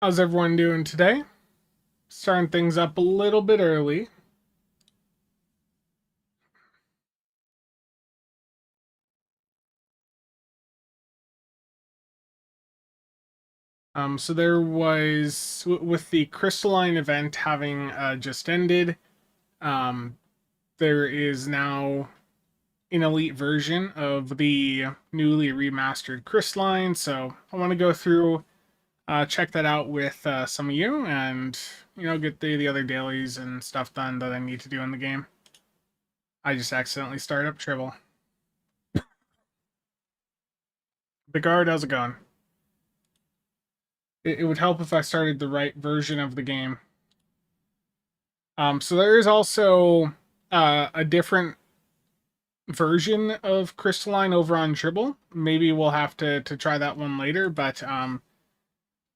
How's everyone doing today? Starting things up a little bit early. So there was with the Crystalline event having just ended. Um, there is now an elite version of the newly remastered Crystalline. So I want to go through, check that out with some of you, and get the other dailies and stuff done that I need to do in the game. I just accidentally started up Tribble. The guard, how's it going? It would help if I started the right version of the game. So there is also a different version of Crystalline over on Tribble. Maybe we'll have to try that one later, but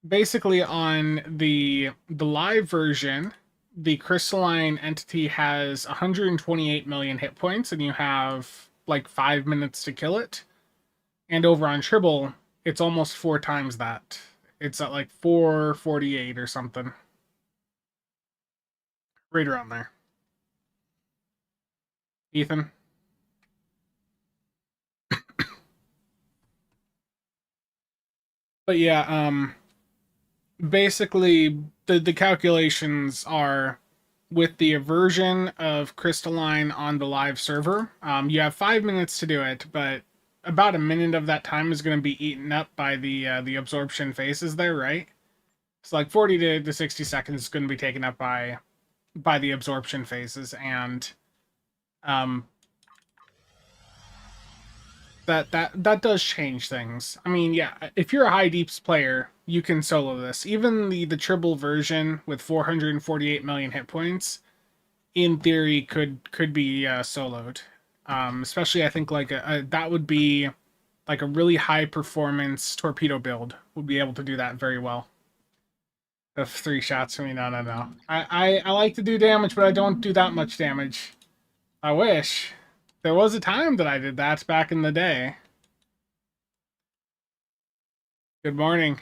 basically on the live version, the Crystalline entity has 128 million hit points, and you have like 5 minutes to kill it. And over on Tribble, it's almost 4 times that. It's at like 448 or something. Right around there. Ethan? But yeah, basically the calculations are with the version of Crystalline on the live server. You have 5 minutes to do it, but about a minute of that time is going to be eaten up by the absorption phases there, right? So like 40 to 60 seconds is going to be taken up by the absorption phases, and um, that does change things. I mean, yeah, if you're a high deeps player, you can solo this. Even the Tribble version with 448 million hit points, in theory, could be soloed. Especially, I think like that would be like a really high performance torpedo build would be able to do that very well. The 3 shots for me, no, no, no. I like to do damage, but I don't do that much damage. I wish. There was a time that I did that back in the day. Good morning,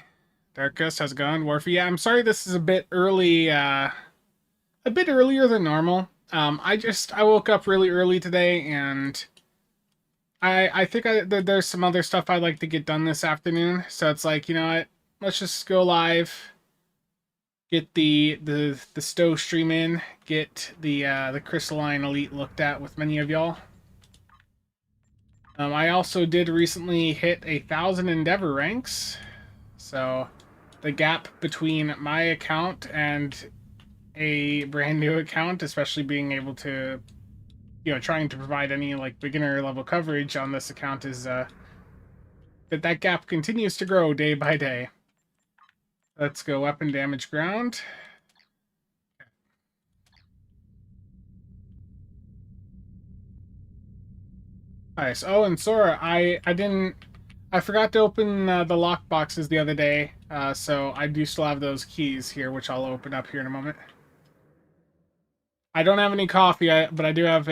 Darkus. How's it going, Warfy? Yeah, I'm sorry this is a bit early, a bit earlier than normal. I woke up really early today, and I think there's some other stuff I'd like to get done this afternoon. So it's like, you know what? Let's just go live, get the stow stream in, get the Crystalline Elite looked at with many of y'all. I also did recently hit 1,000 Endeavor ranks, so the gap between my account and a brand new account, especially being able to, trying to provide any like beginner level coverage on this account, is that gap continues to grow day by day. Let's go weapon damage ground. Nice. Oh, and Sora, I forgot to open the lock boxes the other day, so I do still have those keys here, which I'll open up here in a moment. I don't have any coffee, but I do have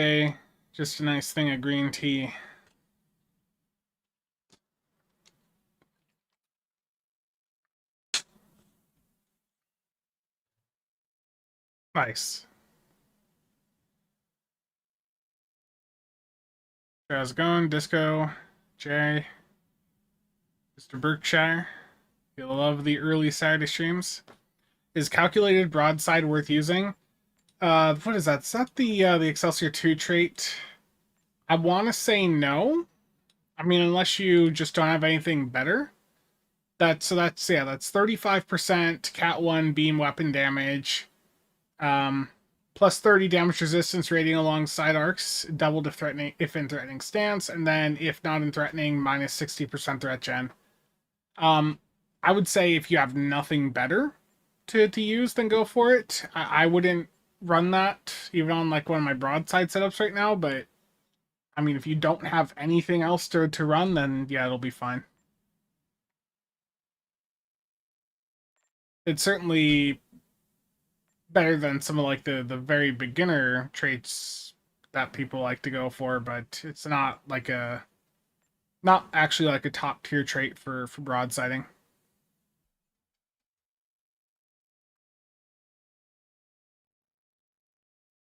just a nice thing of green tea. Nice. How's it going? Disco, Jay, Mr. Berkshire. You love the early Saturday streams. Is calculated broadside worth using? What is that? Is that the Excelsior 2 trait? I want to say no. I mean, unless you just don't have anything better. That's 35% Cat 1 beam weapon damage. Plus 30 damage resistance rating alongside arcs, doubled if in threatening stance, and then if not in threatening, minus 60% threat gen. I would say if you have nothing better to use, then go for it. I wouldn't run that even on like one of my broadside setups right now, but I mean, if you don't have anything else to run, then yeah, it'll be fine. It's certainly better than some of like the very beginner traits that people like to go for, but it's not actually like a top tier trait for broadsiding.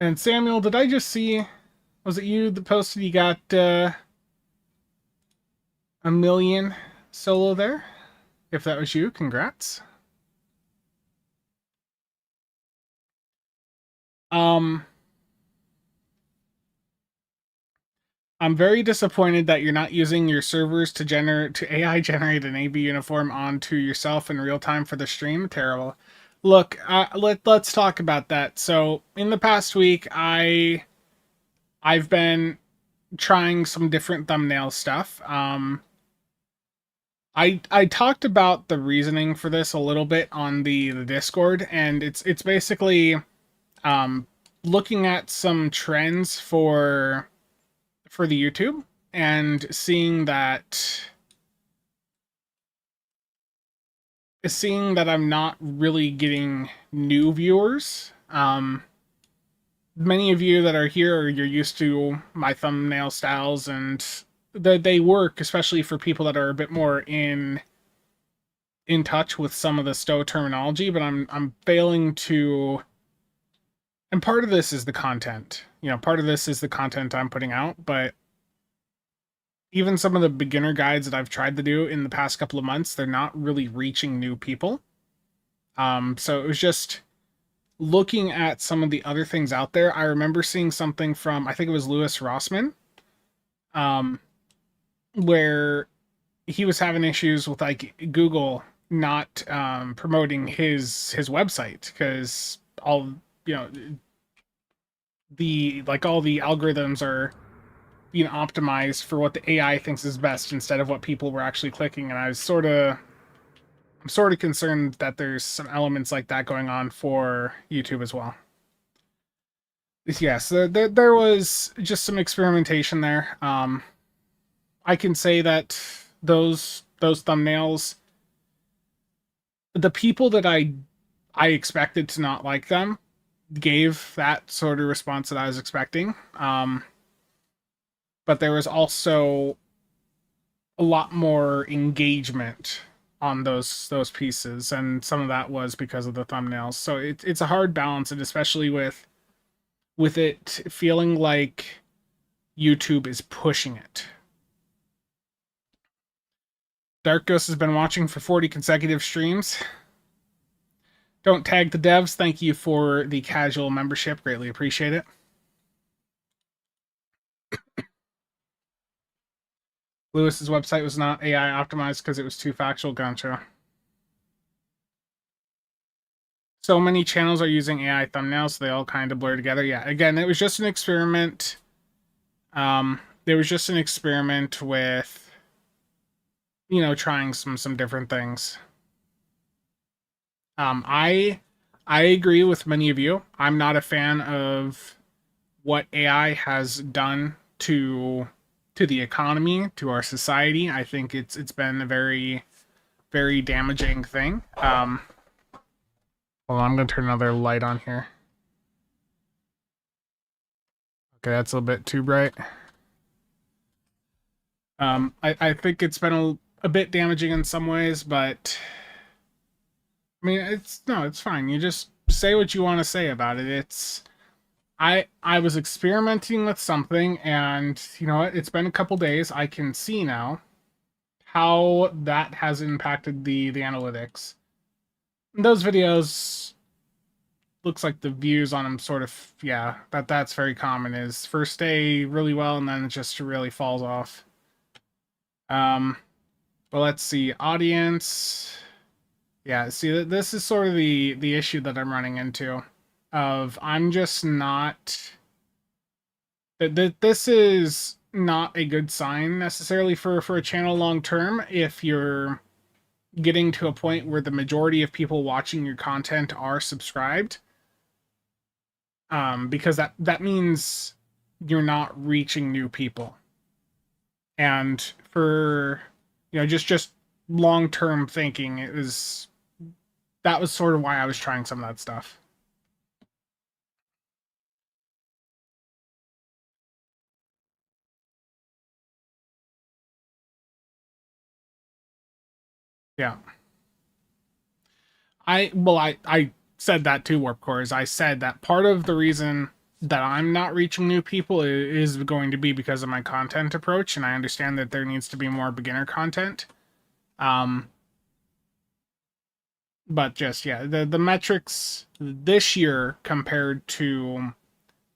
And Samuel, did I just see, was it you that posted you got a million solo there? If that was you, congrats. Um, I'm very disappointed that you're not using your servers to AI generate an AB uniform onto yourself in real time for the stream. Terrible. Look, let's talk about that. So in the past week, I've been trying some different thumbnail stuff. I talked about the reasoning for this a little bit on the Discord, and it's basically um looking at some trends for the YouTube and seeing that I'm not really getting new viewers. Many of you that are here, you're used to my thumbnail styles, and they work, especially for people that are a bit more in touch with some of the Stowe terminology. But I'm failing to, and part of this is the content. Part of this is the content I'm putting out, but even some of the beginner guides that I've tried to do in the past couple of months, they're not really reaching new people. So it was just looking at some of the other things out there. I remember seeing something from, I think it was Louis Rossmann, um, where he was having issues with like Google not promoting his website because all you know all the algorithms are being optimized for what the AI thinks is best instead of what people were actually clicking. And I'm sort of concerned that there's some elements like that going on for YouTube as well. Yes, there was just some experimentation there. I can say that those thumbnails, the people that I expected to not like them, gave that sort of response that I was expecting. But there was also a lot more engagement on those pieces, and some of that was because of the thumbnails. So it's a hard balance, and especially with it feeling like YouTube is pushing it. Dark Ghost has been watching for 40 consecutive streams. Don't tag the devs. Thank you for the casual membership. Greatly appreciate it. Lewis's website was not AI optimized because it was too factual. Gotcha. So many channels are using AI thumbnails, so they all kind of blur together. Yeah, again, it was just an experiment. There was just an experiment with, trying some different things. I agree with many of you. I'm not a fan of what AI has done to the economy, to our society. I think it's been a very, very damaging thing. Well, I'm gonna turn another light on here. Okay, that's a little bit too bright. I think it's been a bit damaging in some ways, but I mean, it's fine. You just say what you want to say about it. I was experimenting with something, and you know what? It's been a couple days. I can see now how that has impacted the analytics. Those videos looks like the views on them sort of, yeah, that's very common, is first day really well and then it just really falls off. But let's see, audience. Yeah, see, this is sort of the issue that I'm running into, of I'm just not, that this is not a good sign necessarily for a channel long term if you're getting to a point where the majority of people watching your content are subscribed, because that means you're not reaching new people. And for just long term thinking, that was sort of why I was trying some of that stuff. Yeah. I said that too, Warp Cores. I said that part of the reason that I'm not reaching new people is going to be because of my content approach, and I understand that there needs to be more beginner content. But just yeah, the metrics this year compared to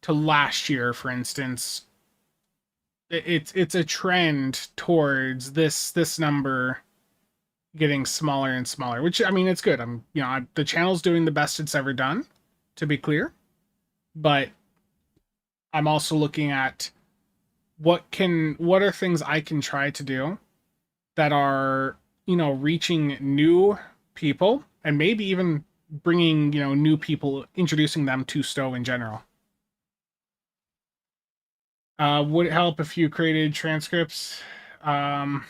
last year, for instance, it's a trend towards this number getting smaller and smaller, which I mean it's good. The channel's doing the best it's ever done, to be clear, but I'm also looking at what are things I can try to do that are, reaching new people and maybe even bringing, new people, introducing them to Stowe in general. Would it help if you created transcripts? Um,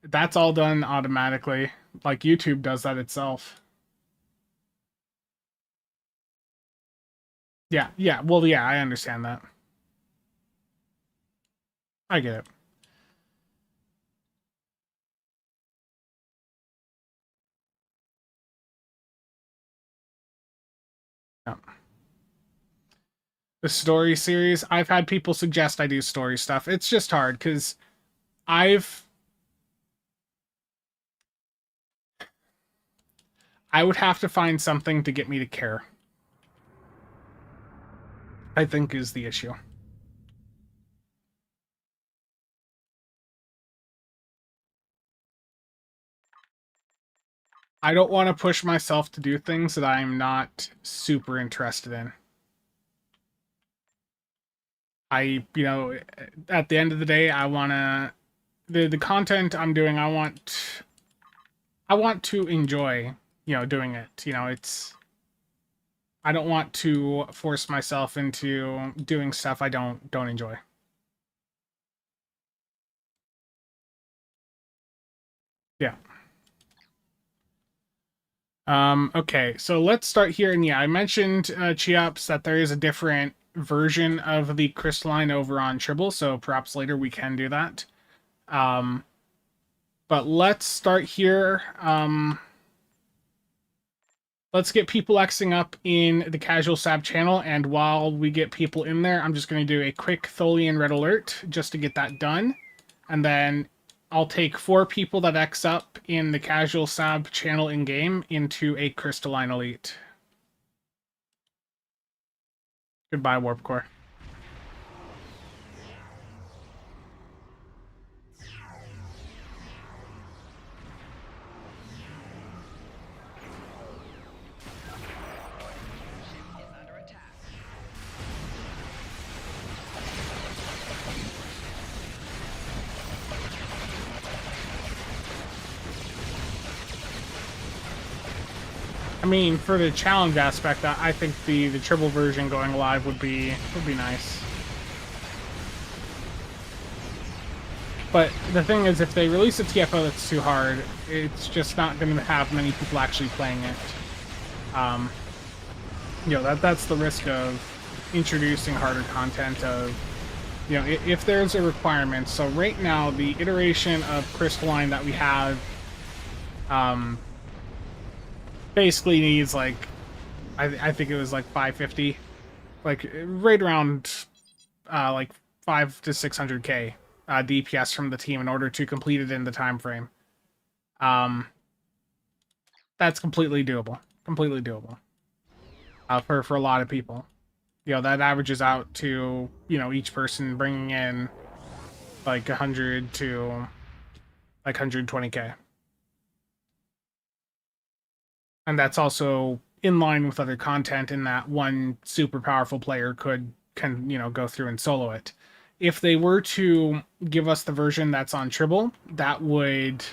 that's all done automatically. Like YouTube does that itself. Yeah, yeah. Well, yeah, I understand that. I get it. Yeah. The story series, I've had people suggest I do story stuff. It's just hard because I've I would have to find something to get me to care, I think is the issue. I don't want to push myself to do things that I'm not super interested in. At the end of the day, I want to the content I'm doing, I want to enjoy, doing it. I don't want to force myself into doing stuff I don't enjoy. Yeah. Okay, so let's start here. And yeah, I mentioned, Cheops, that there is a different version of the Crystalline over on Tribble, so perhaps later we can do that. Um, but let's start here. Let's get people Xing up in the CasualSAB channel, and while we get people in there, I'm just going to do a quick Tholian Red Alert just to get that done. And then I'll take 4 people that X up in the CasualSAB channel in-game into a Crystalline Elite. Goodbye, Warp Core. I mean, for the challenge aspect, I think the triple version going live would be nice. But the thing is, if they release a TFO that's too hard, it's just not going to have many people actually playing it. That's the risk of introducing harder content. Of if there's a requirement. So right now, the iteration of Crystalline that we have, basically needs like, I think it was like 550, like right around like 5 to 600k DPS from the team in order to complete it in the time frame. That's completely doable. Completely doable. For a lot of people. That averages out to, each person bringing in like 100 to like 120k. And that's also in line with other content in that one super powerful player can go through and solo it. If they were to give us the version that's on Tribble, that would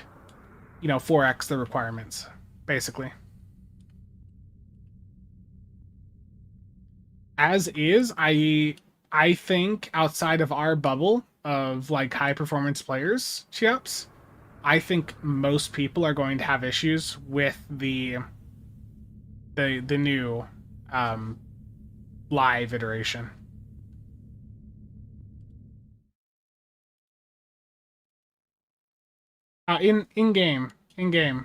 4x the requirements, basically. As is, I think outside of our bubble of like high performance players, Chips, I think most people are going to have issues with the new live iteration. In game,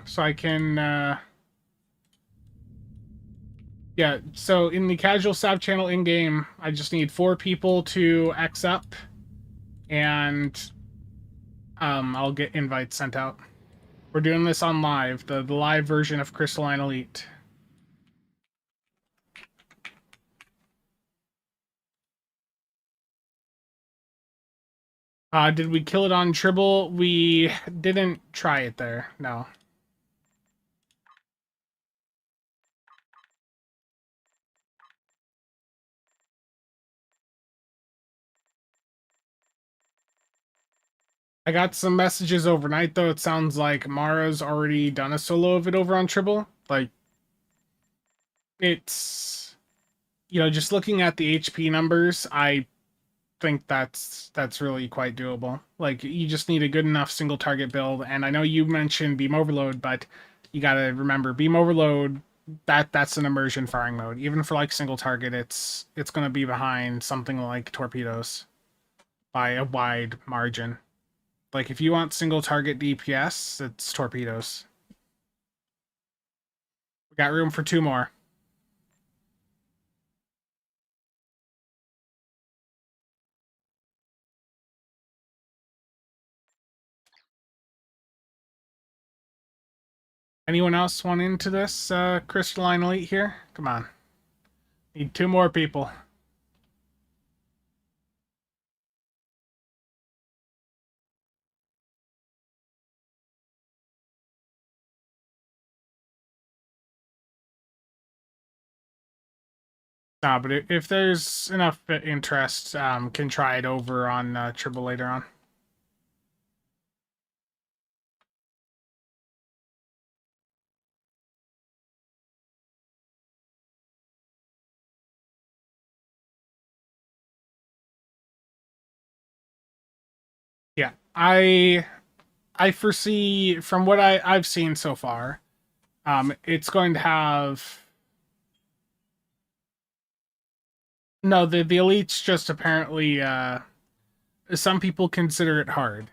so I can Yeah, so in the CasualSAB channel in-game, I just need 4 people to X up, and I'll get invites sent out. We're doing this on live, the live version of Crystalline Elite. Did we kill it on Tribble? We didn't try it there, no. I got some messages overnight, though. It sounds like Mara's already done a solo of it over on Tribble. Like, it's... You know, just looking at the HP numbers, I think that's really quite doable. Like, you just need a good enough single target build, and I know you mentioned Beam Overload, but you gotta remember, Beam Overload, that's an immersion firing mode. Even for, like, single target, it's gonna be behind something like Torpedoes by a wide margin. Like, if you want single target DPS, it's Torpedoes. We got room for 2 more. Anyone else want into this Crystalline Elite here? Come on. Need 2 more people. Nah, but if there's enough interest, can try it over on Tribble later on. Yeah, I foresee from what I've seen so far, it's going to have no the elites just apparently some people consider it hard.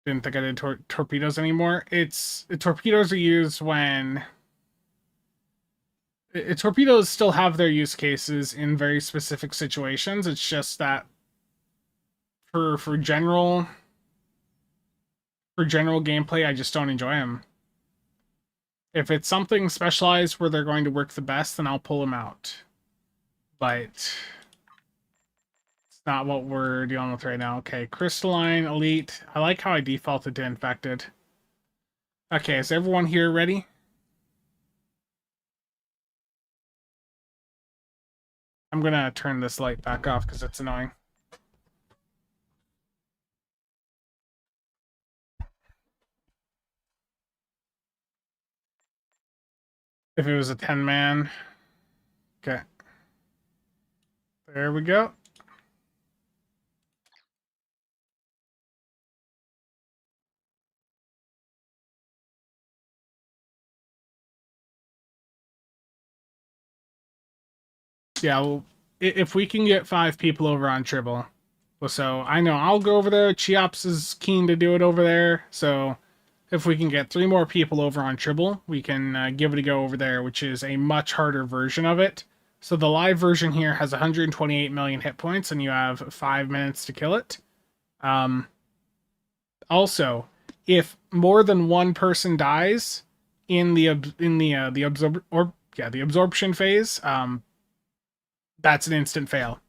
Didn't think I did torpedoes anymore. It's torpedoes are used when torpedoes still have their use cases in very specific situations. It's just that for general gameplay, I just don't enjoy them. If it's something specialized where they're going to work the best, then I'll pull them out. But it's not what we're dealing with right now. Okay, Crystalline, Elite. I like how I defaulted to Infected. Okay, is everyone here ready? I'm gonna turn this light back off because it's annoying. If it was a 10-man. Okay. There we go. Yeah, well, if we can get 5 people over on Tribble. Well, so I know I'll go over there. Cheops is keen to do it over there. So if we can get 3 more people over on Tribble, we can give it a go over there, which is a much harder version of it. So the live version here has 128 million hit points, and you have 5 minutes to kill it. Also, if more than 1 person dies in the absorption phase, that's an instant fail.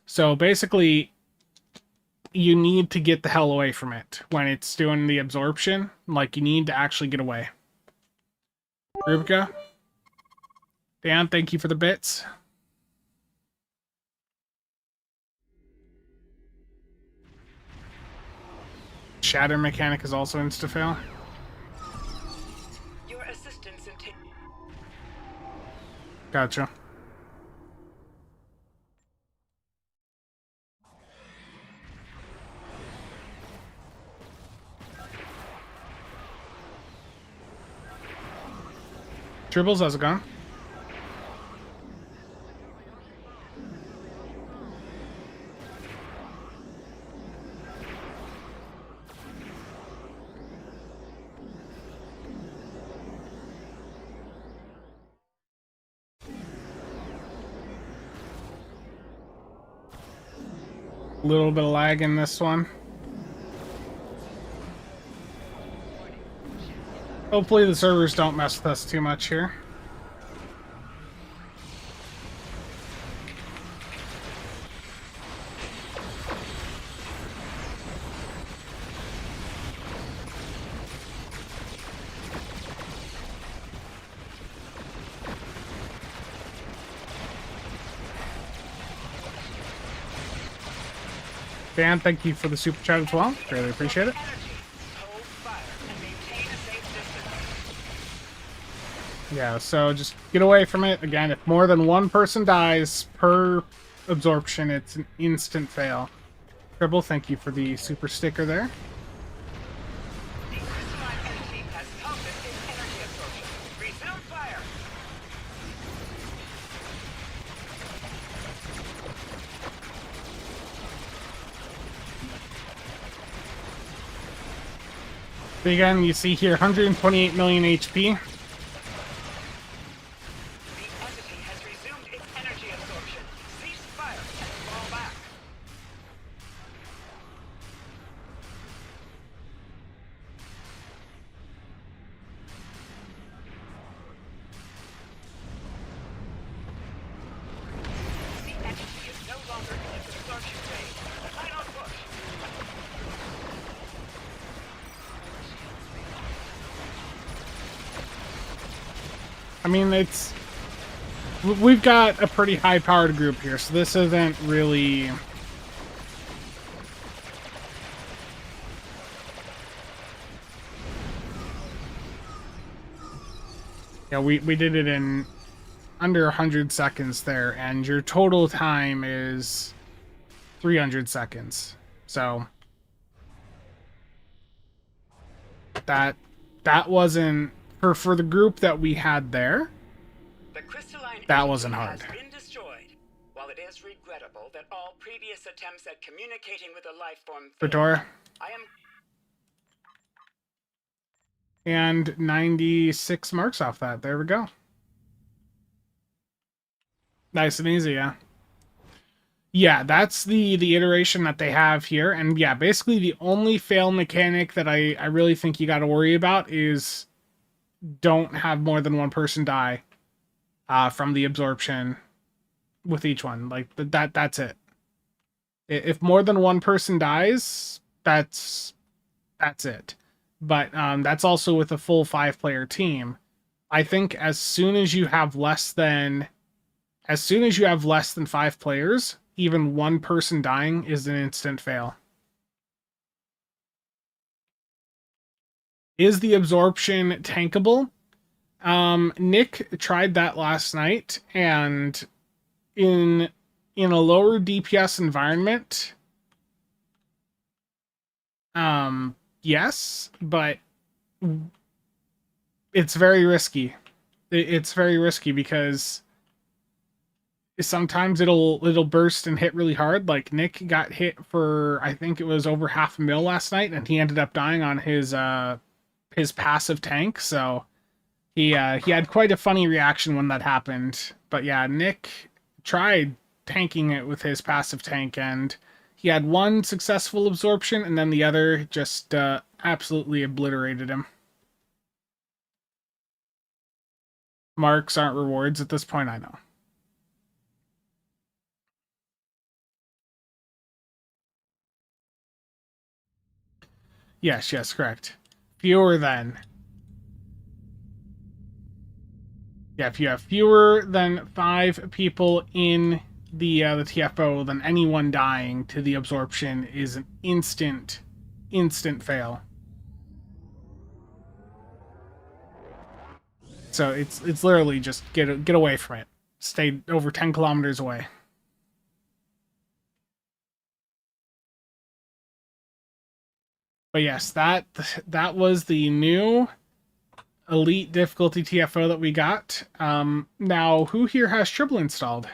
So basically, you need to get the hell away from it when it's doing the absorption. Like, you need to actually get away. Rubica? Dan, thank you for the bits. Shatter mechanic is also insta-fail. Your assistance in Gotcha. Tribbles, how's it going? A little bit of lag in this one. Hopefully the servers don't mess with us too much here. Dan, thank you for the super chat as well. Really appreciate it. Yeah, so just get away from it. Again, if more than one person dies per absorption, it's an instant fail. Triple, thank you for the super sticker there. The crystalline energy has halted its energy absorption. Resume fire. So again, you see here 128 million HP. The entity has resumed its energy absorption. Cease fire and fall back. The entity is no longer in its absorption phase. Final push. I mean, we've got a pretty high-powered group here, so this isn't really... Yeah, we did it in under 100 seconds there, and your total time is 300 seconds. So that wasn't for the group that we had there. The crystalline That wasn't hard. has been destroyed. While it is regrettable that all previous attempts at communicating with a life form failed, Fedora. I am And 96 marks off that. There we go. Nice and easy, yeah. Yeah, that's the iteration that they have here. And yeah, basically the only fail mechanic that I really think you got to worry about is don't have more than one person die from the absorption with each one. Like that's it. If more than one person dies, that's it. But that's also with a full 5-player team. I think as soon as you have less than 5 players, even one person dying is an instant fail. Is the absorption tankable? Nick tried that last night, and in a lower DPS environment, yes, but it's very risky. It's very risky because sometimes it'll burst and hit really hard. Like Nick got hit for, I think it was over 500,000 last night, and he ended up dying on his passive tank. So he had quite a funny reaction when that happened. But yeah, Nick tried tanking it with his passive tank, and he had one successful absorption, and then the other just absolutely obliterated him. Marks aren't rewards at this point, I know. Yes, correct. Fewer than. Yeah, if you have fewer than 5 people in the TFO, then anyone dying to the absorption is an instant fail. So it's literally just get away from it. Stay over 10 kilometers away. But yes, that was the new elite difficulty TFO that we got. Now, who here has Triple installed?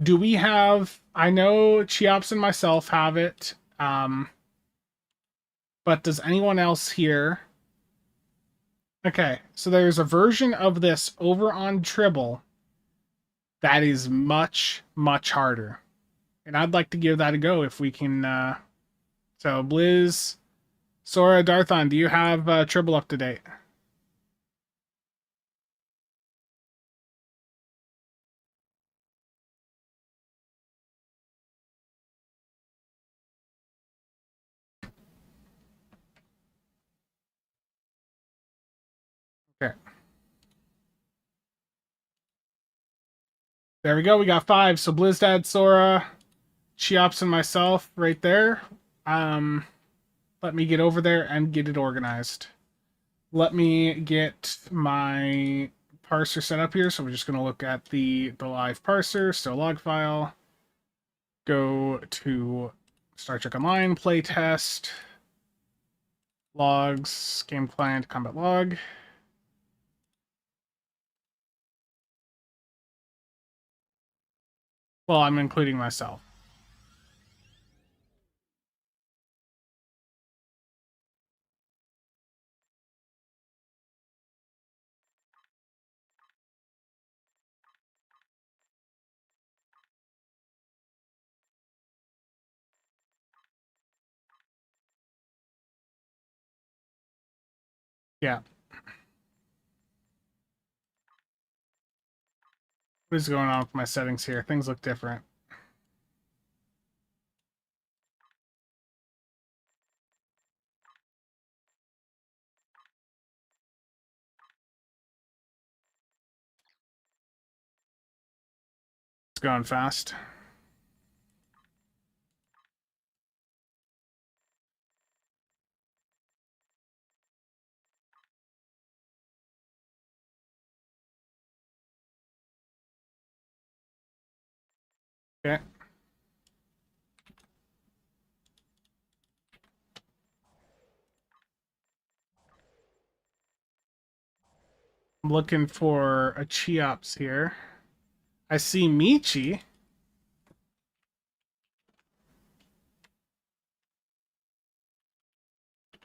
Do we have... I know Cheops and myself have it. But does anyone else here... Okay, so there's a version of this over on Tribble that is much, much harder. and I'd like to give that a go if we can. So Blizz, Sora, Darthon, do you have Tribble up to date? Okay. There we go. We got 5. So Blizzard, Sora, Cheops, and myself right there. Let me get over there and get it organized. Let me get my parser set up here. So we're just going to look at the live parser. So log file. Go to Star Trek Online, playtest, logs, game client, combat log. Well, I'm including myself. Yeah. What is going on with my settings here? Things look different. It's going fast. Okay. I'm looking for a Cheops here. I see Michi.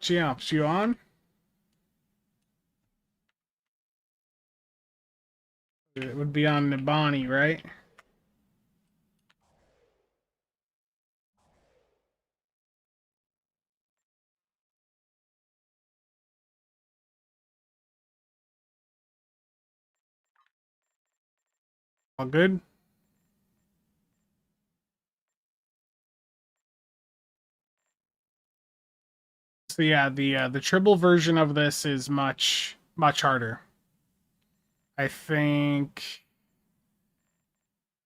Cheops, you on? It would be on Nibani, right? All good? So yeah, the Tribble version of this is much harder. I think.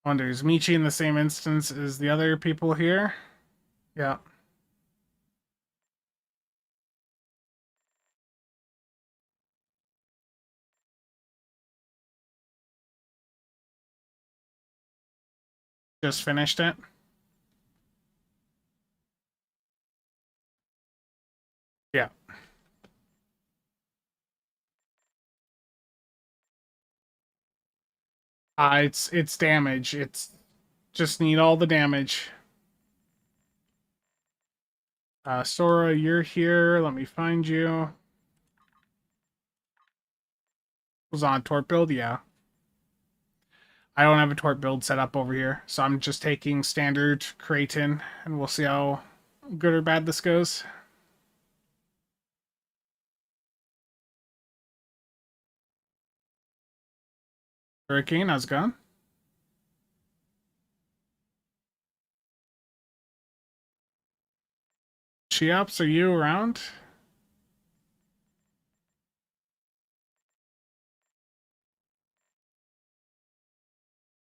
I wonder, is Michi in the same instance as the other people here? Yeah. Just finished it. Yeah. It's damage. It's just need all the damage. Sora, you're here. Let me find you. Was on Torp build, yeah. I don't have a Torp build set up over here, so I'm just taking standard Kraton, and we'll see how good or bad this goes. Hurricane, how's it going? Cheops, are you around?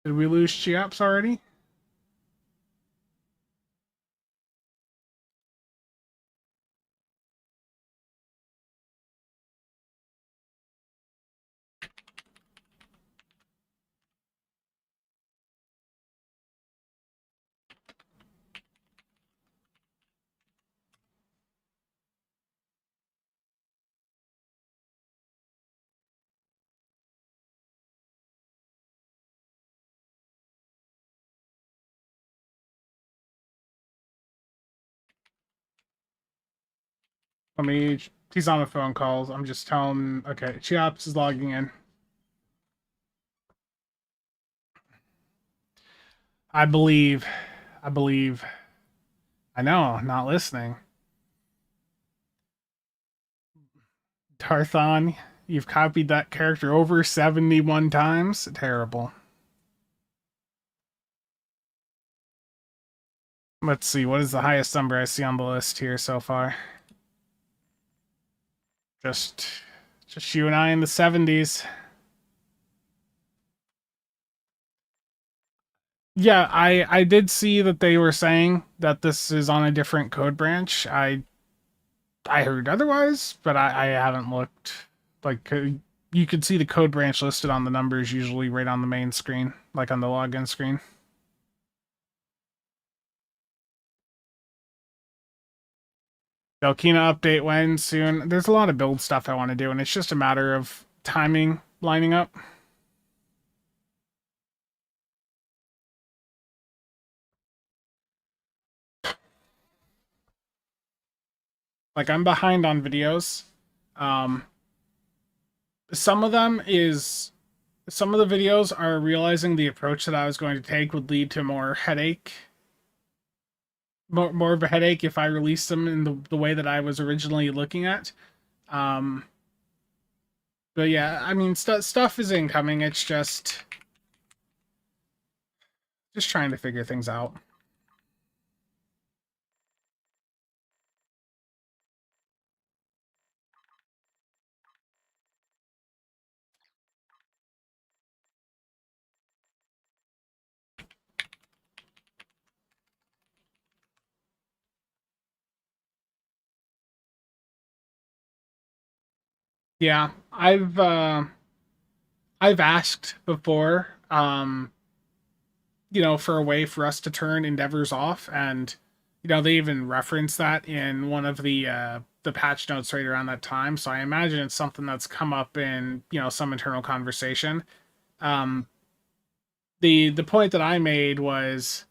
Did we lose Cheops already? Let me. He's on the phone calls. I'm just telling. Okay, Cheops is logging in. I believe I believe. I know, not listening. Tarthon, you've copied that character over 71 times? Terrible. Let's see, what is the highest number I see on the list here so far? Just you and I in the 70s. Yeah, I did see that they were saying that this is on a different code branch. I heard otherwise, but I haven't looked. Like, you could see the code branch listed on the numbers usually right on the main screen, like on the login screen. Delkina update when soon. There's a lot of build stuff I want to do, and it's just a matter of timing lining up. Like, I'm behind on videos. Um, some of them is some of the videos are realizing the approach that I was going to take would lead to more headache. More of a headache if I released them in the way that I was originally looking at. Um, but yeah, I mean, stuff is incoming. It's just trying to figure things out. Yeah, I've asked before, for a way for us to turn endeavors off, and they even reference that in one of the patch notes right around that time. So I imagine it's something that's come up in some internal conversation. Um, the point that I made was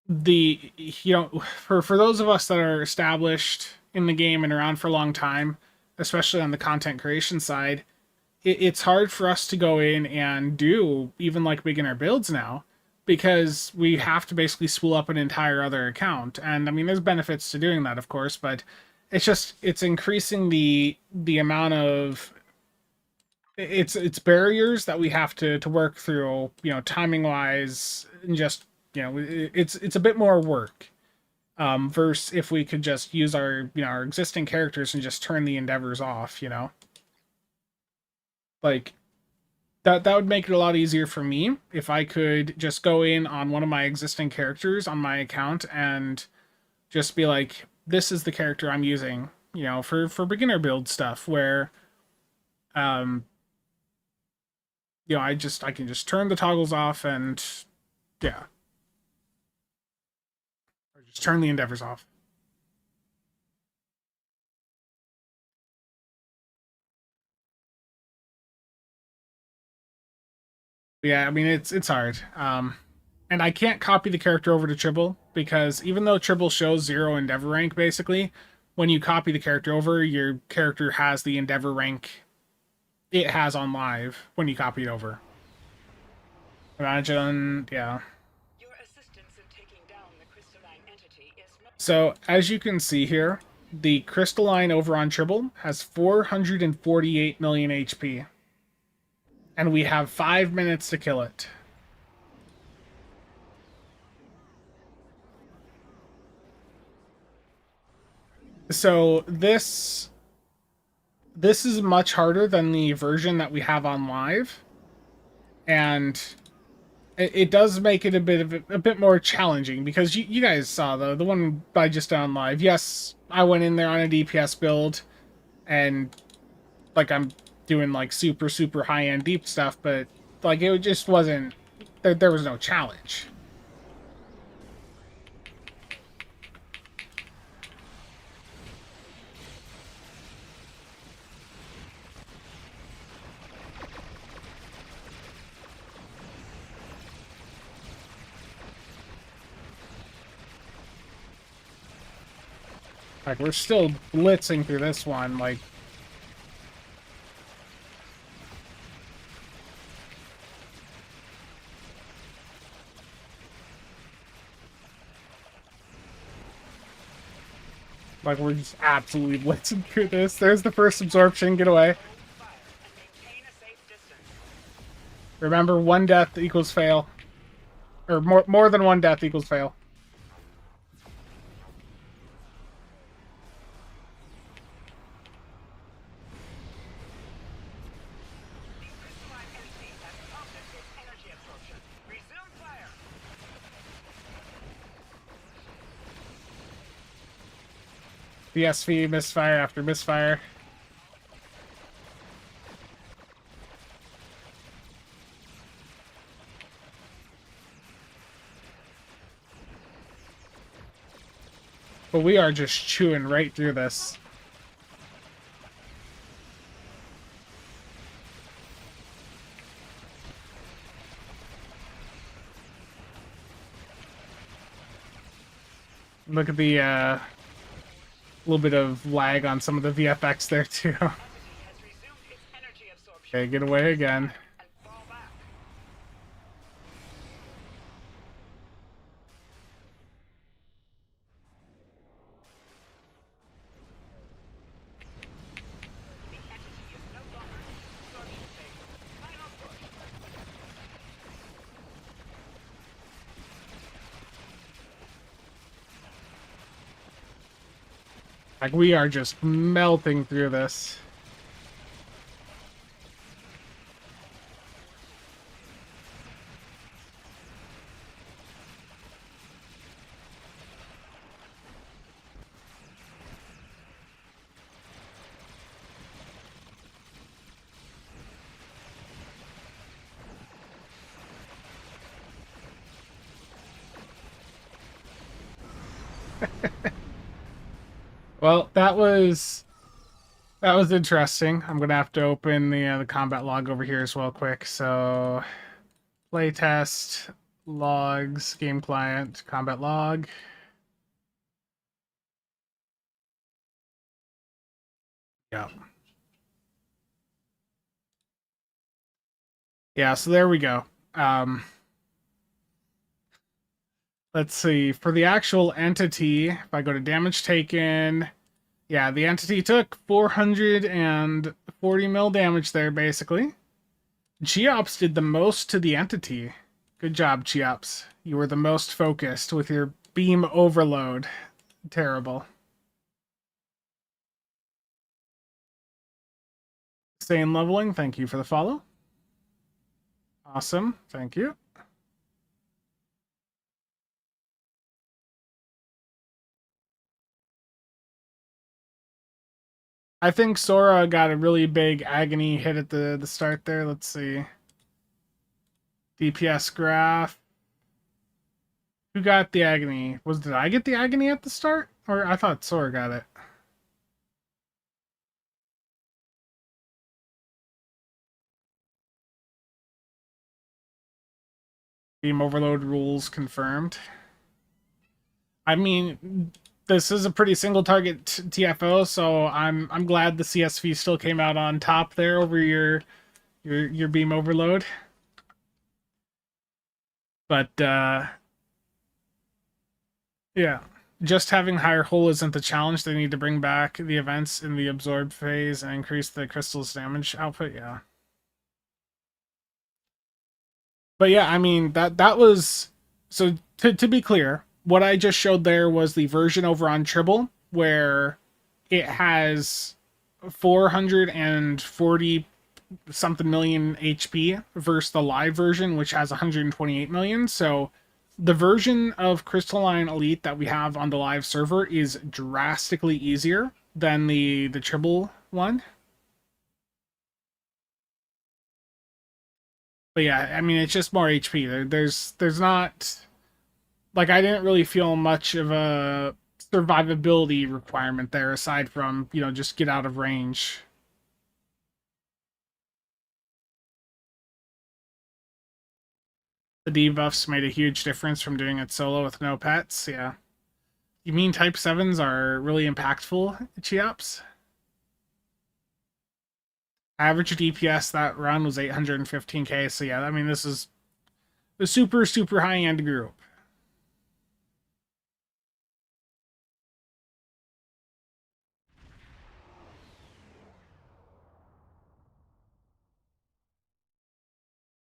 for those of us that are established in the game and around for a long time, especially on the content creation side, it's hard for us to go in and do even like beginner builds now, because we have to basically spool up an entire other account. And I mean, there's benefits to doing that, of course, but it's increasing the amount of it's barriers that we have to work through, timing wise, and just it's a bit more work. Versus if we could just use our existing characters and just turn the endeavors off, like that would make it a lot easier for me if I could just go in on one of my existing characters on my account and just be like, this is the character I'm using, for beginner build stuff, where um I can just turn the toggles off and yeah, or just turn the endeavors off. Yeah, I mean it's hard. And I can't copy the character over to Tribble, because even though Tribble shows 0 endeavor rank basically, when you copy the character over, your character has the endeavor rank it has on live when you copy it over. Imagine, yeah. Your assistance in taking down the crystalline entity is So as you can see here, the Crystalline over on Tribble has 448 million HP. And we have 5 minutes to kill it. So this is much harder than the version that we have on live, and it does make it a bit more challenging, because you guys saw the one I just done on live. Yes, I went in there on a DPS build, and like I'm doing like super high end deep stuff, but like it just wasn't there was no challenge. Like, we're still blitzing through this one, like... Like, we're just absolutely blitzing through this. There's the first absorption. Get away. Hold fire and maintain a safe distance. Remember, one death equals fail. Or more than one death equals fail. The crystalline entity has halted its energy absorption. Resume fire. BSV, misfire after misfire. But we are just chewing right through this. Look at the little bit of lag on some of the VFX there too. Entity has resumed its energy absorption. Okay, get away again. And fall back. The entity is no longer in its absorption phase. Final push. Like, we are just melting through this. Well, that was interesting. I'm gonna have to open the combat log over here as well, quick. So, playtest logs, game client, combat log. Yeah. Yeah. So there we go. Let's see. For the actual entity, if I go to damage taken, yeah, the entity took 440 mil damage there, basically. Cheops did the most to the entity. Good job, Cheops. You were the most focused with your beam overload. Terrible. Same leveling, thank you for the follow. Awesome, thank you. I think Sora got a really big agony hit at the start there. Let's see. DPS graph. Who got the agony? Did I get the agony at the start? Or I thought Sora got it. Beam overload rules confirmed. I mean, this is a pretty single target TFO, so I'm glad the CSV still came out on top there over your beam overload. But yeah, just having higher hull isn't the challenge. They need to bring back the events in the absorb phase and increase the crystal's damage output. Yeah. But yeah, I mean that was so to be clear, what I just showed there was the version over on Tribble where it has 440 something million HP versus the live version which has 128 million. So the version of Crystalline Elite that we have on the live server is drastically easier than the Tribble one. But yeah, I mean it's just more HP. There's not, like, I didn't really feel much of a survivability requirement there aside from, just get out of range. The debuffs made a huge difference from doing it solo with no pets, yeah. You mean type 7s are really impactful, Cheops? Average DPS that run was 815k, so yeah, I mean this is a super, super high-end group.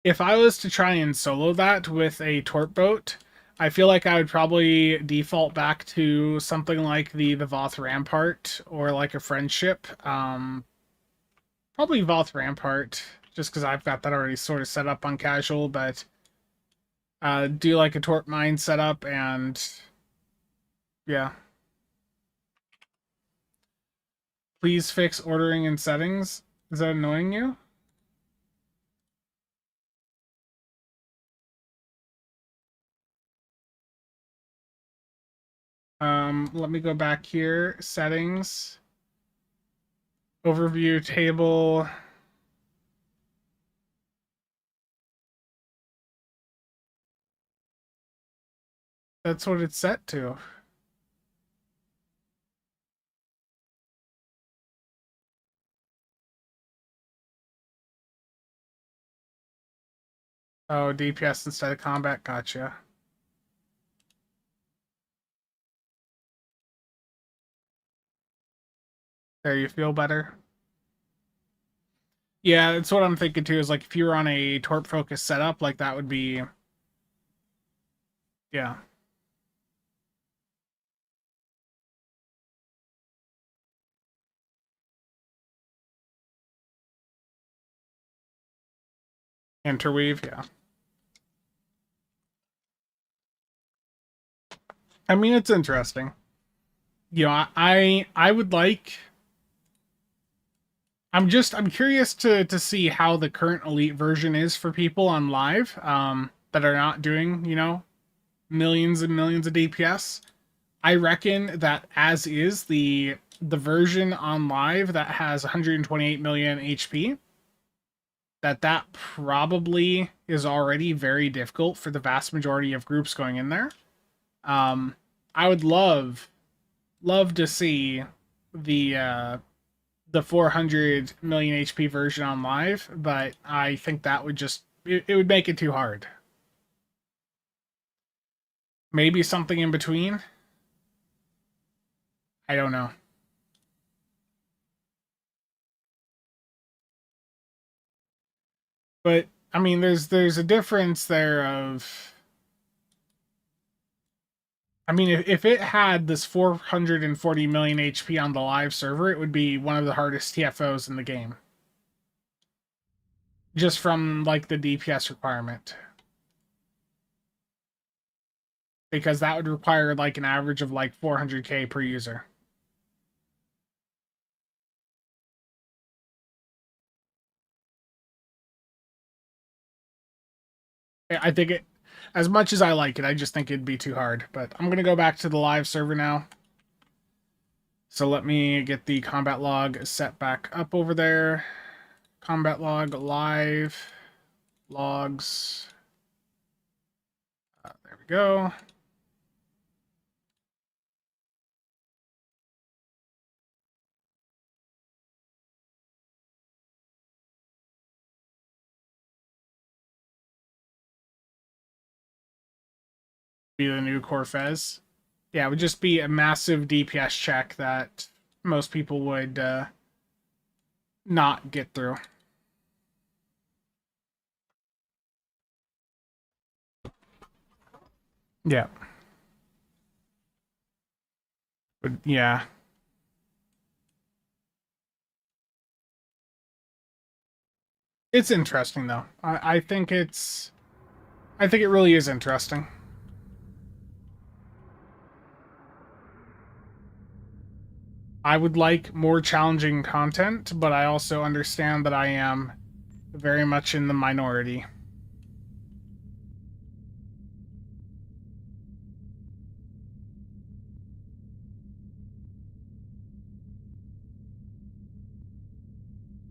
If I was to try and solo that with a torp boat, I feel like I would probably default back to something like the Voth Rampart or like a friendship. Probably Voth Rampart, just because I've got that already sort of set up on casual, but do like a torp mine setup and yeah. Please fix ordering and settings. Is that annoying you? Let me go back here. Settings. Overview table. That's what it's set to. Oh, DPS instead of combat. Gotcha. There, you feel better? Yeah, that's what I'm thinking too, is like if you were on a torp focus setup, like that would be, yeah. Interweave, yeah. I mean, it's interesting. You know, I would like. I'm curious to see how the current elite version is for people on live, that are not doing, you know, millions and millions of DPS. I reckon that as is the version on live that has 128 million HP, that probably is already very difficult for the vast majority of groups going in there. I would love to see the 400 million HP version on live, but I think that would just it would make it too hard. Maybe something in between. I don't know. But I mean, there's a difference there of. I mean, if it had this 440 million HP on the live server, it would be one of the hardest TFOs in the game. Just from like the DPS requirement. Because that would require like an average of like 400k per user. I think it, as much as I like it, I just think it'd be too hard. But I'm going to go back to the live server now. So let me get the combat log set back up over there. Combat log, live, logs. There we go. Be the new Corfez. Yeah, it would just be a massive DPS check that most people would not get through. Yeah. But yeah. It's interesting though. I think I think it really is interesting. I would like more challenging content, but I also understand that I am very much in the minority.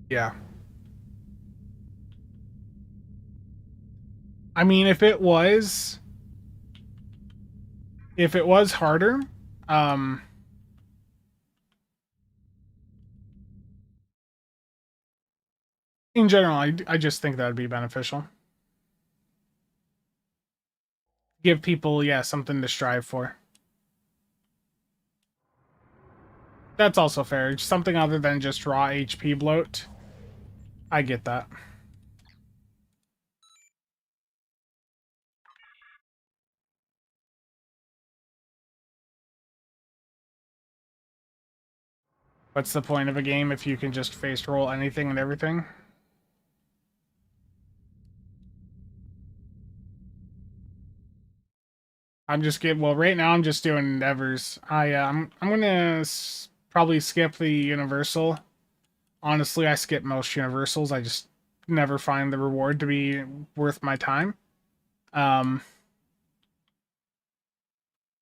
Yeah. I mean, if it was harder, um in general, I just think that would be beneficial. Give people, yeah, something to strive for. That's also fair. Something other than just raw HP bloat. I get that. What's the point of a game if you can just face roll anything and everything? I'm just getting, well, right now I'm just doing endeavors. I'm gonna probably skip the universal. Honestly, I skip most universals. I just never find the reward to be worth my time.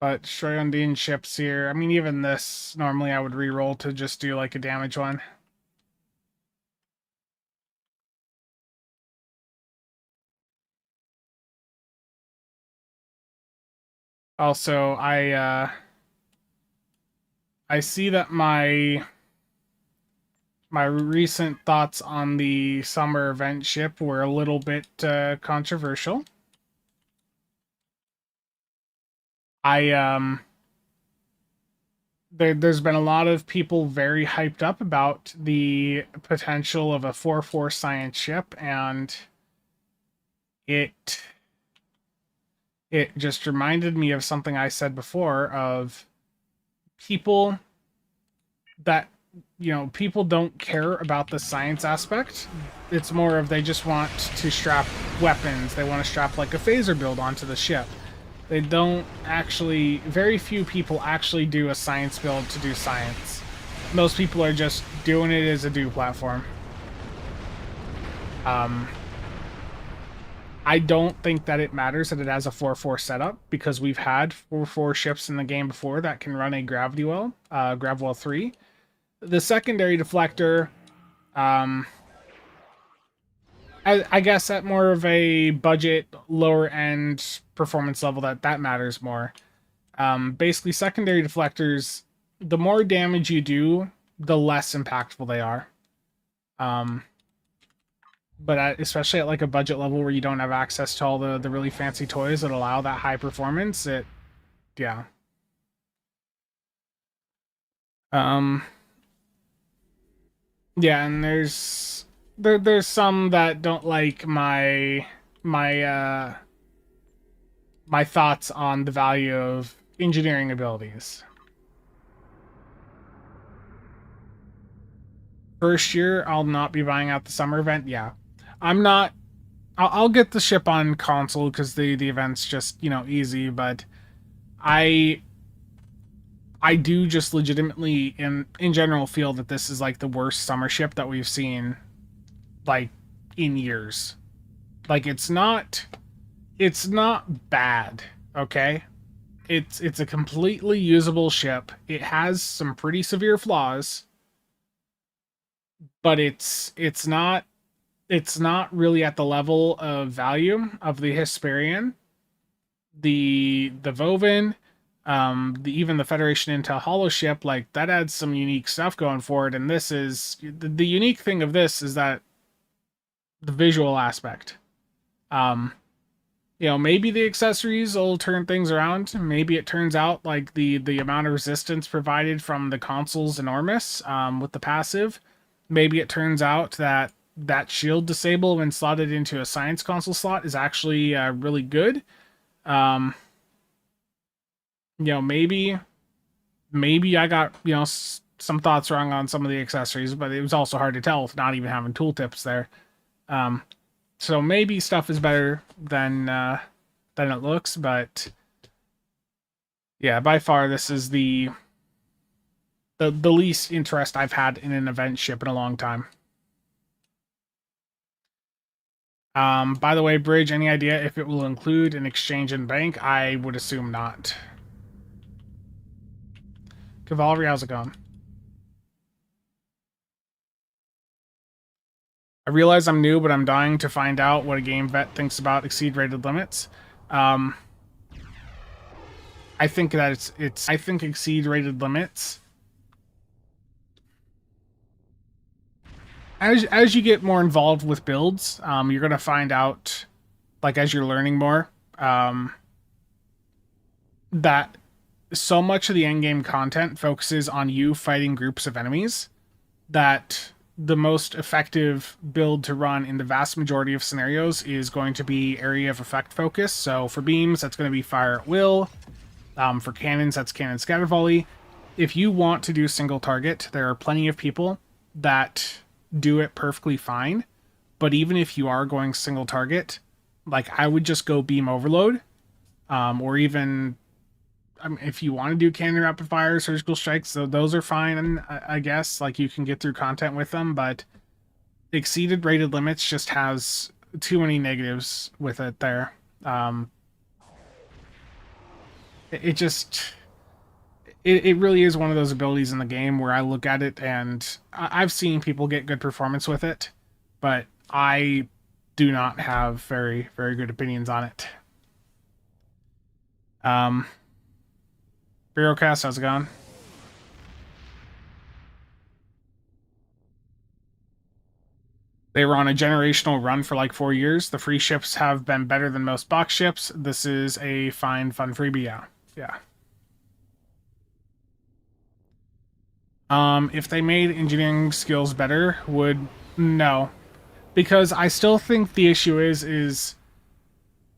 But destroy Undine ships here. I mean, even this, normally I would re-roll to just do like a damage one. Also, I see that my recent thoughts on the summer event ship were a little bit controversial. There's been a lot of people very hyped up about the potential of a 4/4 science ship, and it just reminded me of something I said before of people that, you know, people don't care about the science aspect. It's more of they just want to strap weapons. They want to strap like a phaser build onto the ship. They don't actually, very few people actually do a science build to do science. Most people are just doing it as a do platform. I don't think that it matters that it has a 4/4 setup, because we've had 4/4 ships in the game before that can run a gravity well, Gravwell 3. The secondary deflector, I guess at more of a budget, lower end performance level, that matters more. Basically, secondary deflectors, the more damage you do, the less impactful they are. But especially at like a budget level where you don't have access to all the really fancy toys that allow that high performance, yeah. Yeah, and there's some that don't like my my thoughts on the value of engineering abilities. First year, I'll not be buying out the summer event. Yeah, I'm not. I'll get the ship on console because the event's just, you know, easy. But I do just legitimately in general feel that this is like the worst summer ship that we've seen like in years. Like it's not bad, okay? It's a completely usable ship. It has some pretty severe flaws, but it's not really at the level of value of the Hesperian, the Voven, even the Federation Intel Hollow ship. Like that adds some unique stuff going forward, and this is the unique thing of this is that the visual aspect. You know, maybe the accessories will turn things around. Maybe it turns out like the amount of resistance provided from the console's enormous, with the passive. Maybe it turns out that shield disable when slotted into a science console slot is actually really good. You know, maybe I got, you know, some thoughts wrong on some of the accessories, but it was also hard to tell with not even having tooltips there. So maybe stuff is better than it looks, but yeah, by far this is the least interest I've had in an event ship in a long time. By the way, Bridge, any idea if it will include an exchange and bank? I would assume not. Cavalry, how's it going? I realize I'm new, but I'm dying to find out what a game vet thinks about exceed rated limits. I think that I think exceed rated limits, as you get more involved with builds, you're gonna find out, like as you're learning more, that so much of the endgame content focuses on you fighting groups of enemies that the most effective build to run in the vast majority of scenarios is going to be area of effect focus. So for beams, that's going to be fire at will. For cannons, that's cannon scatter volley. if you want to do single target, there are plenty of people that do it perfectly fine. But even if you are going single target, like I would just go beam overload, or even if you want to do cannon rapid fire, surgical strikes, so those are fine. And I guess like you can get through content with them, but exceeded rated limits just has too many negatives with it there. It just it really is one of those abilities in the game where I look at it and I've seen people get good performance with it, but I do not have very, very good opinions on it. Bureaucast, how's it going? They were on a generational run for like 4 years. The free ships have been better than most box ships. This is a fine, fun freebie, yeah. Yeah. If they made engineering skills better, no. Because I still think the issue is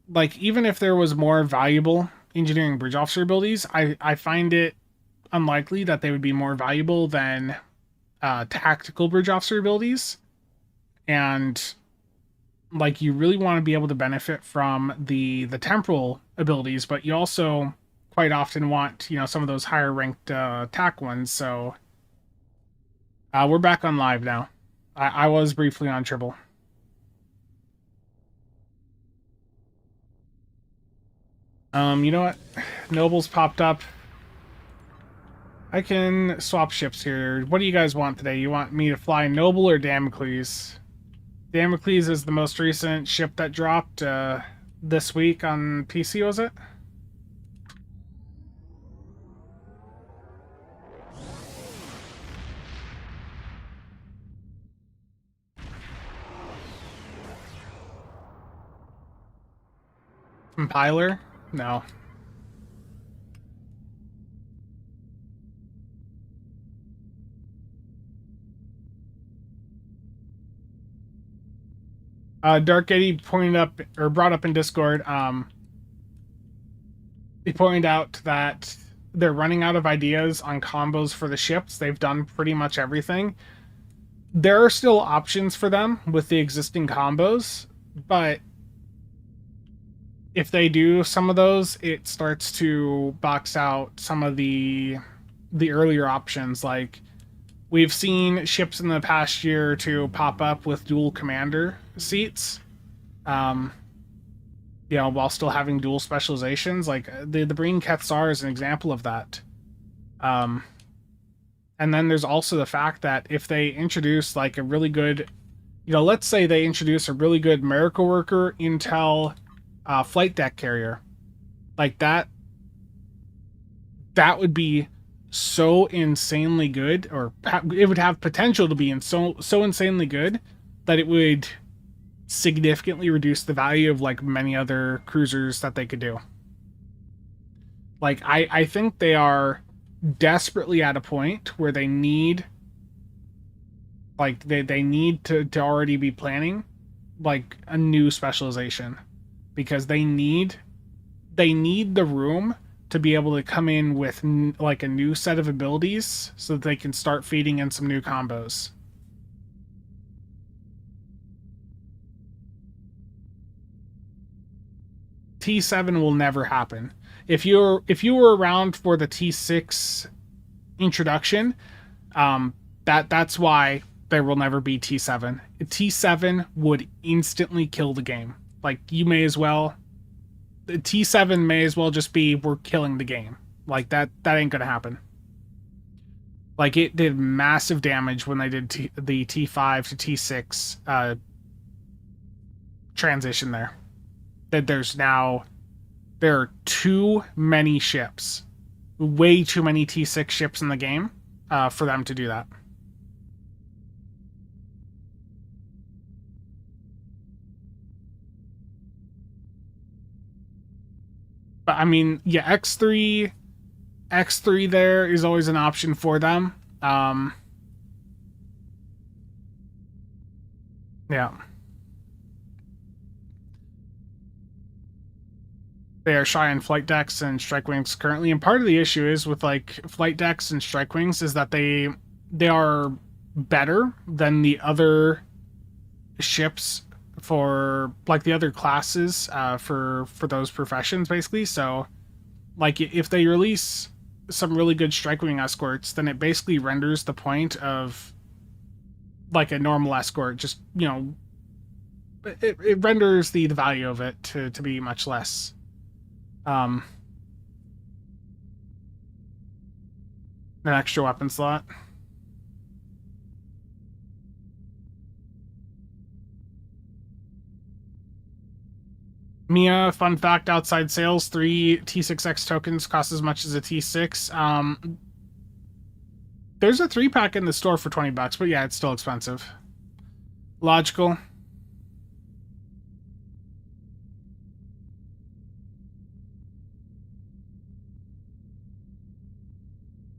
like even if there was more valuable engineering bridge officer abilities, I find it unlikely that they would be more valuable than tactical bridge officer abilities. And like you really want to be able to benefit from the temporal abilities, but you also quite often want, you know, some of those higher ranked tac ones. So we're back on live now. I was briefly on triple. You know what? Noble's popped up. I can swap ships here. What do you guys want today? You want me to fly Noble or Damocles? Damocles is the most recent ship that dropped this week on PC, was it? Compiler? No. Dark Eddie pointed up or brought up in Discord. He pointed out that they're running out of ideas on combos for the ships. They've done pretty much everything. There are still options for them with the existing combos, but if they do some of those, it starts to box out some of the earlier options. Like we've seen ships in the past year to pop up with dual commander seats, you know, while still having dual specializations. Like the Breen Kethzar is an example of that. And then there's also the fact that if they introduce like a really good, you know, let's say they introduce a really good Miracle Worker Intel flight deck carrier, like that would be so insanely good, or it would have potential to be so insanely good that it would significantly reduce the value of like many other cruisers that they could do. Like I think they are desperately at a point where they need like they need to already be planning like a new specialization, because they need the room to be able to come in with like a new set of abilities so that they can start feeding in some new combos. T7 will never happen. If you were around for the T6 introduction, that's why there will never be T7. T7 would instantly kill the game. Like you may as well, the T7 may as well just be we're killing the game. Like that ain't gonna happen. Like it did massive damage when they did the T5 to T6 transition there. That there are too many ships, way too many T6 ships in the game for them to do that. But I mean, yeah, X3 there is always an option for them. Yeah. they are shy on flight decks and strike wings currently. And part of the issue is with like flight decks and strike wings is that they are better than the other ships for like the other classes for those professions basically. So like if they release some really good strike wing escorts, then it basically renders the point of like a normal escort, just, you know, it renders the value of it to be much less. An extra weapon slot. Mia, fun fact, outside sales, 3 T6X tokens cost as much as a T6. There's a 3-pack in the store for $20, but yeah, it's still expensive. Logical.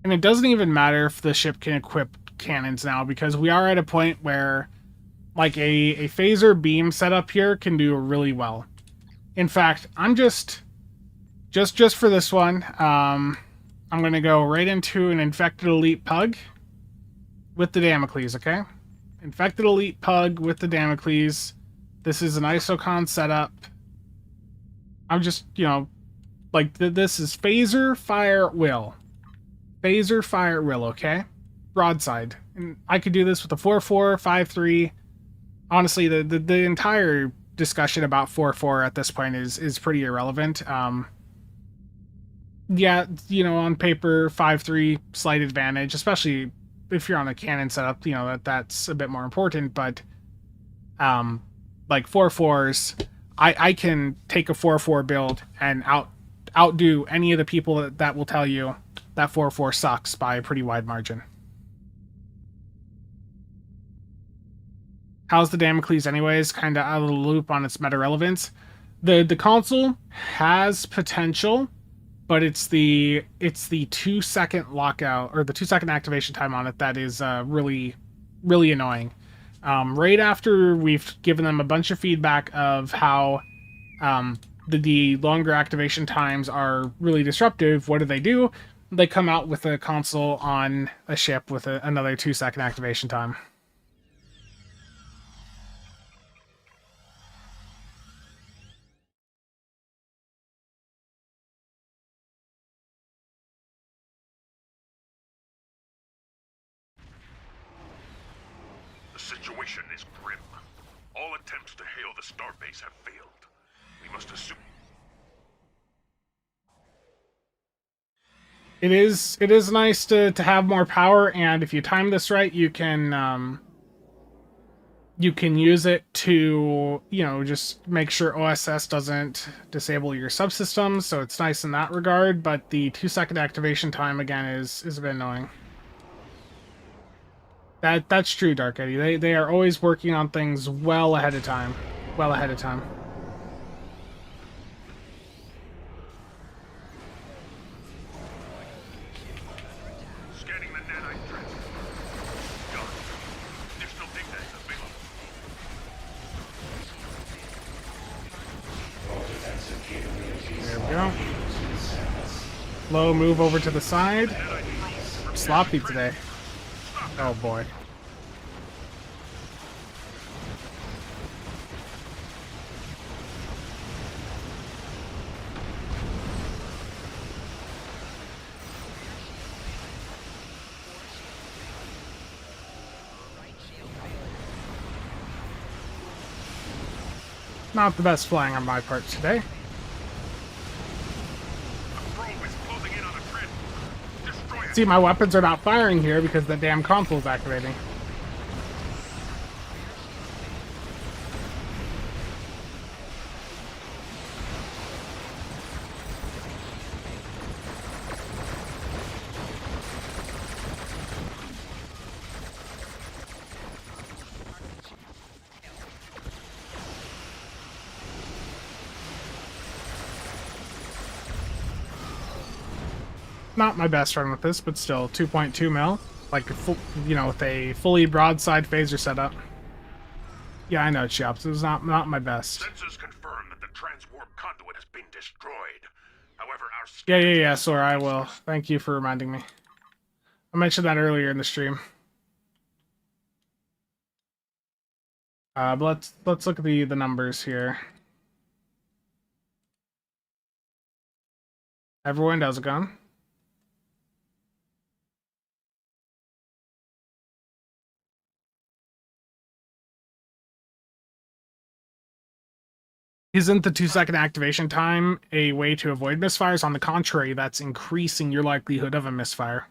And it doesn't even matter if the ship can equip cannons now, because we are at a point where like a phaser beam setup here can do really well. In fact, I'm just for this one, I'm going to go right into an Infected Elite Pug with the Damocles, okay? Infected Elite Pug with the Damocles. This is an ISOCON setup. I'm just, you know, like, this is Phaser, Fire, Will. Phaser, Fire, Will, okay? Broadside. And I could do this with a 4-4, 5-3. Honestly, the entire discussion about 4-4 at this point is pretty irrelevant. Yeah, you know, on paper, 5-3, slight advantage, especially if you're on a cannon setup, you know, that's a bit more important, but like 4-4s, I can take a 4-4 build and outdo any of the people that will tell you that 4-4 sucks by a pretty wide margin. How's the Damocles anyways? Kind of out of the loop on its meta relevance. The console has potential, but it's the 2-second lockout, or the 2-second activation time on it, that is really annoying. Right after we've given them a bunch of feedback of how the longer activation times are really disruptive, what do? They come out with a console on a ship with another 2-second activation time. The situation is grim. All attempts to hail the starbase have failed. We must assume... It is nice to have more power, and if you time this right, you can use it to, you know, just make sure OSS doesn't disable your subsystems, so it's nice in that regard, but the 2-second activation time, again, is a bit annoying. That's true, Dark Eddie. They are always working on things well ahead of time. Well ahead of time. Scanning the nanite drift. Done. Additional data is available. There we go. Low move over to the side. Sloppy today. Oh boy. Not the best flying on my part today. See, my weapons are not firing here because the damn console's activating. Not my best run with this, but still 2.2 mil, like, you know, with a fully broadside phaser setup. Yeah, I know, Chops. It was not my best. Sensors confirm that the transwarp conduit has been been destroyed. However, our Yeah, Sora, I will. Thank you for reminding me. I mentioned that earlier in the stream. But let's look at the numbers here. Everyone, how's it going? Isn't the 2-second activation time a way to avoid misfires? On the contrary, that's increasing your likelihood of a misfire.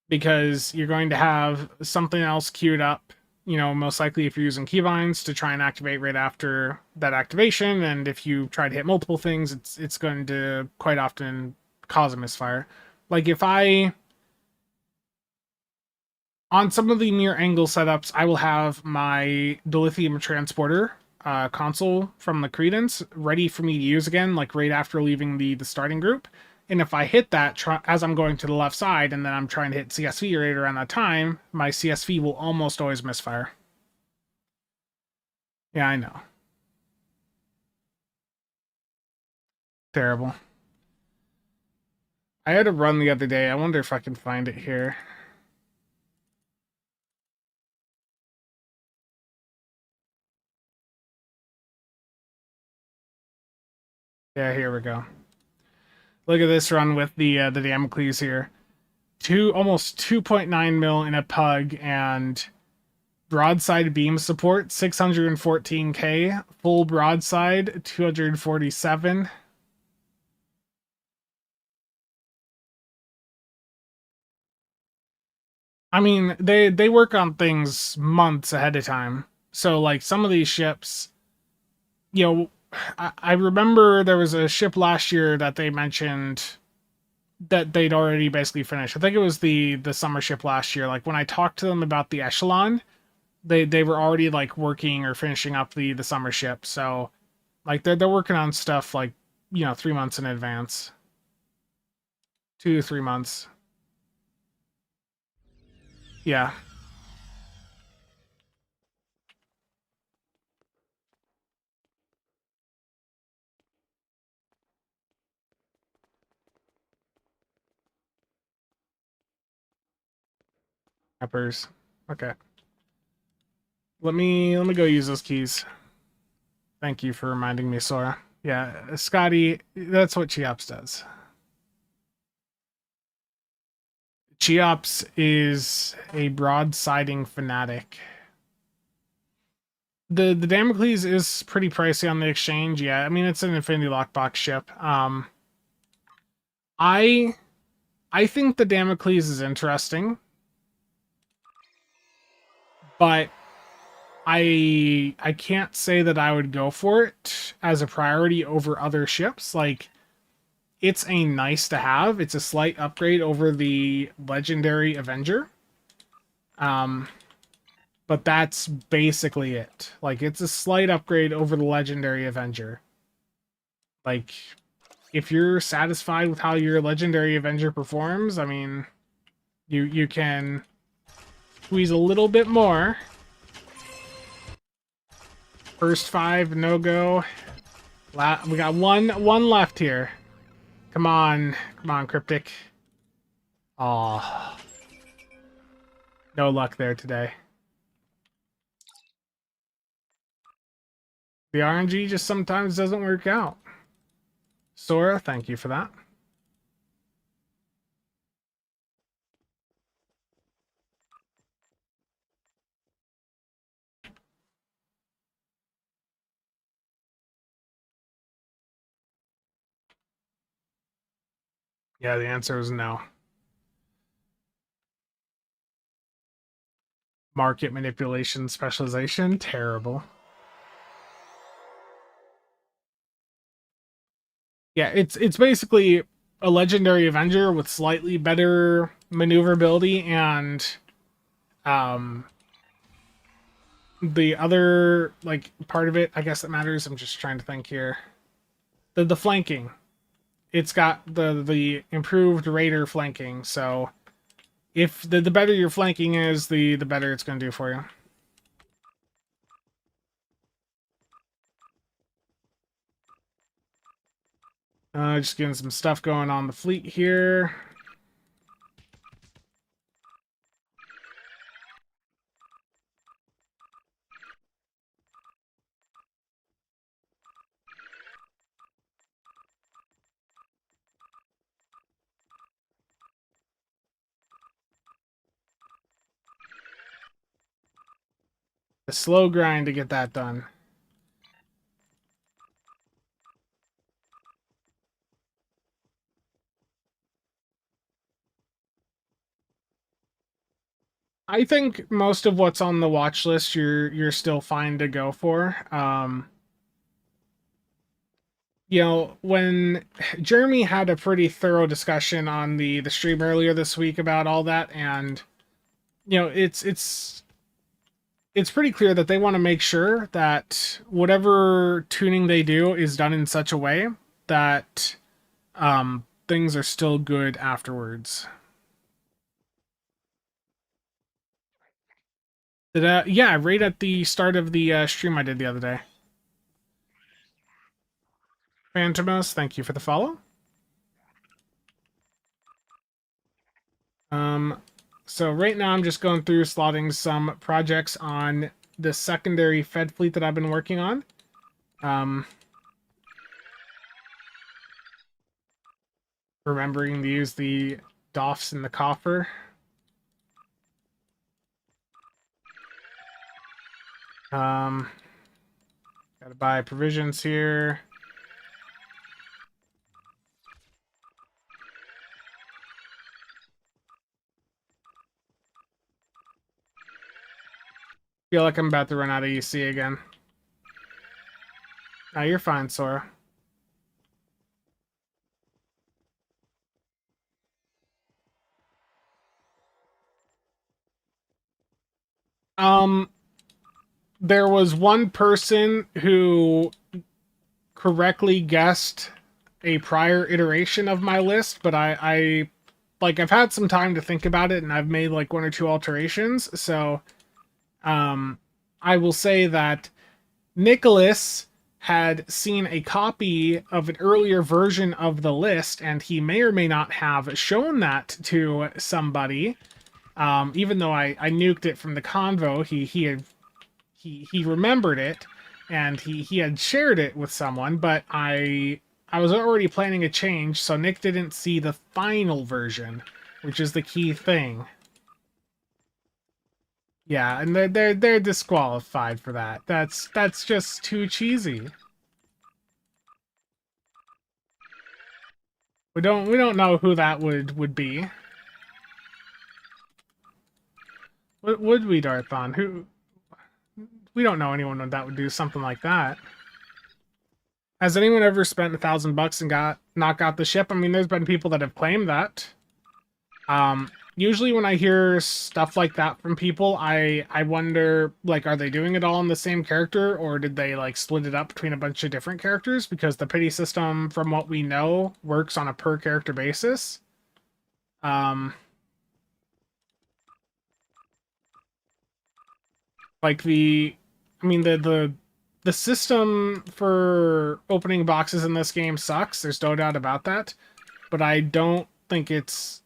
Because you're going to have something else queued up, you know, most likely if you're using keybinds to try and activate right after that activation, and if you try to hit multiple things, it's going to quite often cause a misfire. Like if I... On some of the near angle setups, I will have my dilithium transporter console from the Credence ready for me to use again, like right after leaving the starting group. And if I hit that as I'm going to the left side and then I'm trying to hit CSV right around that time, my CSV will almost always misfire. Yeah, I know. Terrible. I had a run the other day. I wonder if I can find it here. Yeah, here we go. Look at this run with the Damocles here. Almost 2.9 mil in a pug and broadside beam support 614k, full broadside 247. I mean, they work on things months ahead of time. So like some of these ships, you know, I remember there was a ship last year that they mentioned that they'd already basically finished. I think it was the summer ship last year. Like when I talked to them about the Echelon, they were already like working or finishing up the summer ship. So like they're working on stuff like, you know, 3 months in advance. 2 to 3 months. Yeah. Peppers. Okay. Let me go use those keys. Thank you for reminding me, Sora. Yeah, Scotty, that's what Cheops does. Cheops is a broadsiding fanatic. The Damocles is pretty pricey on the exchange. Yeah, I mean it's an Infinity Lockbox ship. I think the Damocles is interesting, but I can't say that I would go for it as a priority over other ships. Like, it's a nice to have. It's a slight upgrade over the Legendary Avenger. But that's basically it. Like, it's a slight upgrade over the Legendary Avenger. Like, if you're satisfied with how your Legendary Avenger performs, I mean, you can squeeze a little bit more. First 5, no go. We got one left here. Come on, Cryptic. Aw. No luck there today. The RNG just sometimes doesn't work out. Sora, thank you for that. Yeah, the answer is no. Market manipulation specialization, terrible. Yeah, it's basically a Legendary Avenger with slightly better maneuverability, and the other like part of it, I guess, that matters. I'm just trying to think here. The flanking. It's got the improved Raider flanking, so if the better your flanking is, the better it's going to do for you. Just getting some stuff going on the fleet here. A slow grind to get that done. I think most of what's on the watch list you're still fine to go for. You know, when Jeremy had a pretty thorough discussion on the stream earlier this week about all that, and you know, it's pretty clear that they want to make sure that whatever tuning they do is done in such a way that things are still good afterwards. Yeah, right at the start of the stream I did the other day. Phantomos, thank you for the follow. So right now I'm just going through slotting some projects on the secondary Fed fleet that I've been working on. Remembering to use the doffs in the coffer. Gotta buy provisions here. Feel like I'm about to run out of EC again. No, you're fine, Sora. There was one person who correctly guessed a prior iteration of my list, but I like I've had some time to think about it and I've made like one or two alterations. So I will say that Nicholas had seen a copy of an earlier version of the list and he may or may not have shown that to somebody. Even though I nuked it from the convo, he remembered it and he had shared it with someone, but I was already planning a change, so Nick didn't see the final version, which is the key thing. Yeah, and they're disqualified for that. That's just too cheesy. We don't know who that would be. What would we, Darthon? Who? We don't know anyone that would do something like that. Has anyone ever spent $1,000 and not got the ship? I mean, there's been people that have claimed that. Usually when I hear stuff like that from people, I wonder, like, are they doing it all in the same character, or did they, like, split it up between a bunch of different characters? Because the pity system, from what we know, works on a per-character basis. Like, I mean, the system for opening boxes in this game sucks, there's no doubt about that, but I don't think it's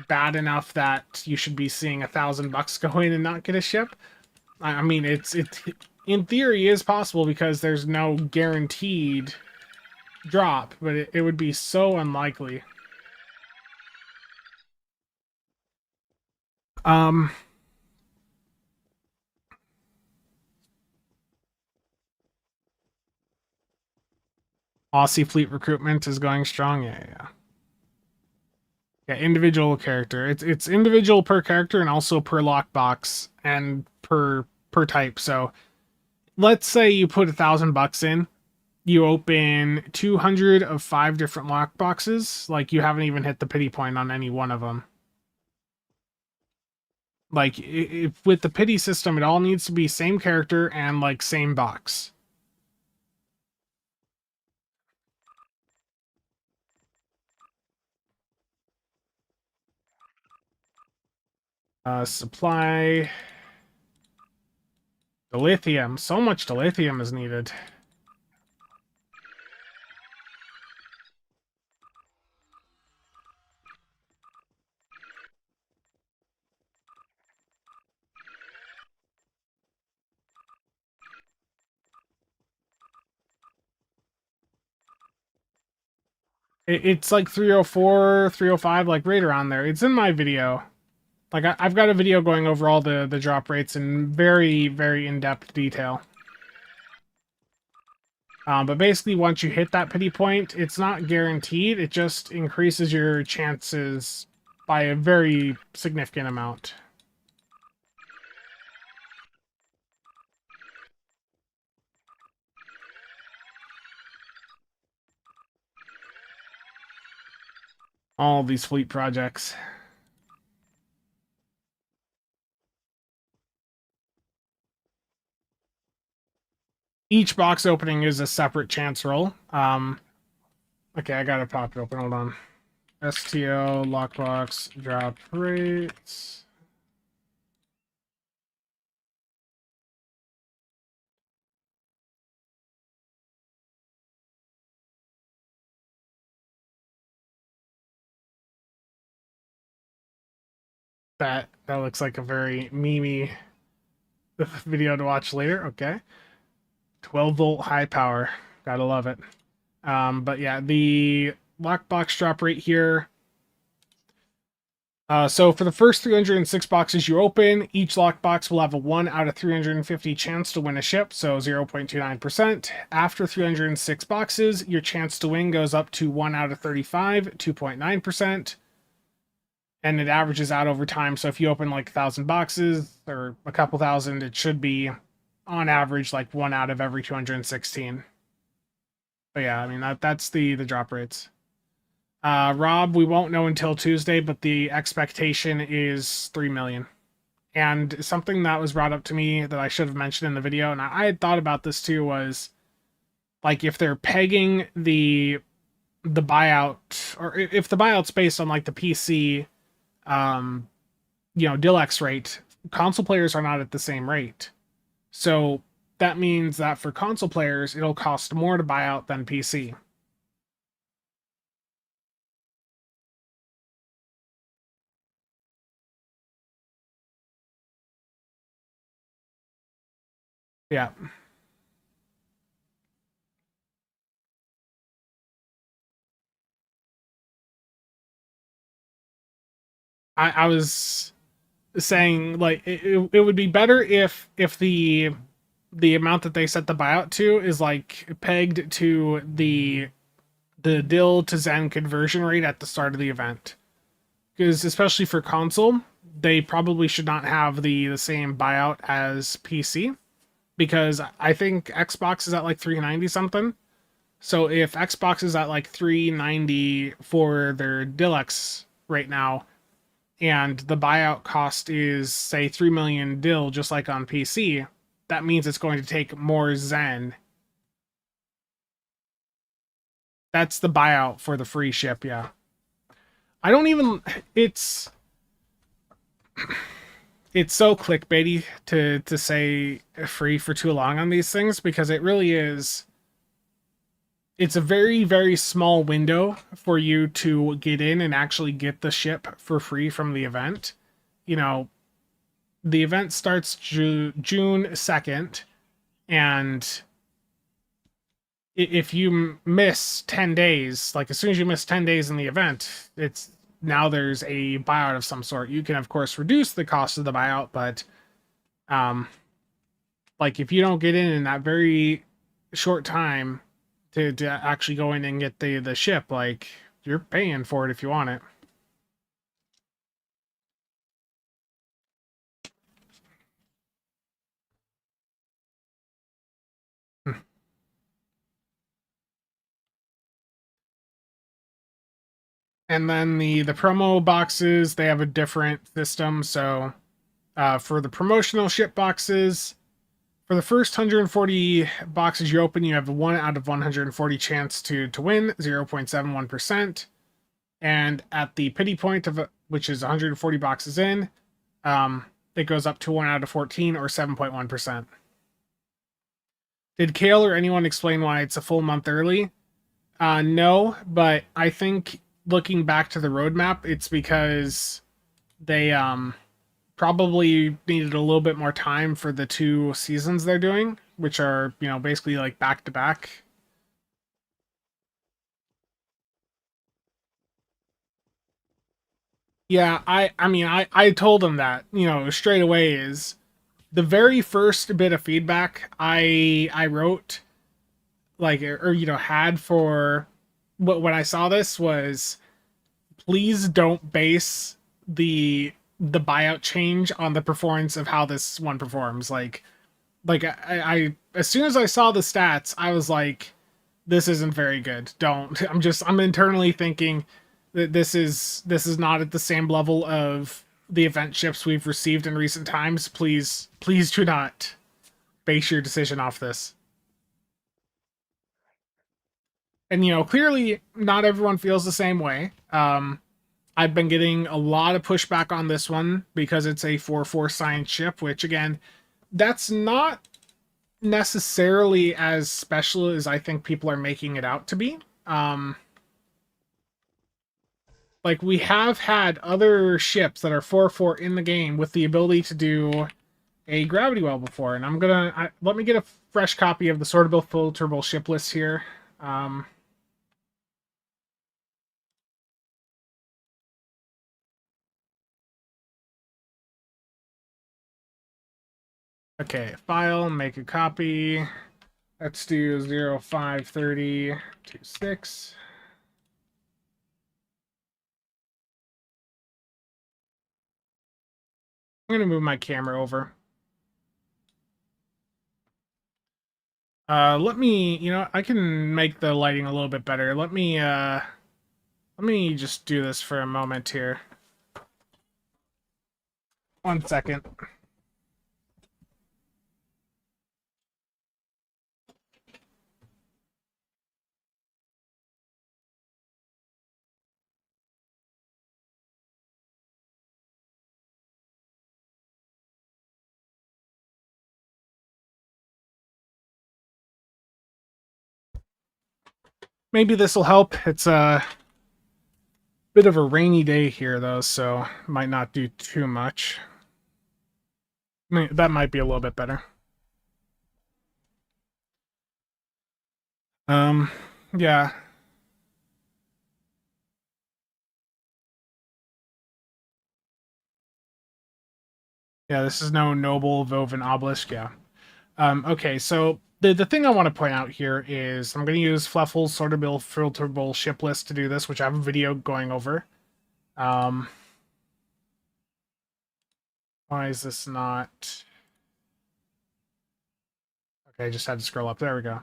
bad enough that you should be seeing $1,000 go in and not get a ship. I mean, it in theory is possible because there's no guaranteed drop, but it would be so unlikely. Aussie fleet recruitment is going strong. Yeah. Yeah, individual character. It's individual per character and also per lockbox and per type. So let's say you put $1,000 in, you open 200 of 5 different lockboxes. Like, you haven't even hit the pity point on any one of them. Like, if with the pity system, it all needs to be same character and like same box. Supply dilithium. So much dilithium is needed. It's like 304, 305, like right around there. It's in my video. Like I've got a video going over all the drop rates in very, very in-depth detail. But basically, once you hit that pity point, it's not guaranteed. It just increases your chances by a very significant amount. All these fleet projects. Each box opening is a separate chance roll. Okay, I gotta pop it open. Hold on. STO, lockbox, drop rates. That looks like a very memey video to watch later. Okay. 12-volt high power. Gotta love it. But yeah, the lockbox drop rate here. So for the first 306 boxes you open, each lockbox will have a 1 out of 350 chance to win a ship, so 0.29%. After 306 boxes, your chance to win goes up to 1 out of 35, 2.9%. And it averages out over time, so if you open like 1,000 boxes, or a couple thousand, it should be, on average, like 1 out of every 216. But yeah, I mean, that's the drop rates. Rob, we won't know until Tuesday, but the expectation is 3 million. And something that was brought up to me that I should have mentioned in the video, and I had thought about this too, was like if they're pegging the buyout, or if the buyout's based on like the PC, Deluxe rate, console players are not at the same rate. So that means that for console players, it'll cost more to buy out than PC. Yeah. I was saying like it would be better if the amount that they set the buyout to is like pegged to the DIL to Zen conversion rate at the start of the event. Because especially for console, they probably should not have the same buyout as PC. Because I think Xbox is at like 390 something. So if Xbox is at like 390 for their Deluxe right now, and the buyout cost is say 3 million DIL just like on PC, that means it's going to take more Zen. That's the buyout for the free ship, yeah. I don't even it's so clickbaity to say free for too long on these things, because it really is, it's a very, very small window for you to get in and actually get the ship for free from the event. You know, the event starts June 2nd, and if you miss 10 days, like as soon as you miss 10 days in the event, it's now there's a buyout of some sort. You can of course reduce the cost of the buyout, but like if you don't get in that very short time to actually go in and get the ship, like you're paying for it if you want it. And then the promo boxes, they have a different system. So for the promotional ship boxes, for the first 140 boxes you open, you have a 1 out of 140 chance to win, 0.71%. And at the pity point of which is 140 boxes in, it goes up to 1 out of 14 or 7.1%. Did Kale or anyone explain why it's a full month early? No, but I think looking back to the roadmap, it's because they probably needed a little bit more time for the 2 seasons they're doing, which are, basically like back to back. Yeah, I mean I told him that, straight away is the very first bit of feedback I wrote, like, or had for when I saw this was, please don't base the buyout change on the performance of how this one performs. Like I as soon as I saw the stats, I was like, this isn't very good. Don't. I'm internally thinking that this is not at the same level of the event ships we've received in recent times. Please do not base your decision off this. And clearly not everyone feels the same way. I've been getting a lot of pushback on this one because it's a 4/4 science ship, which again, that's not necessarily as special as I think people are making it out to be. Like, we have had other ships that are 4/4 in the game with the ability to do a gravity well before, and let me get a fresh copy of the sortable filterable ship list here. Okay, file, make a copy. Let's do 053026. I'm gonna move my camera over. Let me, I can make the lighting a little bit better. Let me just do this for a moment here. 1 second. Maybe this will help. It's a bit of a rainy day here, though, so might not do too much. That might be a little bit better. Yeah. Yeah, this is no noble Vovan obelisk, yeah. Okay, so the thing I want to point out here is I'm going to use Fluffle's sortable filterable ship list to do this, which I have a video going over. Why is this not... Okay, I just had to scroll up. There we go.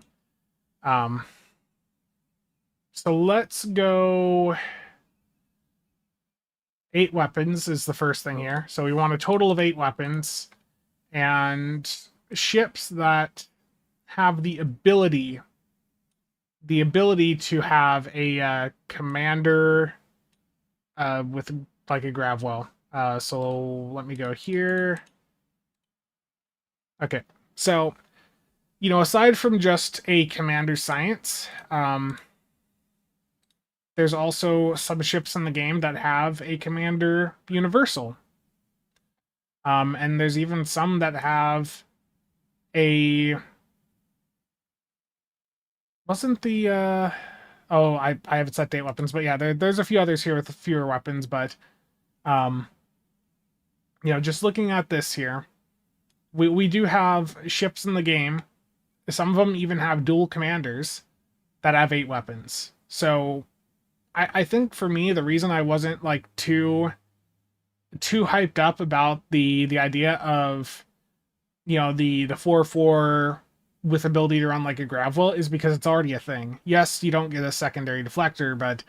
So let's go... 8 weapons is the first thing here. So we want a total of 8 weapons. And ships that have the ability to have a commander with like a gravwell. So let me go here. Okay, so aside from just a commander science, there's also some ships in the game that have a commander universal. And there's even some that have a... Wasn't the... Oh, I haven't set date weapons, but yeah, there's a few others here with fewer weapons, but... just looking at this here, we do have ships in the game. Some of them even have dual commanders that have 8 weapons. So I think for me, the reason I wasn't like too hyped up about the idea of the 4/4 with ability to run like a gravwell is because it's already a thing. Yes, you don't get a secondary deflector, but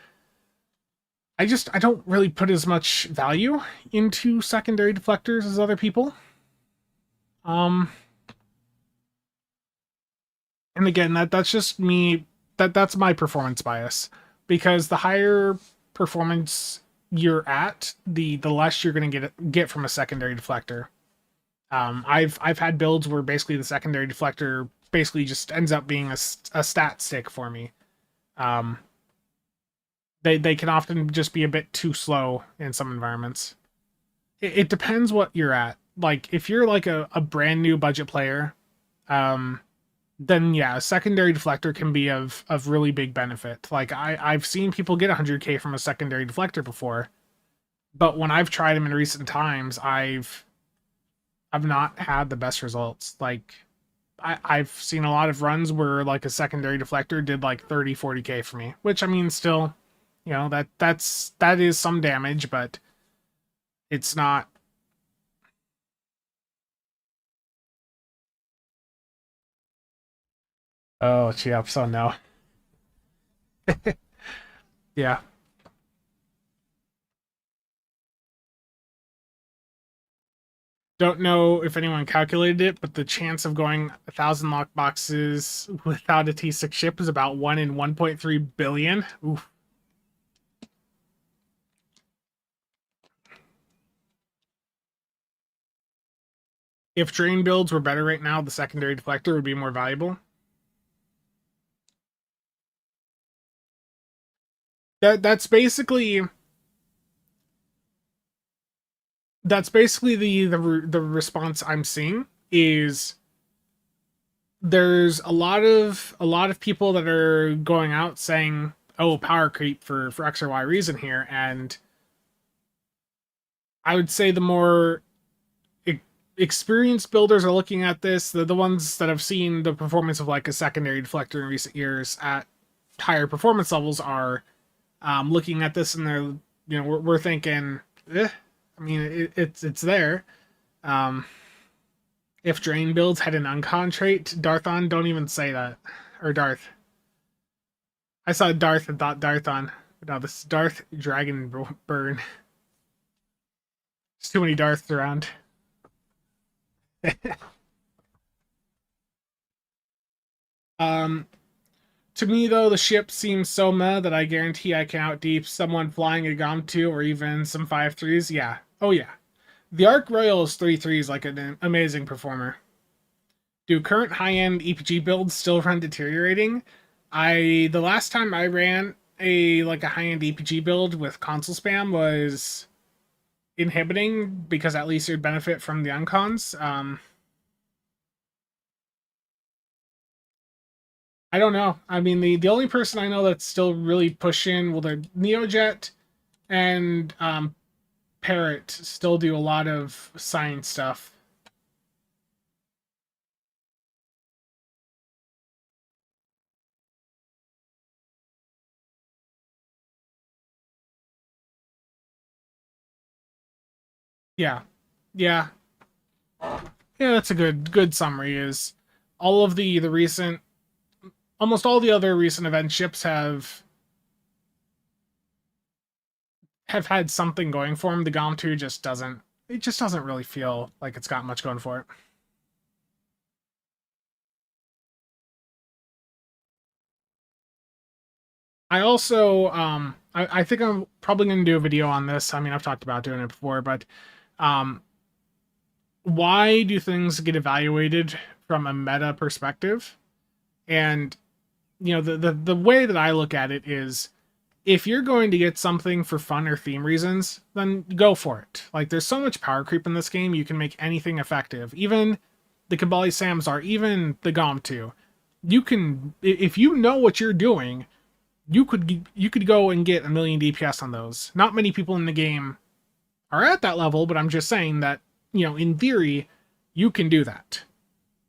I don't really put as much value into secondary deflectors as other people. And again, that's just me. That's my performance bias, because the higher performance you're at, the less you're going to get from a secondary deflector. I've had builds where basically the secondary deflector basically just ends up being a stat stick for me. They can often just be a bit too slow in some environments. It depends what you're at. Like, if you're like a brand new budget player, then yeah, a secondary deflector can be of really big benefit. Like, I've seen people get 100k from a secondary deflector before. But when I've tried them in recent times, I've not had the best results. Like I've seen a lot of runs where like a secondary deflector did like 30-40k for me, which I mean still, that is some damage, but it's not. Oh, yep, so no. Yeah. Don't know if anyone calculated it, but the chance of going 1,000 lock boxes without a T6 ship is about 1 in 1.3 billion. Oof. If drain builds were better right now, the secondary deflector would be more valuable. That's basically the response I'm seeing is there's a lot of people that are going out saying, "Oh, power creep for X or Y reason here," and I would say the more experienced builders are looking at this, the ones that have seen the performance of like a secondary deflector in recent years at higher performance levels are looking at this and they're we're thinking, I mean it's there. Um, if drain builds had an uncon trait, Darthon, don't even say that, or Darth. I saw Darth and thought Darthon. No, this is Darth Dragon Burn. There's too many Darths around. um, To me, though, the ship seems so meh that I guarantee I can outdeep someone flying a GOM 2 or even some 5.3s. Yeah. Oh, yeah. The Arc Royal is 3.3s like an amazing performer. Do current high-end EPG builds still run deteriorating? The last time I ran a high-end EPG build with console spam was inhibiting because at least it would benefit from the uncons. I don't know. I mean, the only person I know that's still really pushing, well, they're Neojet and Parrot still do a lot of science stuff. Yeah, yeah, yeah. That's a good summary. Is all of the recent, almost all the other recent event ships have had something going for them. The GOM 2 just doesn't. It just doesn't really feel like it's got much going for it. I also I think I'm probably going to do a video on this. I mean, I've talked about doing it before, but um why do things get evaluated from a meta perspective? And the way that I look at it is, if you're going to get something for fun or theme reasons, then go for it. Like, there's so much power creep in this game, you can make anything effective. Even the Kabali Samsar, even the GOM 2. You can, if you know what you're doing, you could go and get a million DPS on those. Not many people in the game are at that level, but I'm just saying that, in theory, you can do that.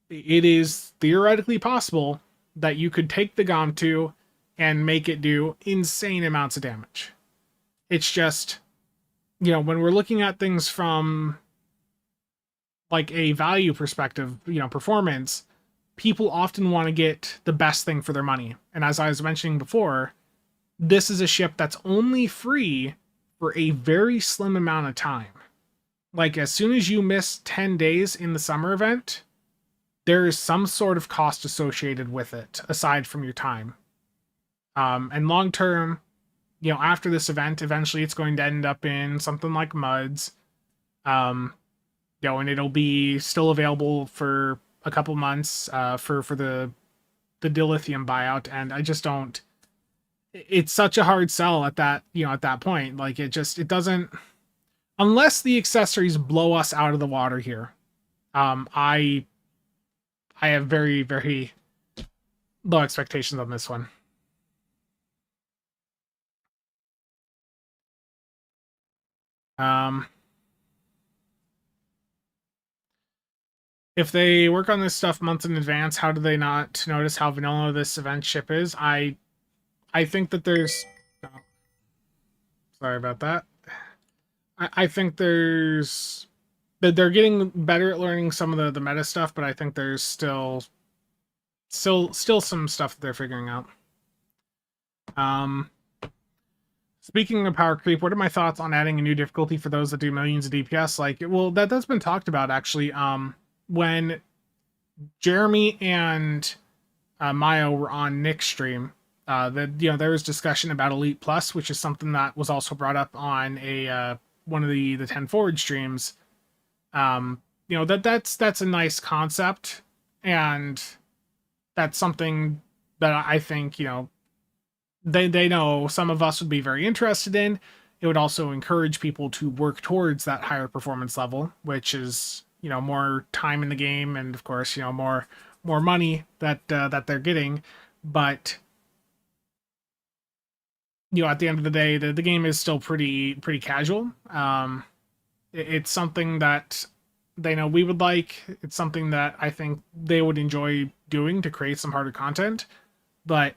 It is theoretically possible that you could take the GOM 2 and make it do insane amounts of damage. It's just, when we're looking at things from like a value perspective, performance, people often want to get the best thing for their money. And as I was mentioning before, this is a ship that's only free for a very slim amount of time. Like, as soon as you miss 10 days in the summer event, there is some sort of cost associated with it aside from your time. And long term, after this event, eventually it's going to end up in something like MUDs. And it'll be still available for a couple months for the dilithium buyout. And I just don't. It's such a hard sell at that point. Like, it doesn't, unless the accessories blow us out of the water here. I have very, very low expectations on this one. Um, if they work on this stuff months in advance, how do they not notice how vanilla this event ship is? I think that there's. Oh, sorry about that. I think there's that they're getting better at learning some of the meta stuff, but I think there's still some stuff that they're figuring out. Um, Speaking of power creep, what are my thoughts on adding a new difficulty for those that do millions of DPS? Like, well, that's been talked about actually. When Jeremy and Mayo were on Nick's stream, that there was discussion about Elite Plus, which is something that was also brought up on a one of the 10 Forward streams. That's a nice concept, and that's something that I think they know some of us would be very interested in. It would also encourage people to work towards that higher performance level, which is more time in the game, and of course more money that they're getting. But at the end of the day, the game is still pretty casual. It's something that they know we would like. It's something that I think they would enjoy doing to create some harder content. But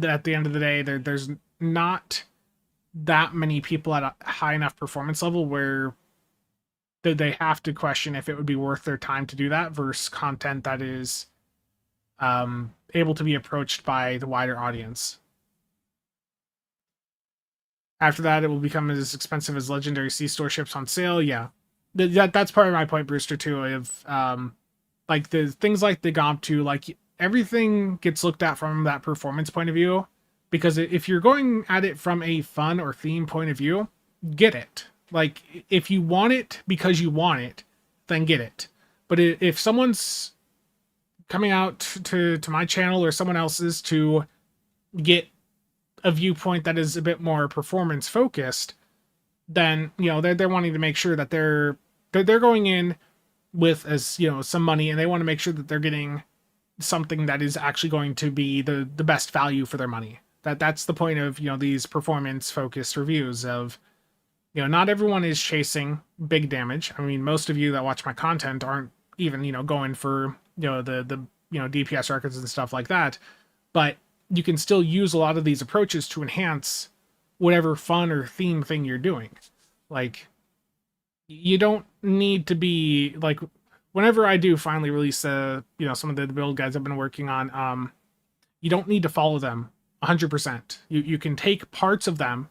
at the end of the day, there's not that many people at a high enough performance level where they have to question if it would be worth their time to do that versus content that is able to be approached by the wider audience. After that, it will become as expensive as legendary C-store ships on sale. Yeah, that's part of my point, Brewster, too. Of like the things like the GOMP2, like everything gets looked at from that performance point of view. Because if you're going at it from a fun or theme point of view, get it. Like if you want it because you want it, then get it. But if someone's coming out to my channel or someone else's to get a viewpoint that is a bit more performance focused, then they're wanting to make sure that they're going in with as some money, and they want to make sure that they're getting something that is actually going to be the best value for their money. That's the point of these performance focused reviews of not everyone is chasing big damage. I mean, most of you that watch my content aren't even going for the DPS records and stuff like that, but you can still use a lot of these approaches to enhance whatever fun or theme thing you're doing. Like, you don't need to be like, whenever I do finally release some of the build guides I've been working on, you don't need to follow them 100%. You can take parts of them,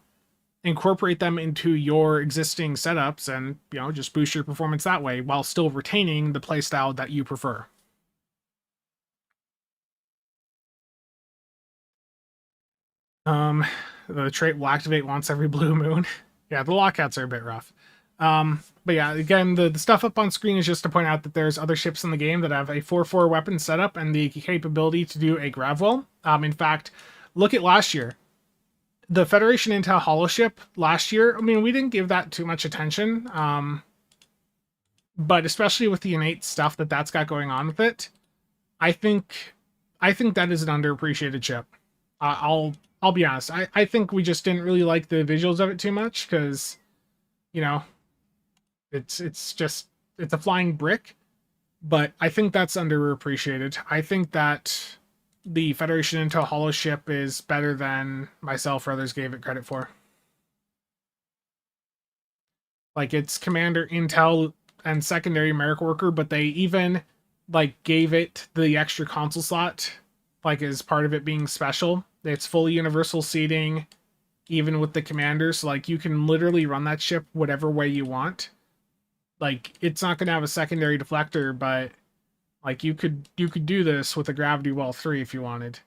incorporate them into your existing setups, and just boost your performance that way while still retaining the playstyle that you prefer. The trait will activate once every blue moon. Yeah, the lockouts are a bit rough. But yeah, again, the stuff up on screen is just to point out that there's other ships in the game that have a 4/4 weapon setup and the capability to do a grav well. In fact, look at last year. The Federation Intel Holo ship last year, I mean, we didn't give that too much attention. But especially with the innate stuff that's got going on with it, I think that is an underappreciated ship. I'll be honest. I think we just didn't really like the visuals of it too much because, it's just it's a flying brick. But I think that's underappreciated. I think that the Federation Intel Holo ship is better than myself or others gave it credit for. Like, it's Commander Intel and secondary Merrick Worker, but they even gave it the extra console slot, as part of it being special. It's fully universal seating, even with the commanders. So, you can literally run that ship whatever way you want. It's not going to have a secondary deflector, but you could do this with a Gravity Well 3 if you wanted.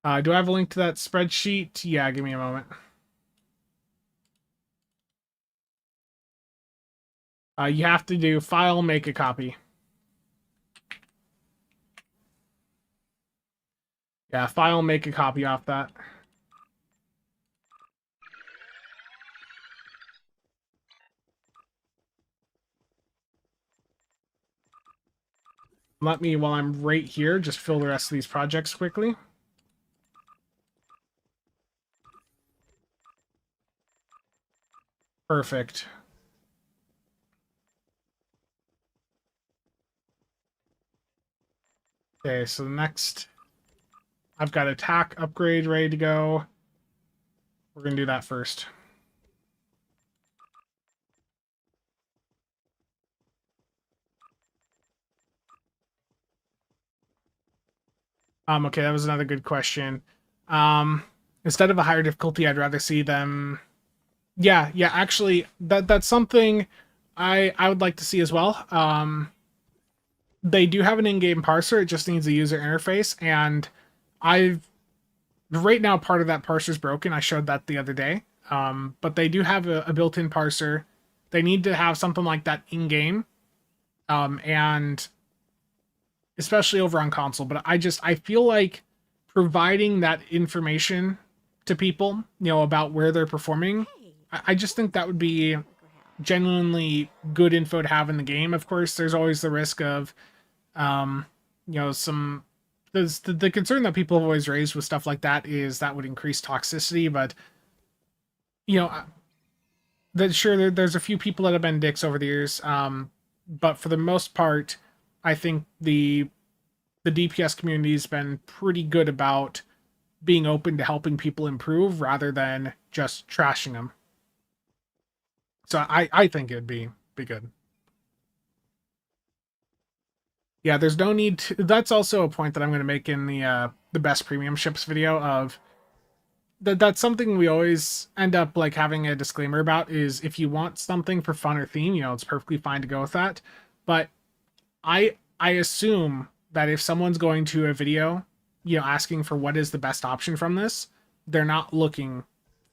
Do I have a link to that spreadsheet? Yeah, give me a moment. You have to do file, make a copy. Yeah, file, make a copy off that. Let me, while I'm right here, just fill the rest of these projects quickly. Perfect. Okay, so next, I've got attack upgrade ready to go. We're going to do that first. Okay, that was another good question. Instead of a higher difficulty, I'd rather see them. Yeah, actually, that's something I would like to see as well. They do have an in-game parser; it just needs a user interface, and I've right now part of that parser is broken. I showed that the other day. But they do have a built-in parser. They need to have something like that in-game, and especially over on console. But I feel like providing that information to people, about where they're performing, I just think that would be genuinely good info to have in the game. Of course, there's always the risk of, some. The concern that people have always raised with stuff like that is that would increase toxicity, but there's a few people that have been dicks over the years, but for the most part, I think the DPS community has been pretty good about being open to helping people improve rather than just trashing them. So I think it'd be good. Yeah, there's no need to. That's also a point that I'm going to make in the best premium ships video of that's something we always end up like having a disclaimer about is if you want something for fun or theme, it's perfectly fine to go with that. But I assume that if someone's going to a video, asking for what is the best option from this, they're not looking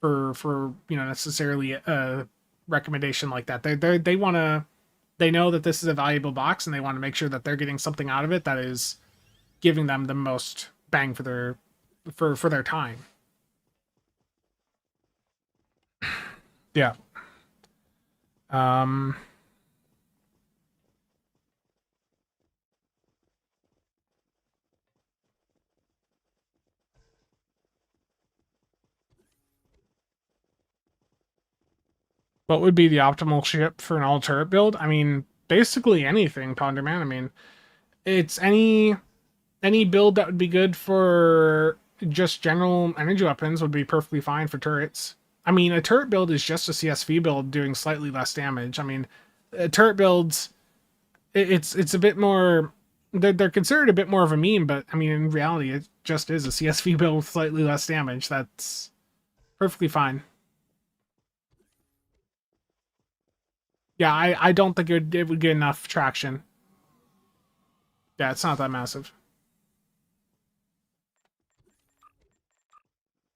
for necessarily a recommendation like that. They know that this is a valuable box and they want to make sure that they're getting something out of it that is giving them the most bang for their time. Yeah. What would be the optimal ship for an all turret build? I mean, basically anything, Ponderman. I mean, it's any build that would be good for just general energy weapons would be perfectly fine for turrets. I mean, a turret build is just a CSV build doing slightly less damage. I mean, turret builds, it's a bit more. They're considered a bit more of a meme, but I mean, in reality, it just is a CSV build with slightly less damage. That's perfectly fine. Yeah, I don't think it would get enough traction. Yeah, it's not that massive.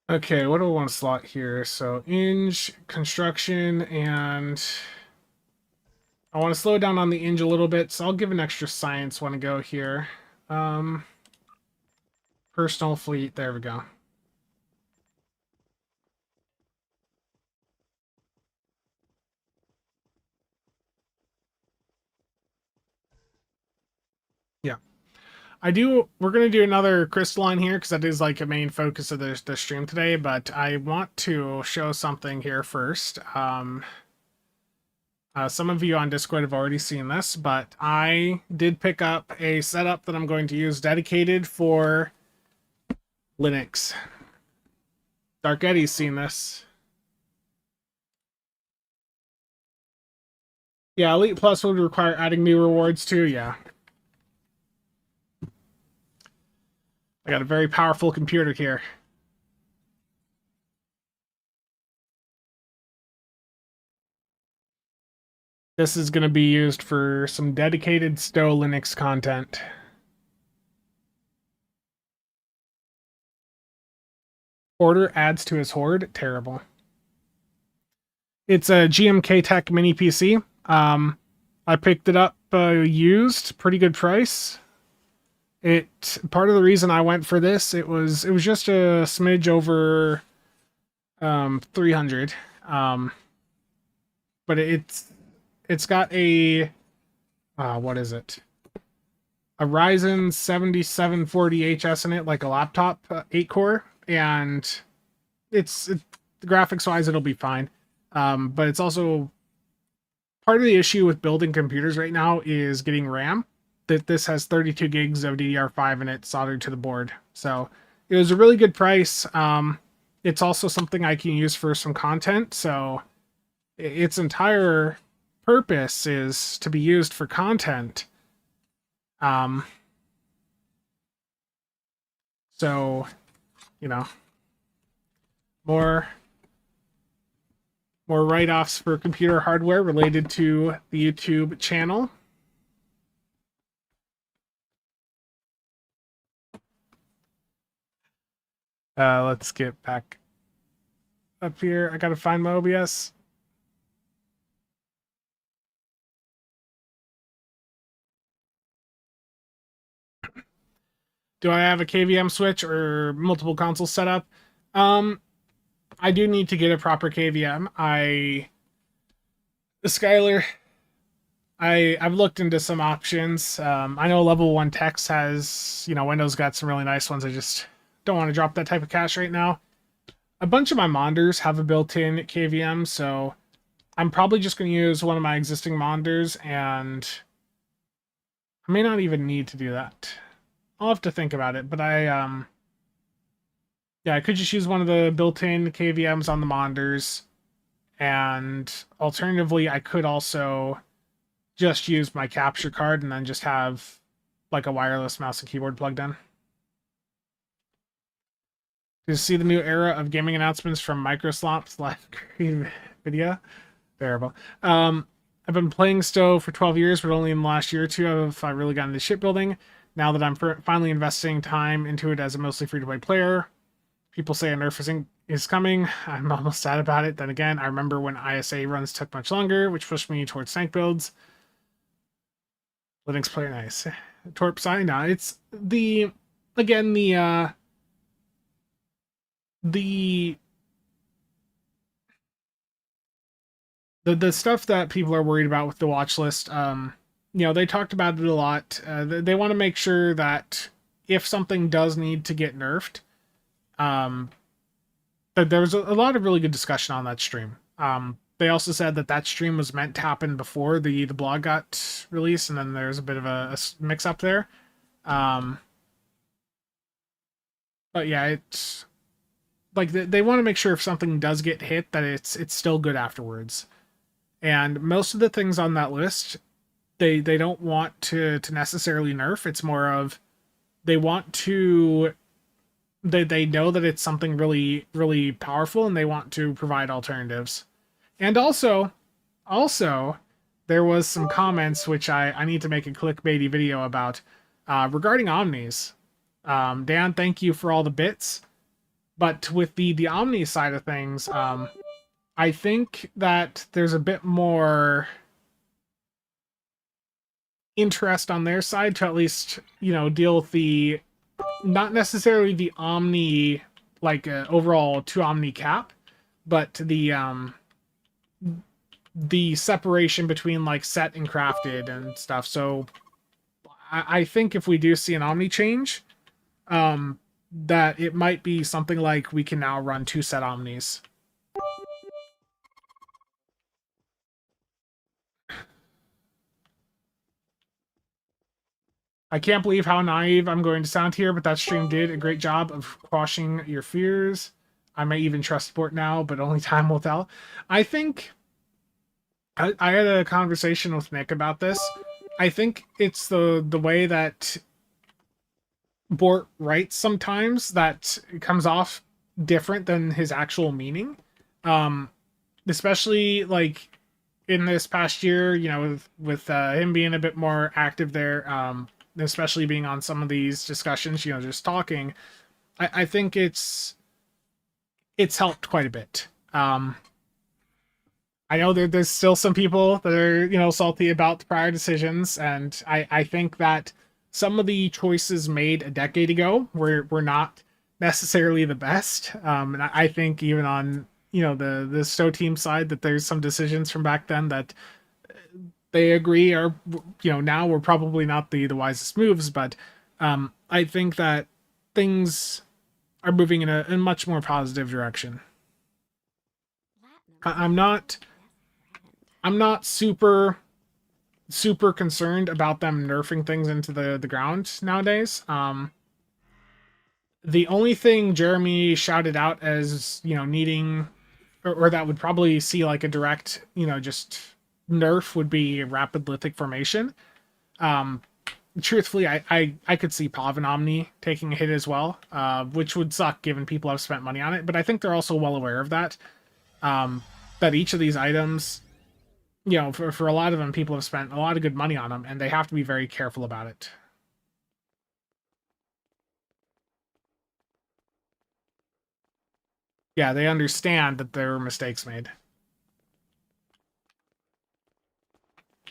Okay, what do I want to slot here? So, Inge, construction, and I want to slow down on the Inge a little bit, so I'll give an extra science one to go here. Personal fleet, there we go. Yeah. We're going to do another Crystalline here because that is like a main focus of the stream today, but I want to show something here first. Some of you on Discord have already seen this, but I did pick up a setup that I'm going to use dedicated for Linux. Dark Eddie's seen this. Yeah, Elite Plus would require adding new rewards too, yeah. I got a very powerful computer here. This is going to be used for some dedicated Stowe Linux content. Order adds to his horde. Terrible. It's a GMK Tech mini PC. I picked it up used, pretty good price. Part of the reason I went for this, it was just a smidge over 300. But it's got a what is it? A Ryzen 7740HS in it, like a laptop, 8 core, and the graphics wise it'll be fine. But it's also part of the issue with building computers right now is getting RAM. That this has 32 gigs of DDR5 in it soldered to the board. So it was a really good price. It's also something I can use for some content. So its entire purpose is to be used for content. So, you know, more write-offs for computer hardware related to the YouTube channel. Let's get back up here. I gotta find my OBS. Do I have a KVM switch or multiple consoles set up? I do need to get a proper KVM. Skylar, I've looked into some options. I know Level 1 Text has, Windows got some really nice ones. I just don't want to drop that type of cash right now. A bunch of my monitors have a built-in KVM, so I'm probably just going to use one of my existing monitors, and I may not even need to do that. I'll have to think about it, but I could just use one of the built-in KVMs on the monitors, and alternatively, I could also just use my capture card and then just have like a wireless mouse and keyboard plugged in. To see the new era of gaming announcements from Microsoft's live video. Terrible. I've been playing Stowe for 12 years, but only in the last year or two have I really gotten into shipbuilding. Now that I'm finally investing time into it as a mostly free-to-play player, people say a nerf is coming. I'm almost sad about it. Then again, I remember when ISA runs took much longer, which pushed me towards tank builds. Linux player nice. Torp sign. No, it's the stuff that people are worried about with the watch list. They talked about it a lot. They want to make sure that if something does need to get nerfed, that there was a lot of really good discussion on that stream. They also said that stream was meant to happen before the blog got released, and then there's a bit of a mix-up there. But yeah, it's like they want to make sure if something does get hit that it's still good afterwards. And most of the things on that list, they don't want to necessarily nerf. It's more of they want to they know that it's something really, really powerful, and they want to provide alternatives. And also, there was some comments which I need to make a clickbaity video about regarding Omnis. Dan, thank you for all the bits. But with the Omni side of things, I think that there's a bit more interest on their side to at least, deal with the, not necessarily the Omni, like overall 2 Omni cap, but the separation between like set and crafted and stuff. So I think if we do see an Omni change, that it might be something like we can now run 2 set Omnis. I can't believe how naive I'm going to sound here, but that stream did a great job of quashing your fears. I may even trust sport now, but only time will tell. I think I had a conversation with Nick about this. I think it's the way that Bort writes sometimes that comes off different than his actual meaning. Especially like in this past year, with him being a bit more active there, especially being on some of these discussions, just talking, I think it's helped quite a bit. I know there's still some people that are, salty about the prior decisions, and I think that some of the choices made a decade ago were not necessarily the best. And I think even on, the Stowe team side, that there's some decisions from back then that they agree are, now were probably not the wisest moves, but I think that things are moving in a much more positive direction. I'm not. I'm not super concerned about them nerfing things into the ground nowadays. The only thing Jeremy shouted out as needing, or that would probably see like a direct just nerf would be rapid lithic formation. Um, Truthfully, I could see Pav and Omni taking a hit as well, which would suck given people have spent money on it. But I think they're also well aware of that. That each of these items, for a lot of them, people have spent a lot of good money on them, and they have to be very careful about it. Yeah, they understand that there were mistakes made.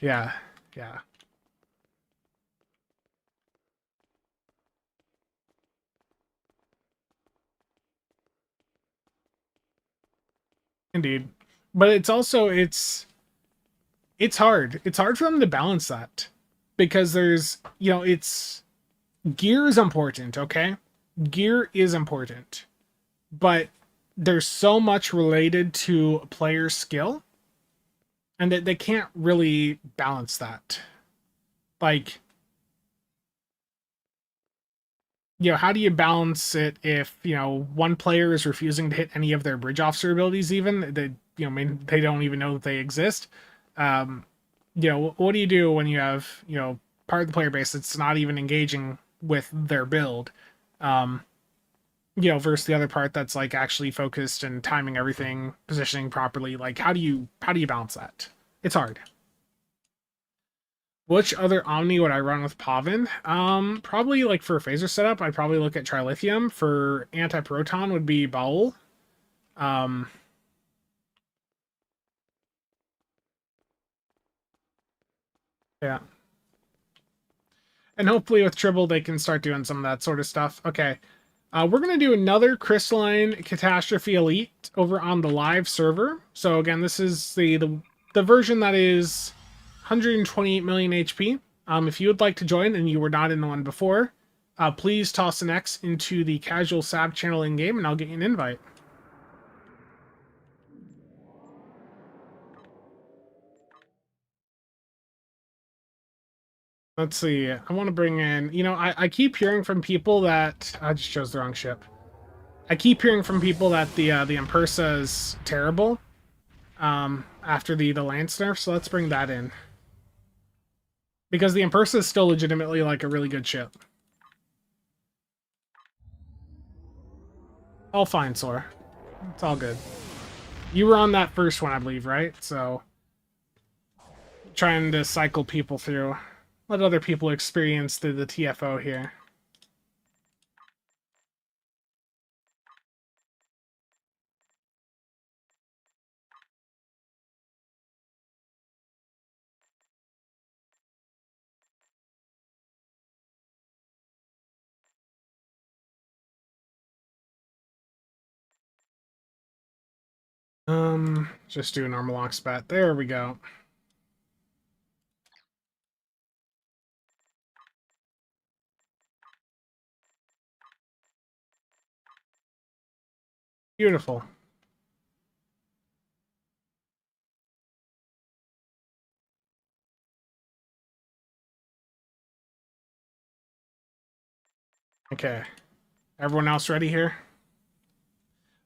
Yeah, yeah. Indeed. But it's also it's hard. It's hard for them to balance that because there's, it's gear is important, okay? Gear is important. But there's so much related to player skill and that they can't really balance that. Like, how do you balance it if, one player is refusing to hit any of their bridge officer abilities even? They, they don't even know that they exist. Um, what do you do when you have, part of the player base that's not even engaging with their build? Versus the other part that's like actually focused and timing everything, positioning properly. Like, how do you balance that? It's hard. Which other Omni would I run with Pavin? Probably like for a phaser setup, I'd probably look at Trilithium. For anti-proton would be Baul. Um, yeah. And hopefully with Tribble, they can start doing some of that sort of stuff. Okay. We're going to do another Crystalline Catastrophe Elite over on the live server. So again, this is the version that is 128 million HP. If you would like to join and you were not in the one before, please toss an X into the CasualSAB channel in-game and I'll get you an invite. Let's see. I want to bring in, I keep hearing from people that I just chose the wrong ship. I keep hearing from people that the Impersa is terrible after the Lance nerf, so let's bring that in. Because the Impersa is still legitimately like a really good ship. All fine, Sora. It's all good. You were on that first one, I believe, right? So trying to cycle people through. Let other people experience the TFO here. Just do a normal lock spat. There we go. Beautiful. Okay. Everyone else ready here?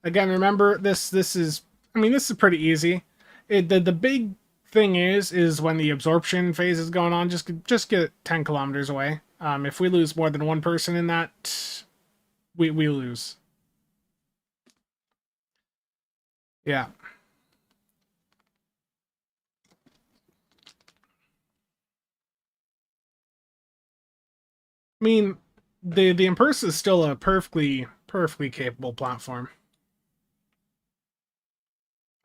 Again, remember this is this is pretty easy. The big thing is when the absorption phase is going on, just get 10 kilometers away. If we lose more than one person in that, we lose. Yeah. I mean, the Impersa is still a perfectly capable platform.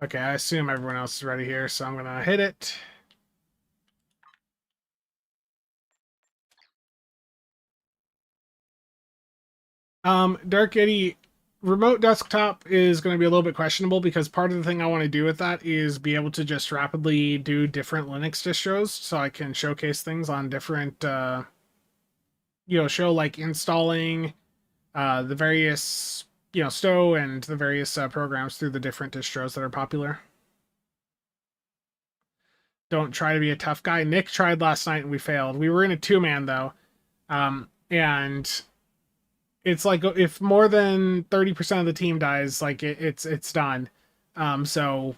Okay, I assume everyone else is ready here, so I'm gonna hit it. Dark Eddy, remote desktop is going to be a little bit questionable because part of the thing I want to do with that is be able to just rapidly do different Linux distros so I can showcase things on different, show like installing the various, stow and the various programs through the different distros that are popular. Don't try to be a tough guy. Nick tried last night and we failed. We were in a 2-man though. And it's like if more than 30% of the team dies, like it's done. So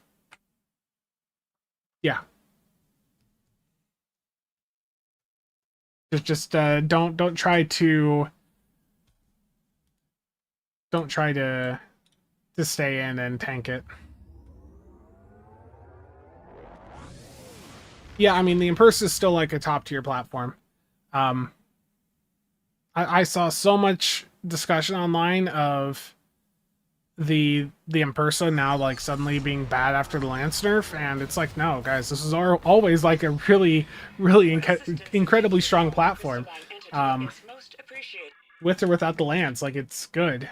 yeah. Just don't try to stay in and tank it. Yeah, I mean the Imperse is still like a top tier platform. I saw so much discussion online of the Impersa now like suddenly being bad after the Lance nerf, and it's like, no guys, this is always like a really incredibly strong platform. With or without the Lance, like it's good.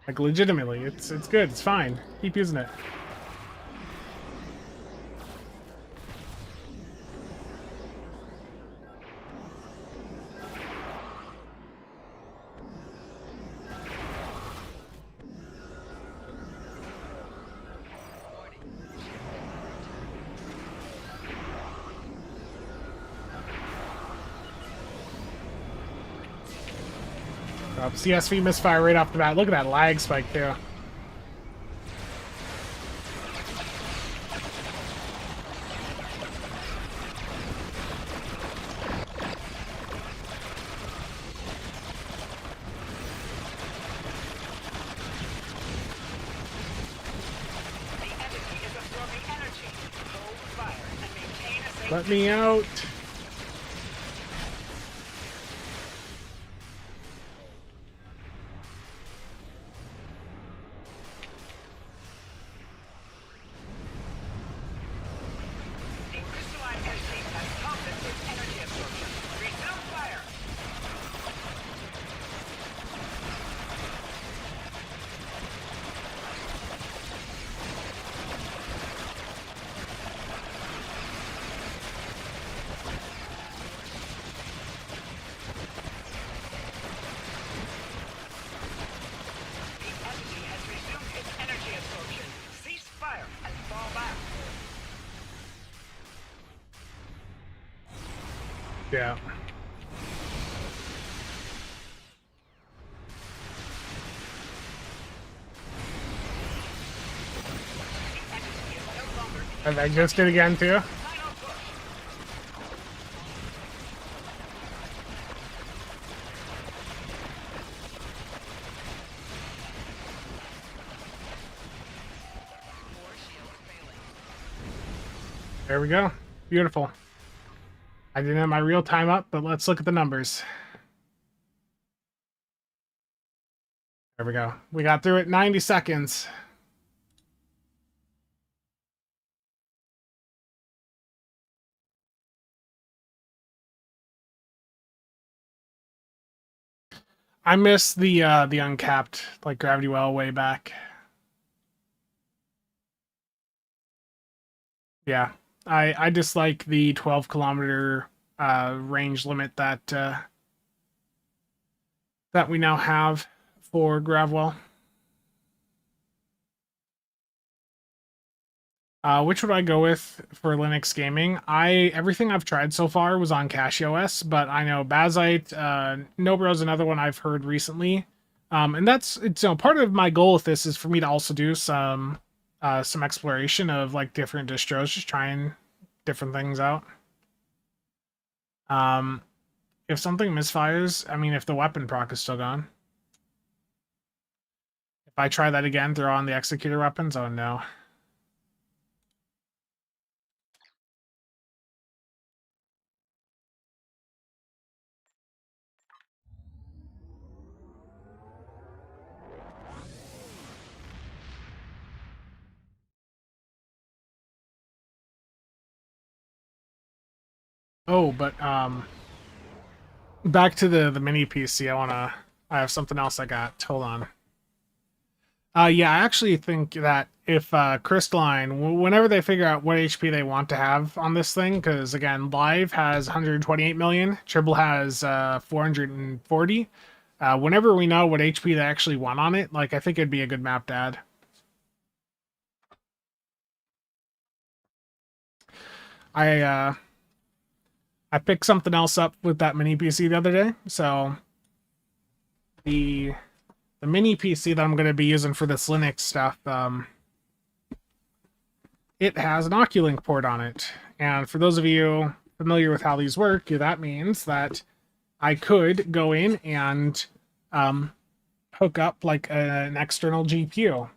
Like legitimately, it's good, it's fine. Keep using it. CSV misfire right off the bat. Look at that lag spike too. Let me out. Yeah. And I just did again too. There we go. Beautiful. I didn't have my real time up, but let's look at the numbers. There we go. We got through it 90 seconds. I miss the uncapped, like Gravity Well way back. Yeah. I dislike the 12-kilometer range limit that that we now have for Gravwell. Which would I go with for Linux gaming? Everything I've tried so far was on CasualSAB, but I know Bazite, Nobro is another one I've heard recently. And it's part of my goal with this is for me to also do some exploration of like different distros, just trying different things out. If something misfires, I mean, if the weapon proc is still gone. If I try that again, throw on the executor weapons, oh no. Oh, but back to the mini PC. I have something else I got. Hold on. Yeah, I actually think that if Crystalline, whenever they figure out what HP they want to have on this thing, because again, live has 128 million, triple has 440. Whenever we know what HP they actually want on it, like, I think it'd be a good map to add. I picked something else up with that mini PC the other day. So the mini PC that I'm going to be using for this Linux stuff, it has an Oculink port on it. And for those of you familiar with how these work, that means that I could go in and hook up like an external GPU.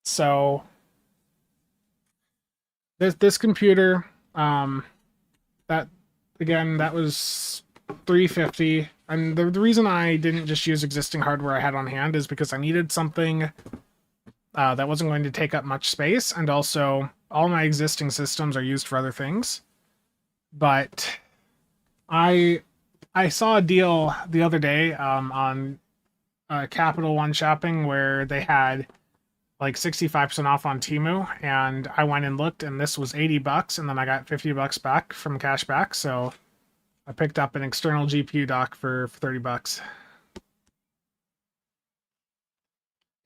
So this computer, that again, that was $350, and the reason I didn't just use existing hardware I had on hand is because I needed something that wasn't going to take up much space, and also all my existing systems are used for other things. But I saw a deal the other day on Capital One Shopping where they had like 65% off on Temu, and I went and looked, and this was $80, and then I got $50 back from cash back, so I picked up an external GPU dock for $30.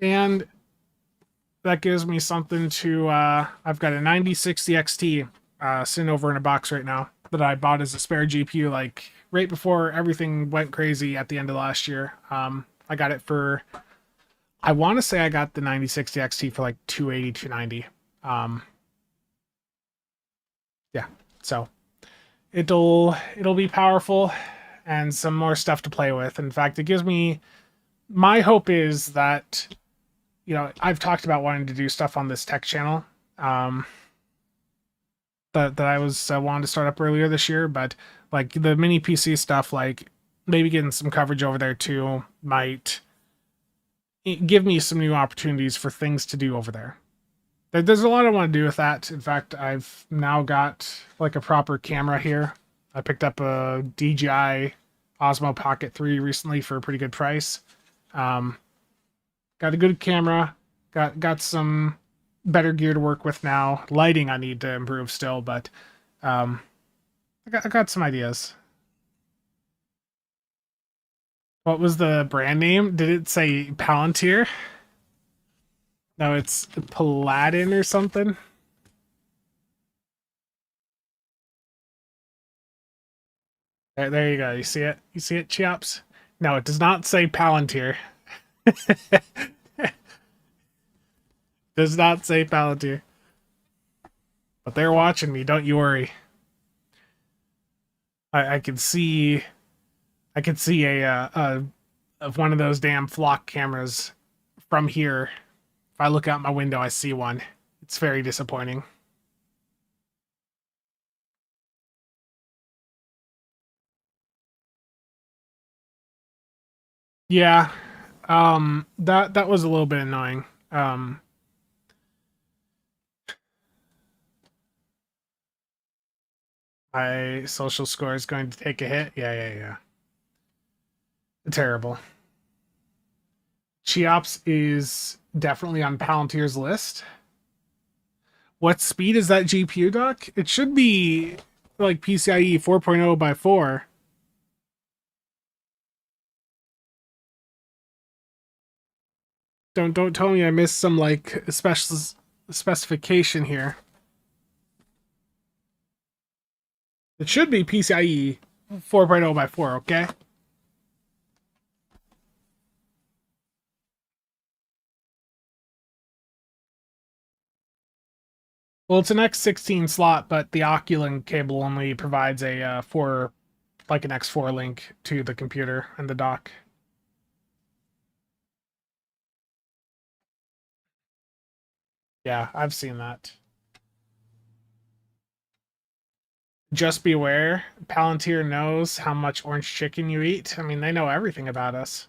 And that gives me something to, I've got a 9060 XT sitting over in a box right now that I bought as a spare GPU, like, right before everything went crazy at the end of last year. I got it for, I want to say I got the 9060 XT for like $280, $290. Yeah, so it'll be powerful and some more stuff to play with. In fact, it gives me, my hope is that, you know, I've talked about wanting to do stuff on this tech channel that I was wanting to start up earlier this year, but like the mini PC stuff, like maybe getting some coverage over there too might give me some new opportunities for things to do over there. There's a lot I want to do with that. In fact, I've now got like a proper camera here. I picked up a DJI Osmo Pocket 3 recently for a pretty good price. Got a good camera. Got some better gear to work with now. Lighting I need to improve still, but I got some ideas. What was the brand name? Did it say Palantir? No, it's Paladin or something. There you go. You see it? You see it, Chops? No, it does not say Palantir. Does not say Palantir. But they're watching me, don't you worry. I can see a of one of those damn flock cameras from here. If I look out my window, I see one. It's very disappointing. Yeah, that was a little bit annoying. My social score is going to take a hit. Yeah. Terrible. Cheops is definitely on Palantir's list. What speed is that GPU dock? It should be like PCIe 4.0 by 4. Don't tell me I missed some like special specification here. It should be PCIe 4.0 by 4, okay? Well, it's an X16 slot, but the Oculink cable only provides a like an X4 link to the computer and the dock. Yeah, I've seen that. Just beware, Palantir knows how much orange chicken you eat. I mean, they know everything about us.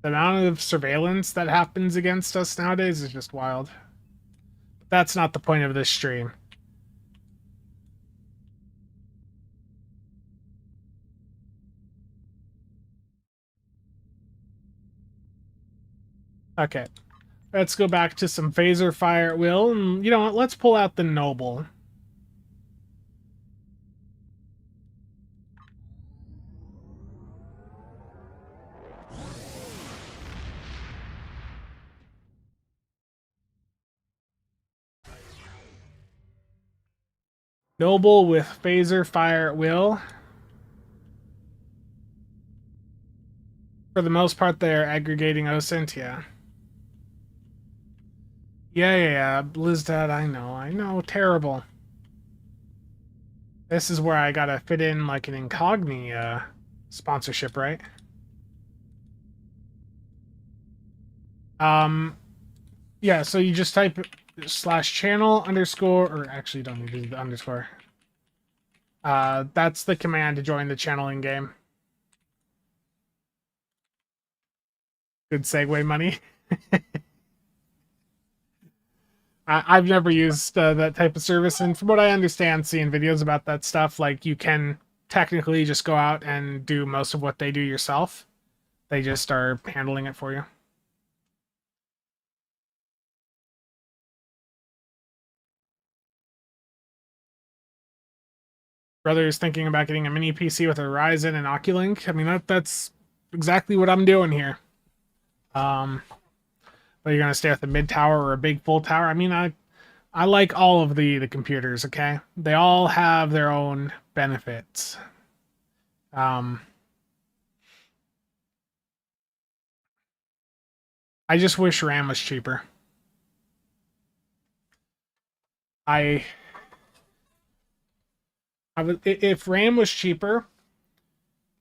The amount of surveillance that happens against us nowadays is just wild. That's not the point of this stream. Okay. Let's go back to some phaser fire at will, and you know what? Let's pull out the Noble. Noble with phaser fire at will. For the most part, they're aggregating OSINT, yeah. Yeah. Blizzard, I know. Terrible. This is where I gotta fit in like an Incogni sponsorship, right? Yeah, so you just type /channel underscore, or actually you don't need to do the underscore. That's the command to join the channeling game. Good segue money. I've never used that type of service, and from what I understand, seeing videos about that stuff, like you can technically just go out and do most of what they do yourself. They just are handling it for you. Brother is thinking about getting a mini PC with a Ryzen and Oculink. I mean, that's exactly what I'm doing here. But you're gonna stay with a mid tower or a big full tower. I mean, I like all of the computers. Okay, they all have their own benefits. I just wish RAM was cheaper. If RAM was cheaper,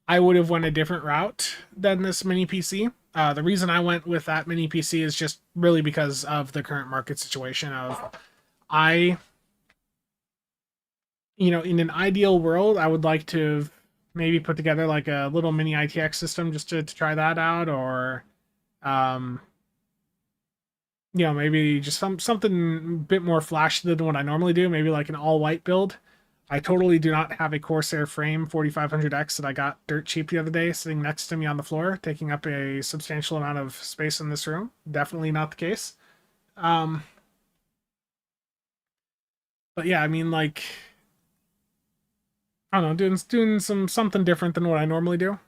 I would have went a different route than this mini PC. The reason I went with that mini PC is just really because of the current market situation of in an ideal world, I would like to maybe put together like a little mini ITX system just to try that out, or maybe just something a bit more flashy than what I normally do, maybe like an all-white build. I totally do not have a Corsair frame 4500X that I got dirt cheap the other day sitting next to me on the floor, taking up a substantial amount of space in this room. Definitely not the case. But yeah, I mean, like, I don't know, doing something different than what I normally do.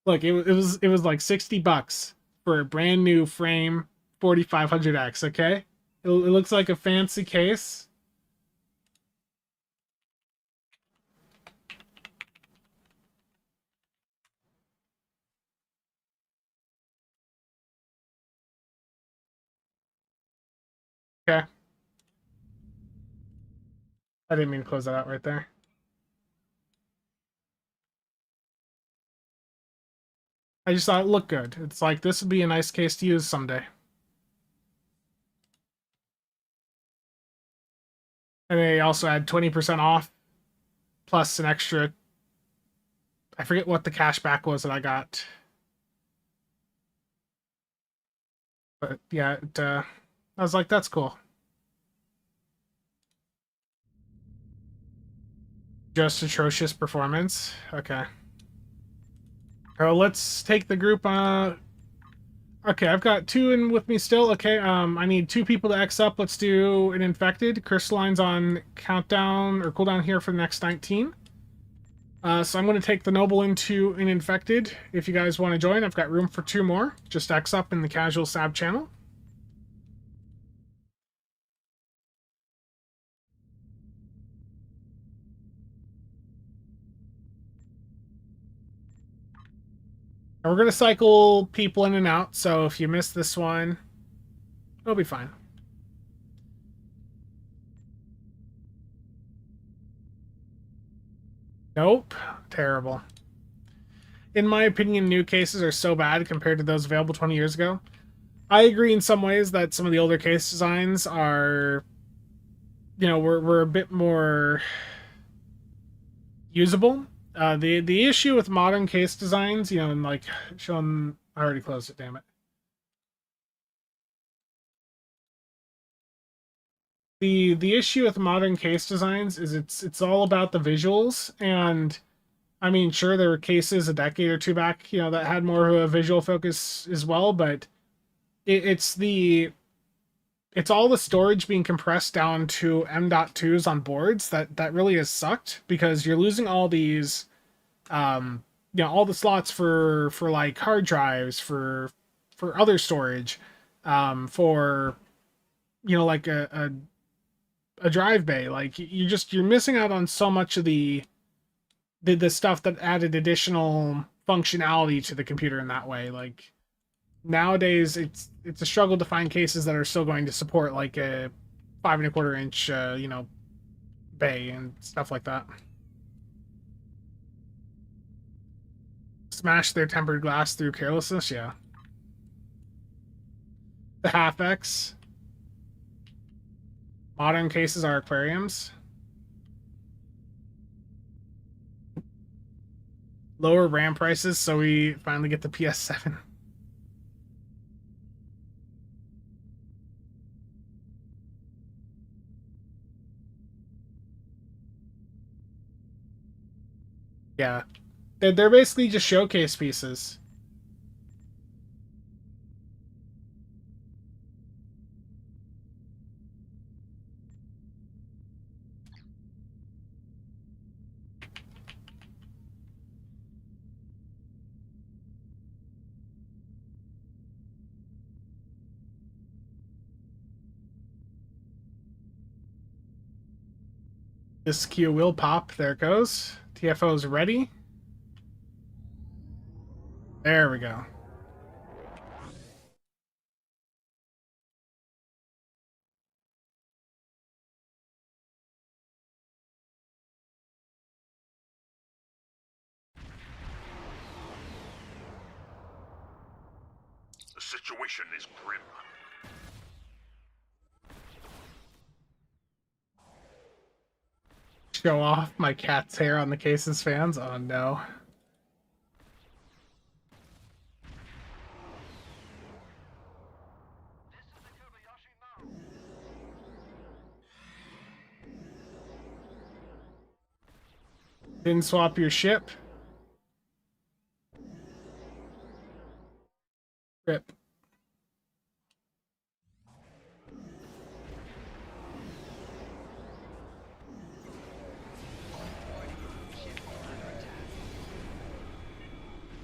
Look, it was like $60 for a brand new frame 4500X, okay? It looks like a fancy case. Okay. I didn't mean to close that out right there. I just thought it looked good. It's like, this would be a nice case to use someday. And they also had 20% off, plus an extra... I forget what the cashback was that I got. But yeah, I was like, that's cool. Just atrocious performance. Okay. Oh, let's take the group. Okay, I've got 2 in with me still. Okay, I need 2 people to X up. Let's do an infected. Crystalline's on countdown or cooldown here for the next 19. So I'm going to take the noble into an infected. If you guys want to join, I've got room for 2 more. Just X up in the CasualSAB channel. And we're going to cycle people in and out, so if you miss this one, it'll be fine. Nope. Terrible. In my opinion, new cases are so bad compared to those available 20 years ago. I agree in some ways that some of the older case designs are, were a bit more usable. The issue with modern case designs, and like showing, I already closed it, damn it. The issue with modern case designs is it's all about the visuals, and I mean, sure, there were cases a decade or 2 back, that had more of a visual focus as well, but it's all the storage being compressed down to M.2s on boards that really has sucked, because you're losing all these you know, all the slots for like hard drives, for other storage, for, you know, like a drive bay. Like you're missing out on so much of the stuff that added additional functionality to the computer in that way. Like nowadays, it's a struggle to find cases that are still going to support like a 5.25 inch, you know, bay and stuff like that. Smash their tempered glass through carelessness, yeah. The half X. Modern cases are aquariums. Lower RAM prices, so we finally get the PS7. Yeah. They're basically just showcase pieces. This Q will pop. There it goes. TFO's ready. There we go. The situation is grim. Show off my cat's hair on the cases, fans. Oh no. Didn't swap your ship. Rip.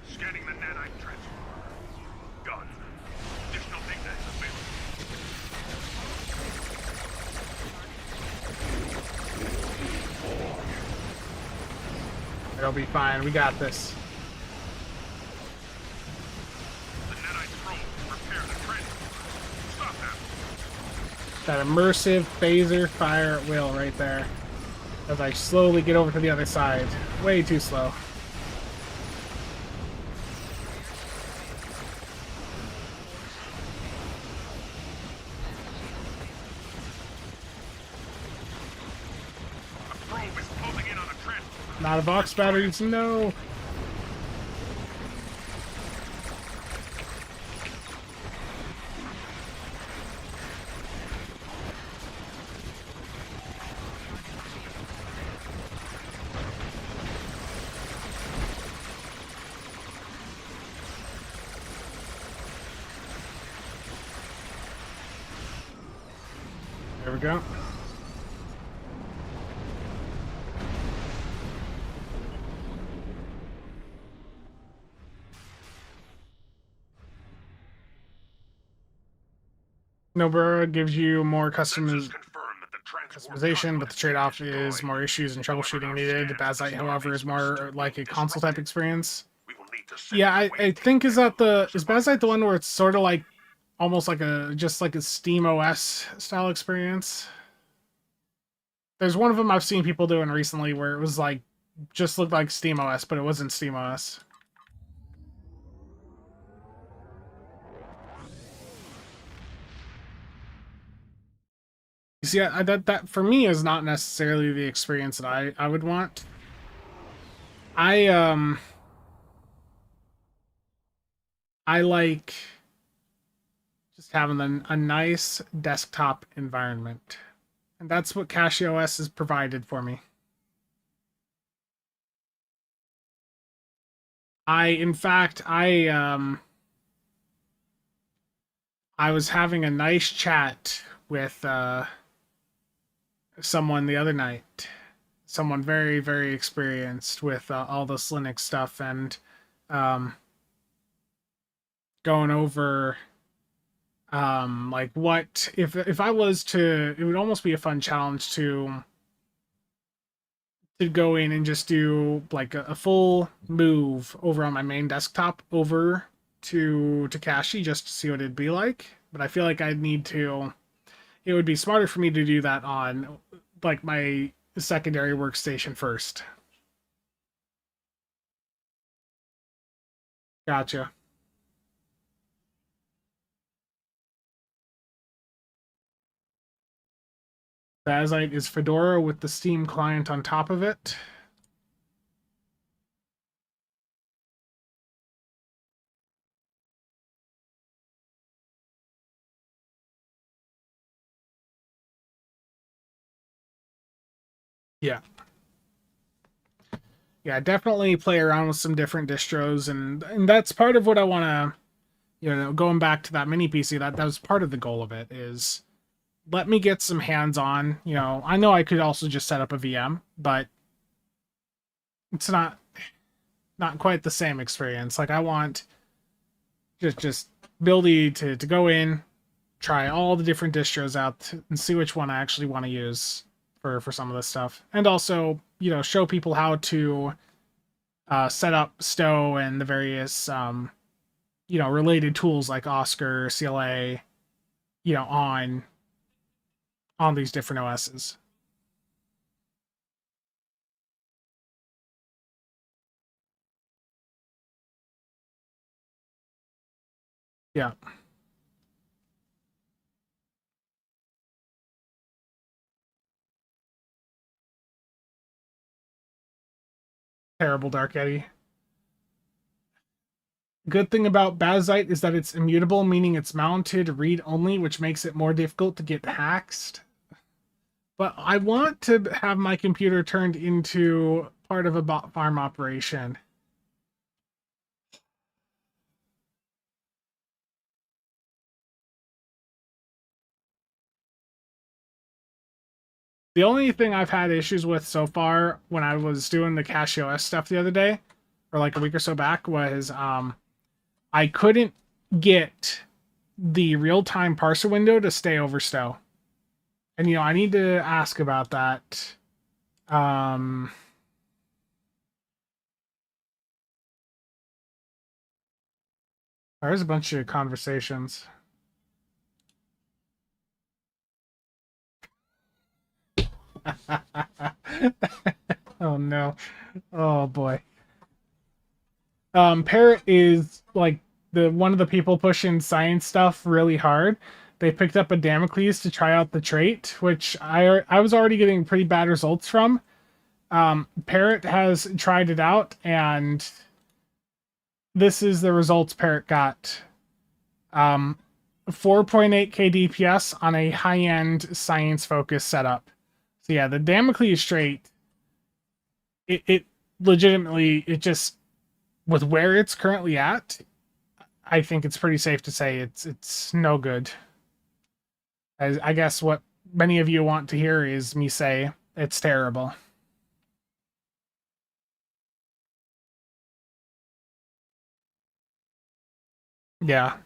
Scanning the nanite transformer. Gun. Additional ignites available. It'll be fine. We got this. The nanite probe. Repair the transformer. Stop that. That immersive phaser fire at will right there. As I slowly get over to the other side. Way too slow. The probe is closing in on the transformer. Not a box batteries, no. There we go. Nobura gives you more Sensors confirm that the transport customization, but the trade-off conduit is destroyed. more issues and troubleshooting needed. Bazite, however, is more like a console type experience. We will need to send Yeah, away I think is technological Bazite the survivors. one where it's sort of like almost like just like a Steam OS style experience? There's one of them I've seen people doing recently where it was like just looked like Steam OS, but it wasn't Steam OS. You see, that for me is not necessarily the experience that I would want. I like just having a nice desktop environment. And that's what CasualSAB has provided for me. In fact, I was having a nice chat with someone the other night. someone very, very experienced with all this Linux stuff and um, going over like what if I was to, it would almost be a fun challenge to go in and just do like a full move over on my main desktop over to Kashi just to see what it'd be like. But I feel like I'd need to. It would be smarter for me to do that on like my secondary workstation first. Gotcha. Bazite is Fedora with the Steam client on top of it. Yeah. Yeah, definitely play around with some different distros, and that's part of what I want to, going back to that mini PC, that was part of the goal of it is let me get some hands on. I know I could also just set up a VM, but it's not quite the same experience. Like I want just ability to go in, try all the different distros out and see which one I actually want to use for some of this stuff. And also, show people how to set up Stow and the various related tools like Oscar, CLA, on these different OSs. Yeah. Terrible Dark Eddy. Good thing about Bazite is that it's immutable, meaning it's mounted read only, which makes it more difficult to get hacked. But I want to have my computer turned into part of a bot farm operation. The only thing I've had issues with so far when I was doing the CasualSAB stuff the other day, or like a week or so back, was I couldn't get the real-time parser window to stay over Stow. And I need to ask about that. There's a bunch of conversations. Oh no. Oh boy. Parrot is like the one of the people pushing science stuff really hard. They picked up a Damocles to try out the trait, which I was already getting pretty bad results from. Parrot has tried it out, and this is the results Parrot got. 4.8k DPS on a high-end science-focused setup. So yeah, the Damocles trait, it legitimately, it just, with where it's currently at, I think it's pretty safe to say it's no good. As I guess what many of you want to hear is me say it's terrible. Yeah.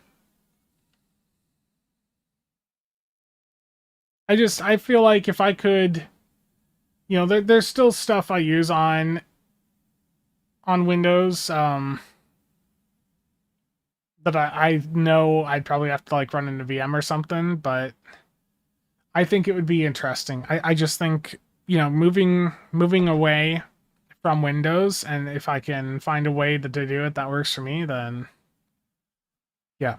I feel like if I could, there's still stuff I use on Windows that I know I'd probably have to like run in a VM or something, but I think it would be interesting. I just think, moving away from Windows, and if I can find a way to do it that works for me, then yeah.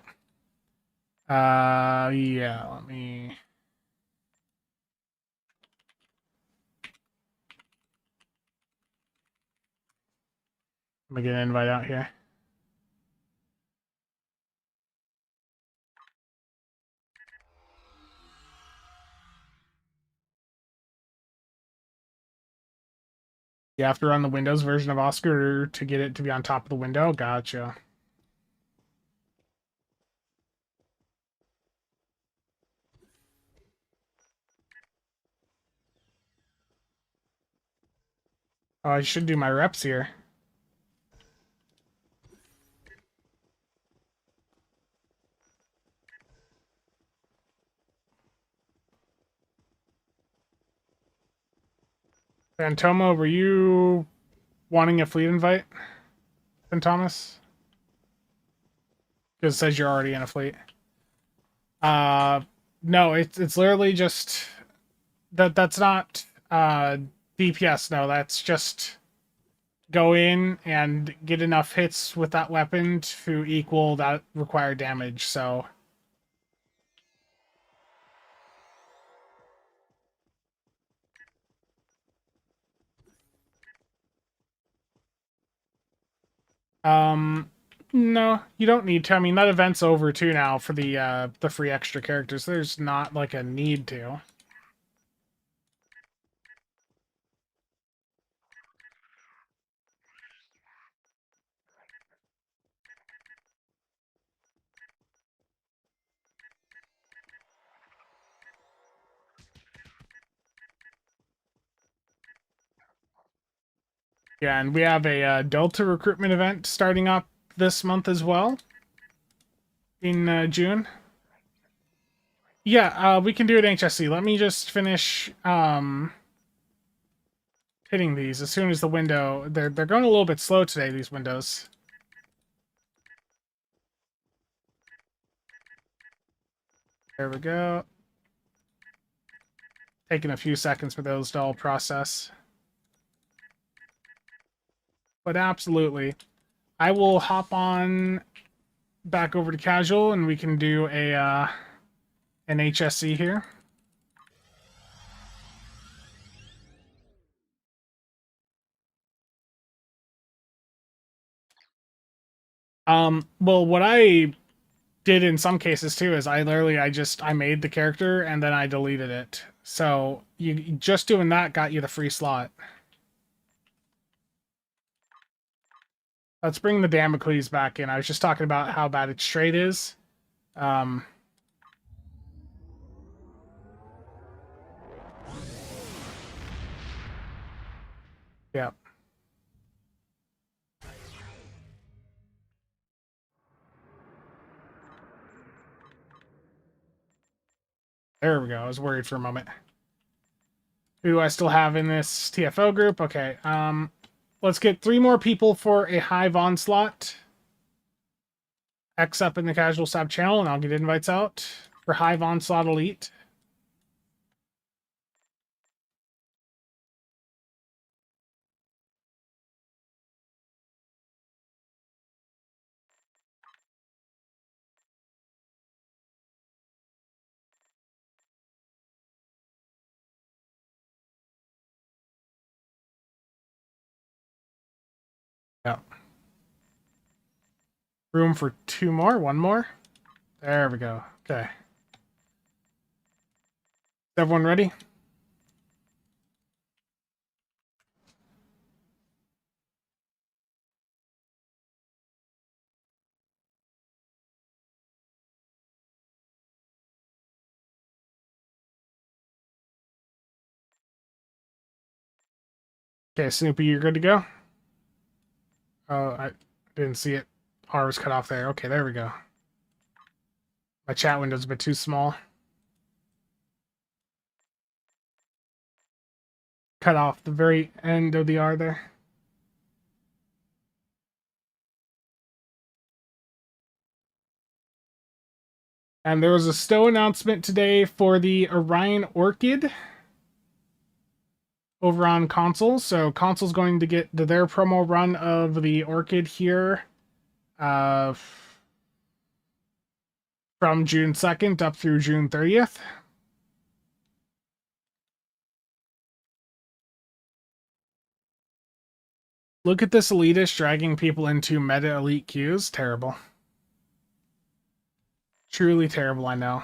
Yeah, let me get an invite out here. You have to run the Windows version of Oscar to get it to be on top of the window. Gotcha. Oh, I should do my reps here. Fantoma, were you wanting a fleet invite? Then Thomas? Because it says you're already in a fleet. No, it's literally just that's not DPS. No, that's just go in and get enough hits with that weapon to equal that required damage. So no, you don't need to. I mean, that event's over too now for the free extra characters. There's not like a need to. Yeah, and we have a Delta recruitment event starting up this month as well in June. Yeah, we can do it HSC. Let me just finish hitting these as soon as the window. They're going a little bit slow today, these windows. There we go. Taking a few seconds for those to all process. But absolutely. I will hop on back over to casual and we can do a an HSC here. Well, what I did in some cases too is I made the character and then I deleted it. So you just doing that got you the free slot. Let's bring the Damocles back in. I was just talking about how bad its trade is. Yeah. There we go. I was worried for a moment. Who do I still have in this TFO group? Okay. Let's get 3 more people for a Hive Onslaught. X up in the CasualSAB channel, and I'll get invites out for Hive Onslaught Elite. Yeah. Room for 2 more, 1 more. There we go. Okay. Is everyone ready? Okay, Snoopy, you're good to go? Oh, I didn't see it. R was cut off there. Okay, there we go. My chat window's a bit too small. Cut off the very end of the R there. And there was a stow announcement today for the Orion Orchid over on console. So console's going to get their promo run of the Orchid here from June 2nd up through June 30th. Look at this elitist dragging people into meta elite queues. Terrible. Truly terrible, I know.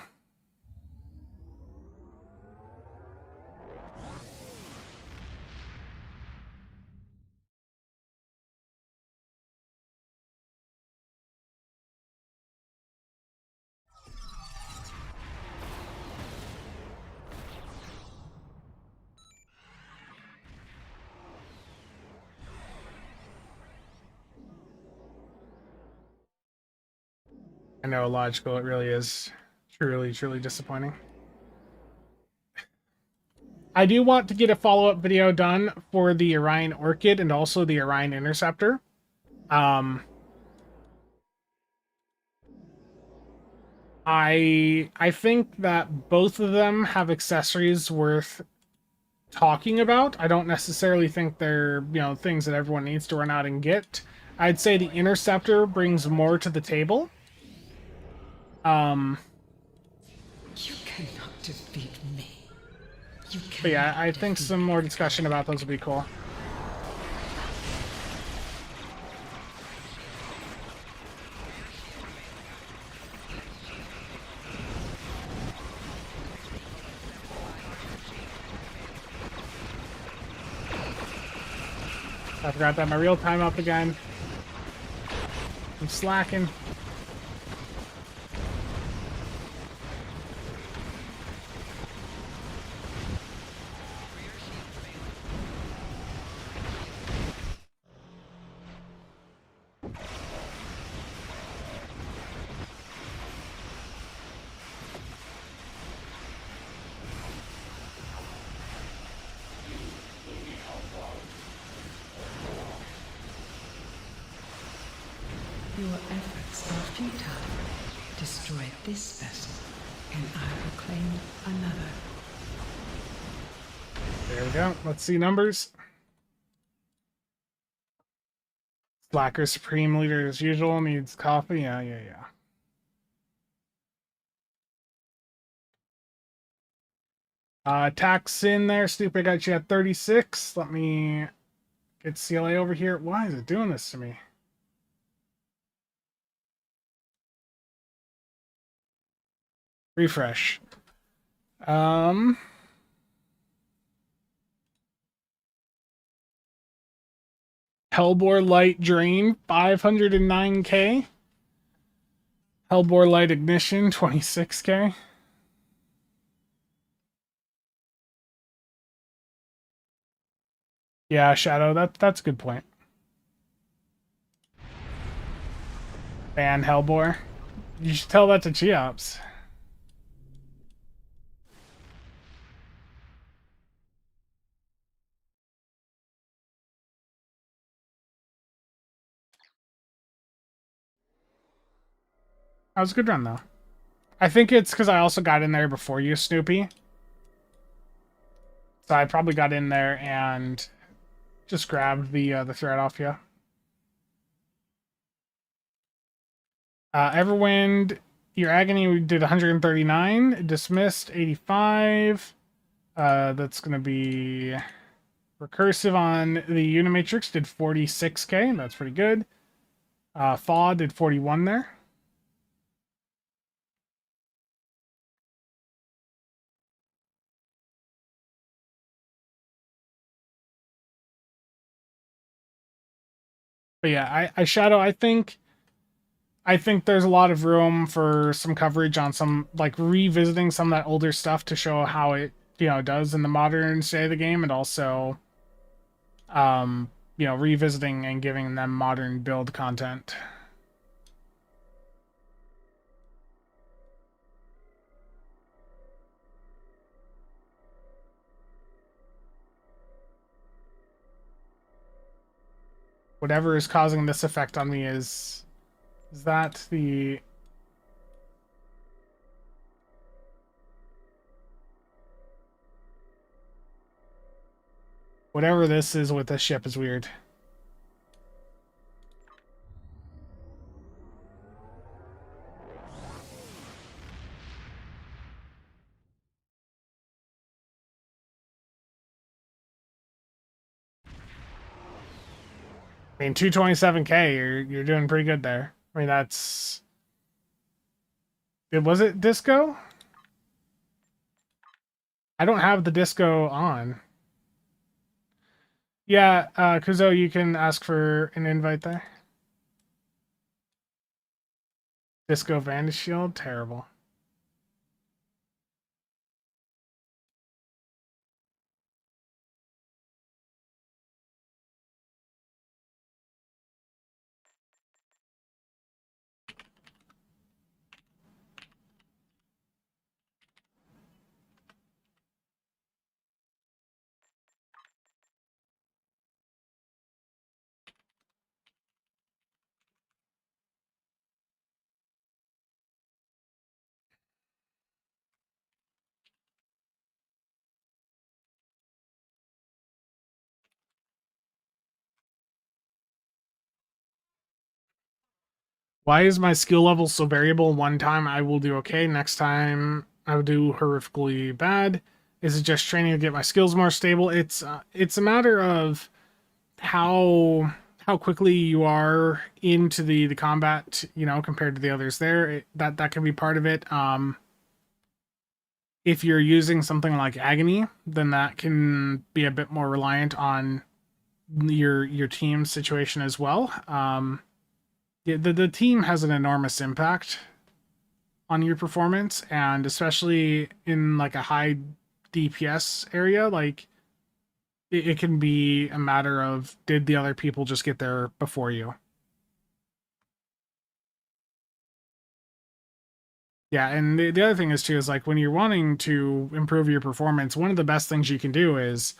I know, logical. It really is truly, truly disappointing. I do want to get a follow-up video done for the Orion Orchid and also the Orion Interceptor. I think that both of them have accessories worth talking about. I don't necessarily think they're, things that everyone needs to run out and get. I'd say the Interceptor brings more to the table. You cannot defeat me. You But yeah, cannot I think defeat some more discussion about those would be cool. I forgot that my real time up again. I'm slacking. Your efforts are futile. Destroy this vessel, and I will claim another. There we go. Let's see numbers. Slacker Supreme Leader as usual needs coffee. Yeah. Tax in there. Stupid got you at 36. Let me get CLA over here. Why is it doing this to me? Refresh. Hellbore Light Drain, 509k. Hellbore Light Ignition, 26k. Yeah, Shadow, that's a good point. Ban Hellbore. You should tell that to Cheops. That was a good run, though. I think it's because I also got in there before you, Snoopy. So I probably got in there and just grabbed the thread off you. Everwind, your Agony did 139. Dismissed, 85. That's going to be... Recursive on the Unimatrix did 46k. That's pretty good. Thaw did 41 there. But yeah, I Shadow, I think there's a lot of room for some coverage on some, like, revisiting some of that older stuff to show how it, does in the modern state of the game, and also, revisiting and giving them modern build content. Whatever is causing this effect on me is that the... Whatever this is with this ship is weird. I mean, 227k, you're doing pretty good there. I mean, that's... Was it disco? I don't have the disco on. Yeah, Kuzo, you can ask for an invite there. Disco Vanish Shield, terrible. Why is my skill level so variable? One time I will do okay, next time I will do horrifically bad. Is it just training to get my skills more stable? It's a matter of how quickly you are into the combat, you know, compared to the others there. That can be part of it. If you're using something like Agony, then that can be a bit more reliant on your team situation as well. Yeah, the team has an enormous impact on your performance, and especially in like a high DPS area, like it can be a matter of, did the other people just get there before you? Yeah, and the other thing is too is like when you're wanting to improve your performance, one of the best things you can do is,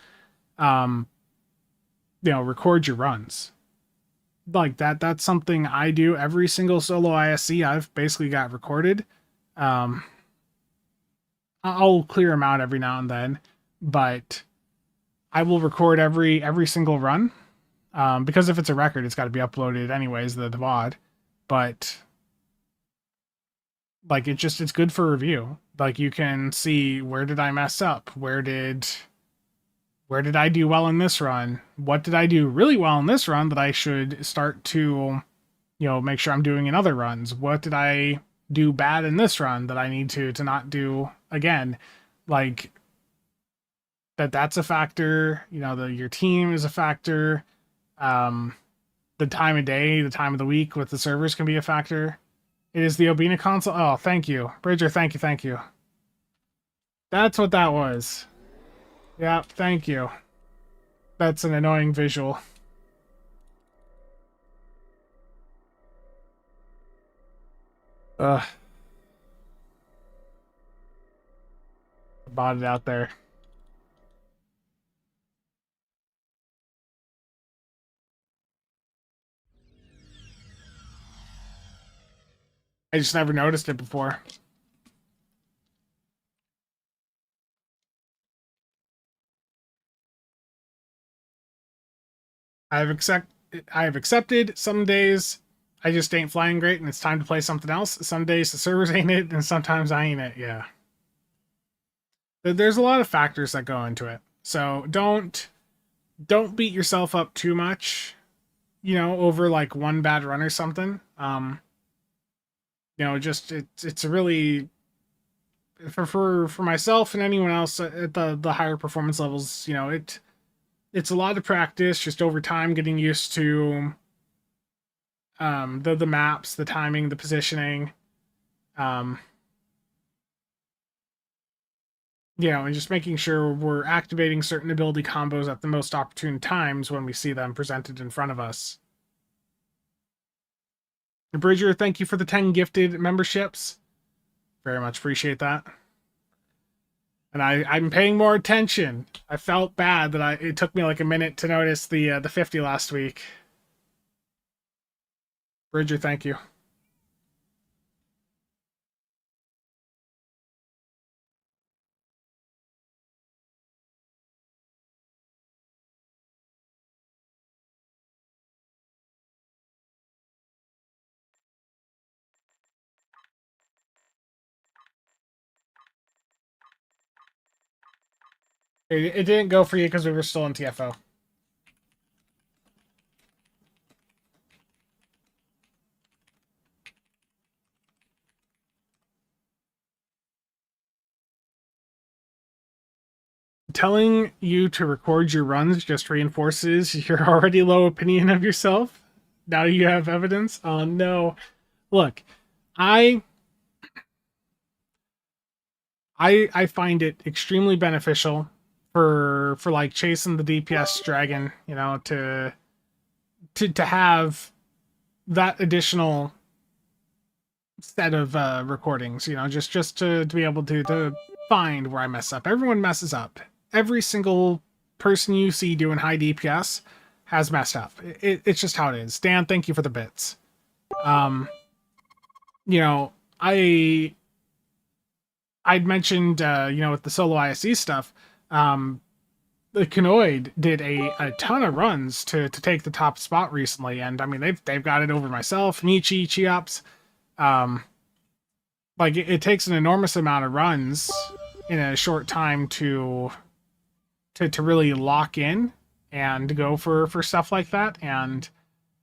um, you know, record your runs. Like that's something I do every single solo ISC. I've basically got recorded. Um, I'll clear them out every now and then, but I will record every single run. Because if it's a record, it's got to be uploaded anyways, the VOD. But like it's good for review. Like you can see, where did I mess up? Where did I do well in this run? What did I do really well in this run that I should start to, you know, make sure I'm doing in other runs? What did I do bad in this run that I need to not do again? Like that's a factor. You know, your team is a factor. Um, the time of day, the time of the week with the servers can be a factor. It is the Obina console. Oh, thank you, Bridger. Thank you, thank you. That's what that was. Yeah, thank you. That's an annoying visual. Ugh. Bought it out there. I just never noticed it before. I have accepted. Some days I just ain't flying great and it's time to play something else. Some days the servers ain't it, and sometimes I ain't it. Yeah. There's a lot of factors that go into it. So don't beat yourself up too much, you know, over like one bad run or something. You know, just it's really, for myself and anyone else at the higher performance levels, you know, it's a lot of practice just over time, getting used to the maps, the timing, the positioning, um you know, and just making sure we're activating certain ability combos at the most opportune times when we see them presented in front of us. Bridger, thank you for the 10 gifted memberships. Very much appreciate that. And I'm paying more attention. I felt bad that it took me like a minute to notice the 50 last week. Bridger, thank you. It didn't go for you because we were still in TFO. Telling you to record your runs just reinforces your already low opinion of yourself. Now you have evidence. Oh no. Look, I I find it extremely beneficial for like chasing the DPS dragon, you know, to have that additional set of recordings, you know, just to be able to find where I mess up. Everyone messes up. Every single person you see doing high DPS has messed up. It's just how it is. Dan, thank you for the bits. You know, I'd mentioned, you know, with the solo ISE stuff, the Canoid did a ton of runs to take the top spot recently, and I mean they've got it over myself, Michi, Cheops. Like it takes an enormous amount of runs in a short time to really lock in and go for stuff like that. And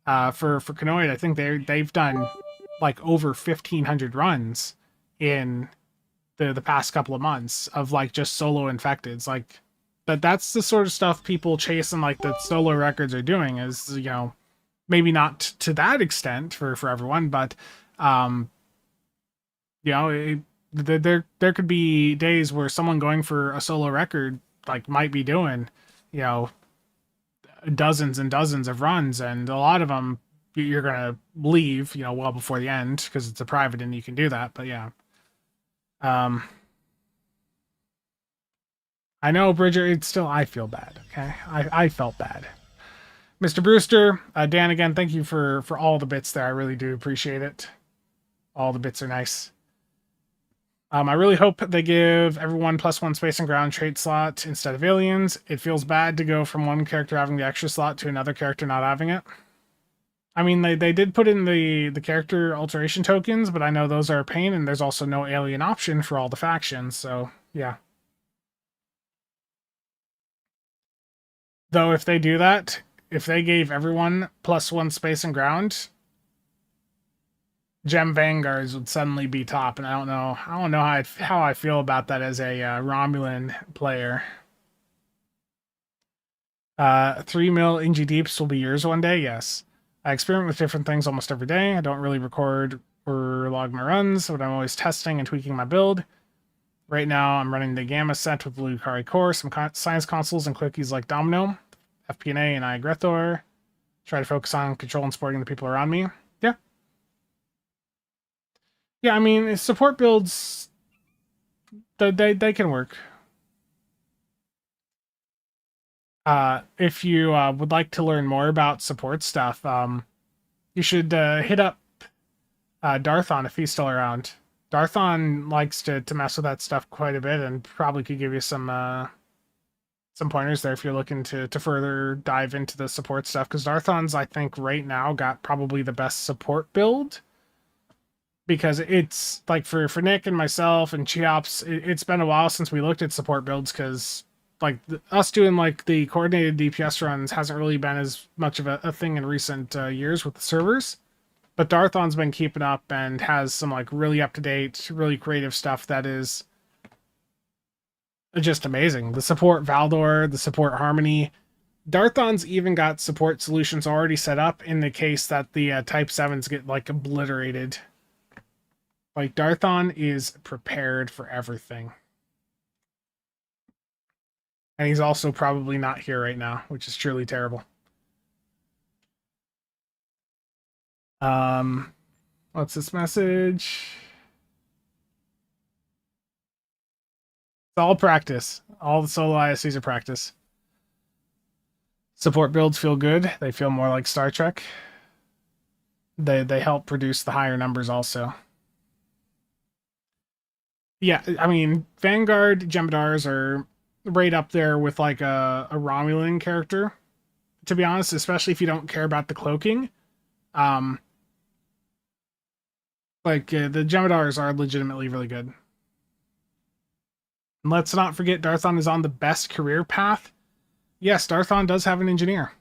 for Canoid, I think they've done like over 1,500 runs in the past couple of months of like just solo infecteds. Like that's the sort of stuff people chasing like the solo records are doing. Is, you know, maybe not to that extent for everyone, but you know, there could be days where someone going for a solo record like might be doing, you know, dozens and dozens of runs, and a lot of them you're gonna leave, you know, well before the end because it's a private and you can do that. But yeah, I know, Bridger. It's still, I feel bad. Okay, I felt bad. Mr. Brewster, Dan, again, thank you for all the bits there. I really do appreciate it. All the bits are nice. I really hope they give everyone +1 space and ground trait slot instead of aliens. It feels bad to go from one character having the extra slot to another character not having it. I mean, they did put in the character alteration tokens, but I know those are a pain, and there's also no alien option for all the factions, so yeah. Though if they do that, if they gave everyone +1 space and ground, Gem Vanguards would suddenly be top, and I don't know how I feel about that as a Romulan player. 3 mil Ingy Deeps will be yours one day, yes. I experiment with different things almost every day. I don't really record or log my runs, but I'm always testing and tweaking my build. Right now, I'm running the Gamma set with the Lucari core, some science consoles, and quickies like Domino, FPNA, and Igrethor. Try to focus on control and supporting the people around me. Yeah. Yeah, I mean, support builds, they can work. If you would like to learn more about support stuff, you should hit up Darthon if he's still around. Darthon likes to mess with that stuff quite a bit, and probably could give you some pointers there if you're looking to further dive into the support stuff. Because Darthon's, I think, right now got probably the best support build. Because it's like for Nick and myself and Cheops, it's been a while since we looked at support builds, because like us doing like the coordinated DPS runs hasn't really been as much of a thing in recent years with the servers. But Darthon's been keeping up and has some like really up-to-date, really creative stuff that is just amazing. The support Valdor, the support Harmony. Darthon's even got support solutions already set up in the case that the Type 7s get like obliterated. Like, Darthon is prepared for everything. And he's also probably not here right now, which is truly terrible. What's this message? It's all practice. All the solo ISCs are practice. Support builds feel good. They feel more like Star Trek. They help produce the higher numbers also. Yeah, I mean, Vanguard Jem'Hadars are right up there with like a Romulan character, to be honest, especially if you don't care about the cloaking. The Jem'Hadars are legitimately really good. And let's not forget Darthon is on the best career path. Yes, Darthon does have an engineer.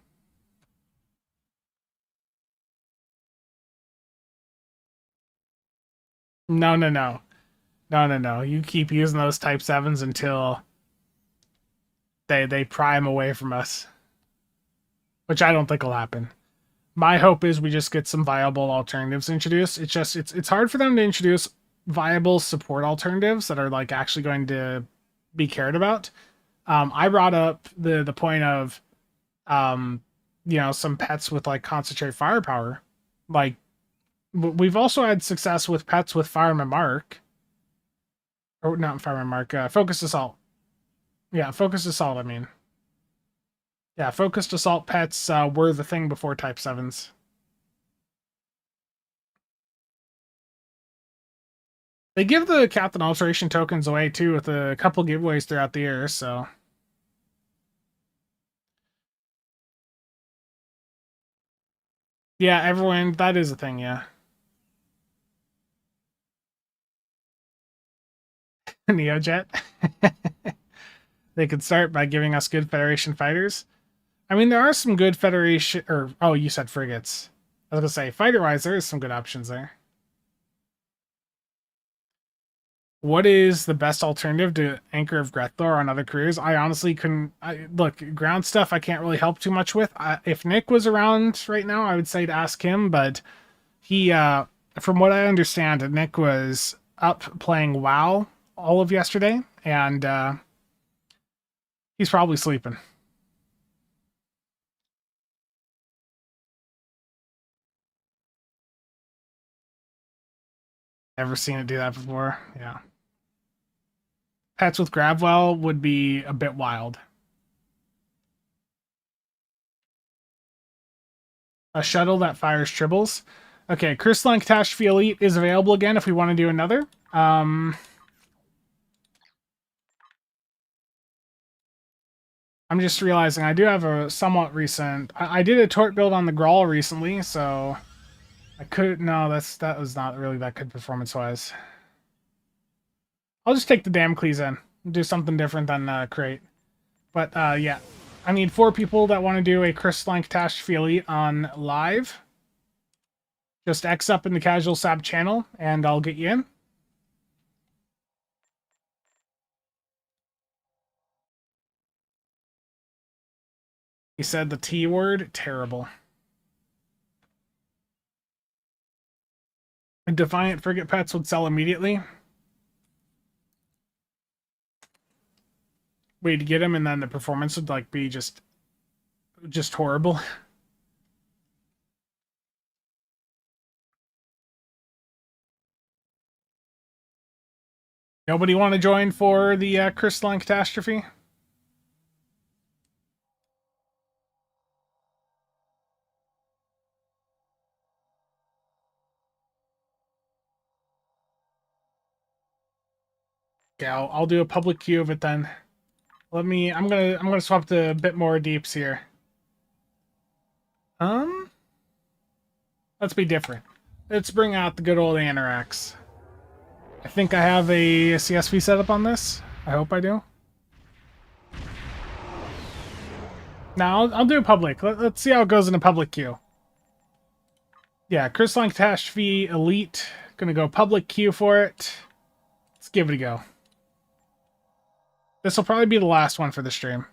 No. You keep using those Type 7s until they pry them away from us. Which I don't think will happen. My hope is we just get some viable alternatives introduced. It's hard for them to introduce viable support alternatives that are like actually going to be cared about. I brought up the point of some pets with like concentrate firepower. Like, we've also had success with pets with Fireman Mark. Or not Fireman Mark, Focused Assault. Yeah, Focused Assault, I mean. Yeah, Focused Assault pets were the thing before Type 7s. They give the Captain Alteration tokens away too with a couple giveaways throughout the year, so. Yeah, everyone, that is a thing, yeah. Neojet. They could start by giving us good Federation fighters. I mean, there are some good Federation, or, oh, you said frigates. I was gonna say, fighter-wise, there is some good options there. What is the best alternative to Anchor of Grethor on other careers? I honestly couldn't. Look, ground stuff I can't really help too much with. If Nick was around right now, I would say to ask him, but he, from what I understand, Nick was up playing WoW all of yesterday, and he's probably sleeping. Never seen it do that before. Yeah. Pets with Gravwell would be a bit wild. A shuttle that fires tribbles. Okay, Crystalline Catastrophe Elite is available again if we want to do another. I'm just realizing I do have a somewhat recent... I did a tort build on the Grawl recently, so... I could... No, that was not really that good performance-wise. I'll just take the Damocles in. Do something different than Crate. But, yeah. I need 4 people that want to do a Crystalline Catastrophe Elite on live. Just X up in the CasualSAB channel, and I'll get you in. He said the T word. Terrible. Defiant Frigate Pets would sell immediately. We'd get him, and then the performance would like be just horrible. Nobody want to join for the Crystalline Catastrophe? Yeah, I'll do a public queue of it then. I'm gonna swap to a bit more deeps here. Let's be different. Let's bring out the good old Anorax. I think I have a CSV setup on this. I hope I do. Now I'll do a public. Let's see how it goes in a public queue. Yeah, Crystalline Catastrophe Elite. Gonna go public queue for it. Let's give it a go. This will probably be the last one for the stream.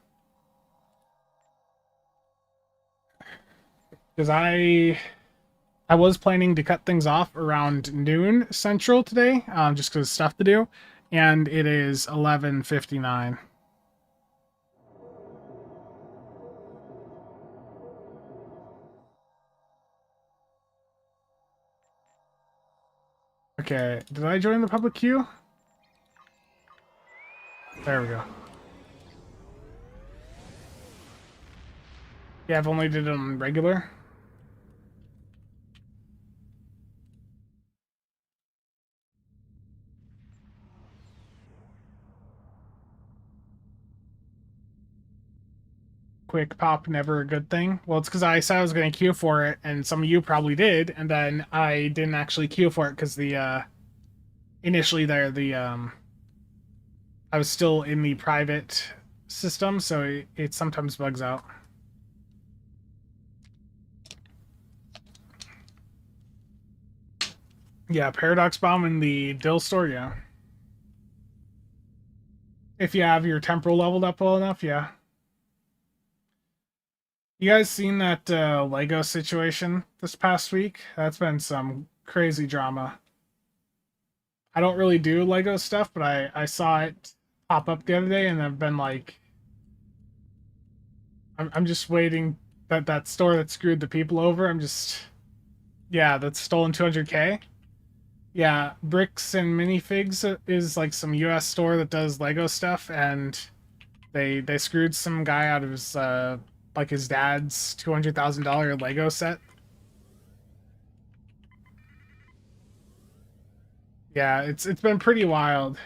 Because I was planning to cut things off around noon Central today, just because stuff to do, and it is 11:59. Okay, did I join the public queue? There we go. Yeah, I've only did it on regular. Quick pop, never a good thing. Well, it's because I said I was going to queue for it, and some of you probably did, and then I didn't actually queue for it because the, initially there, I was still in the private system, so it sometimes bugs out. Yeah, Paradox Bomb in the Dill store, yeah. If you have your temporal leveled up well enough, yeah. You guys seen that Lego situation this past week? That's been some crazy drama. I don't really do Lego stuff, but I saw it pop up the other day, and I've been like... I'm just waiting that store that screwed the people over, yeah, that's stolen 200K. Yeah, Bricks and Minifigs is like some US store that does Lego stuff, and they screwed some guy out of his like his dad's $200,000 Lego set. Yeah, it's been pretty wild.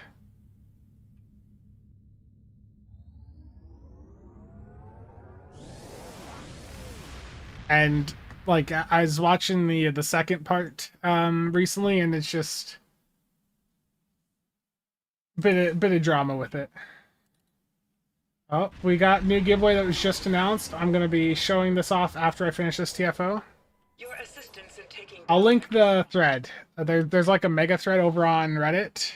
And Like I was watching the second part recently, and it's just bit of drama with it. Oh, we got new giveaway that was just announced. I'm gonna be showing this off after I finish this TFO. Your assistance in taking I'll link the thread. There's like a mega thread over on Reddit.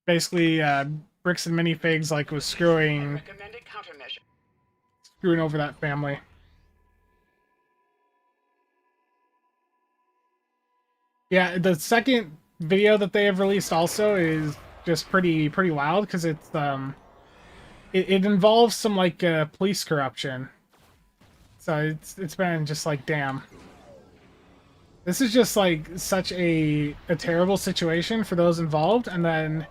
Basically, Bricks and Minifigs like was screwing recommended countermeasure. over that family. Yeah, the second video that they have released also is just pretty wild because it's it involves some like police corruption. So it's been just like, damn. This is just like such a terrible situation for those involved, and then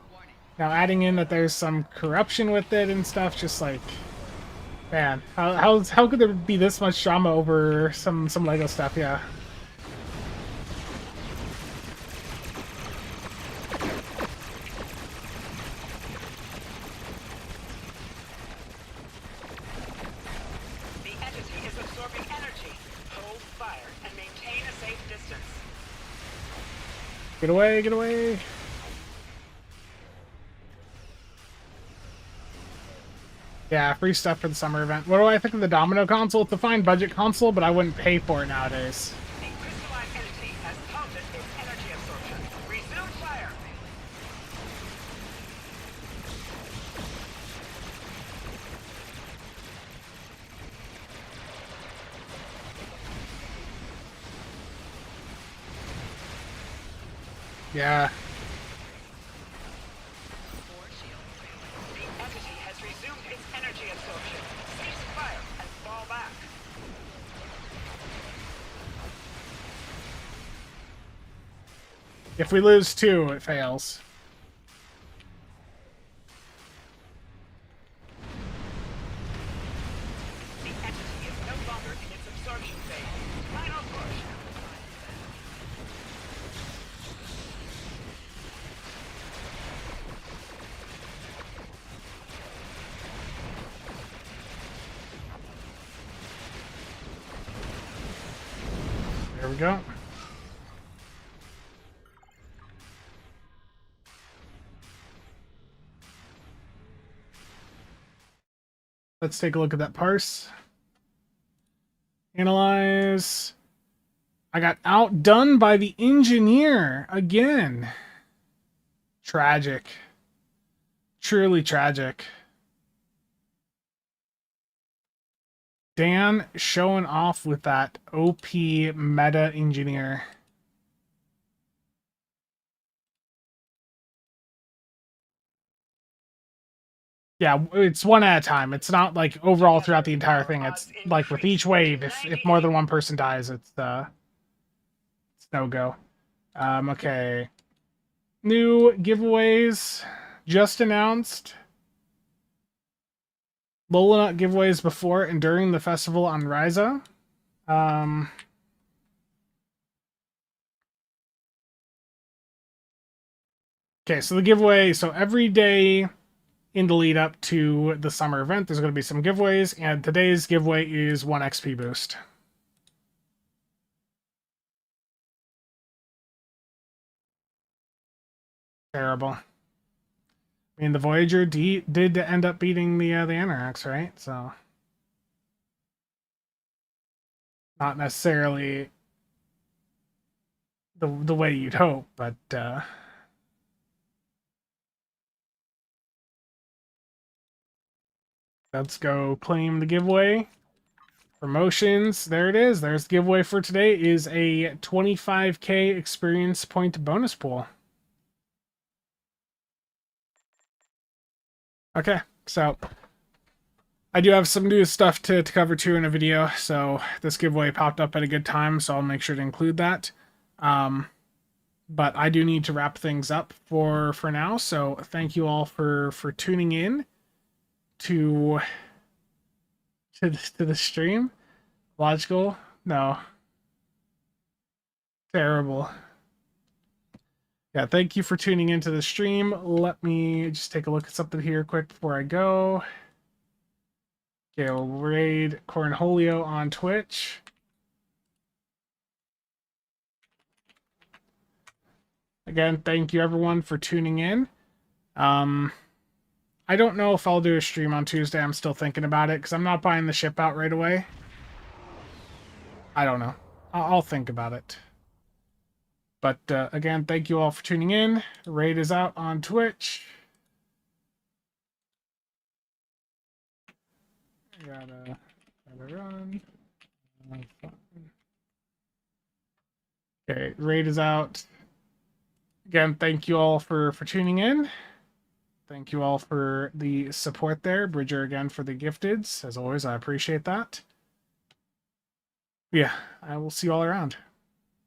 now adding in that there's some corruption with it and stuff, just like, man, how could there be this much drama over some Lego stuff? Yeah. The entity is absorbing energy. Hold fire and maintain a safe distance. Get away, get away. Yeah, free stuff for the summer event. What do I think of the Domino console? It's a fine budget console, but I wouldn't pay for it nowadays. The crystalline entity has halted its energy absorption. Resume fire. Yeah. The entity has resumed its energy absorption. Cease fire and fall back. If we lose 2, it fails. The entity is no longer in its absorption phase. Final push. There we go. Let's take a look at that parse. Analyze. I got outdone by the engineer again. Tragic. Truly tragic. Dan showing off with that OP meta engineer. Yeah, it's one at a time. It's not like overall throughout the entire thing. It's like with each wave, if more than one person dies, it's no go. Okay. New giveaways just announced. Lola Nut giveaways before and during the festival on Ryza. Okay, so the giveaway, so every day in the lead up to the summer event, there's going to be some giveaways, and today's giveaway is 1 XP boost. Terrible. I mean, the Voyager did end up beating the Anorax, right? So not necessarily the way you'd hope, but let's go claim the giveaway. Promotions, there it is. There's the giveaway for today, is a 25k experience point bonus pool. Okay, so I do have some new stuff to cover too in a video, so this giveaway popped up at a good time, so I'll make sure to include that. But I do need to wrap things up for now, so thank you all for tuning in to the stream. Logical? No. Terrible. Yeah, thank you for tuning into the stream. Let me just take a look at something here quick before I go. Okay, we'll raid Cornholio on Twitch. Again, thank you everyone for tuning in. I don't know if I'll do a stream on Tuesday. I'm still thinking about it because I'm not buying the ship out right away. I don't know. I'll think about it. But again, thank you all for tuning in. The raid is out on Twitch. Gotta run. Okay, raid is out. Again, thank you all for tuning in. Thank you all for the support there. Bridger, again, for the gifteds. As always, I appreciate that. Yeah, I will see you all around.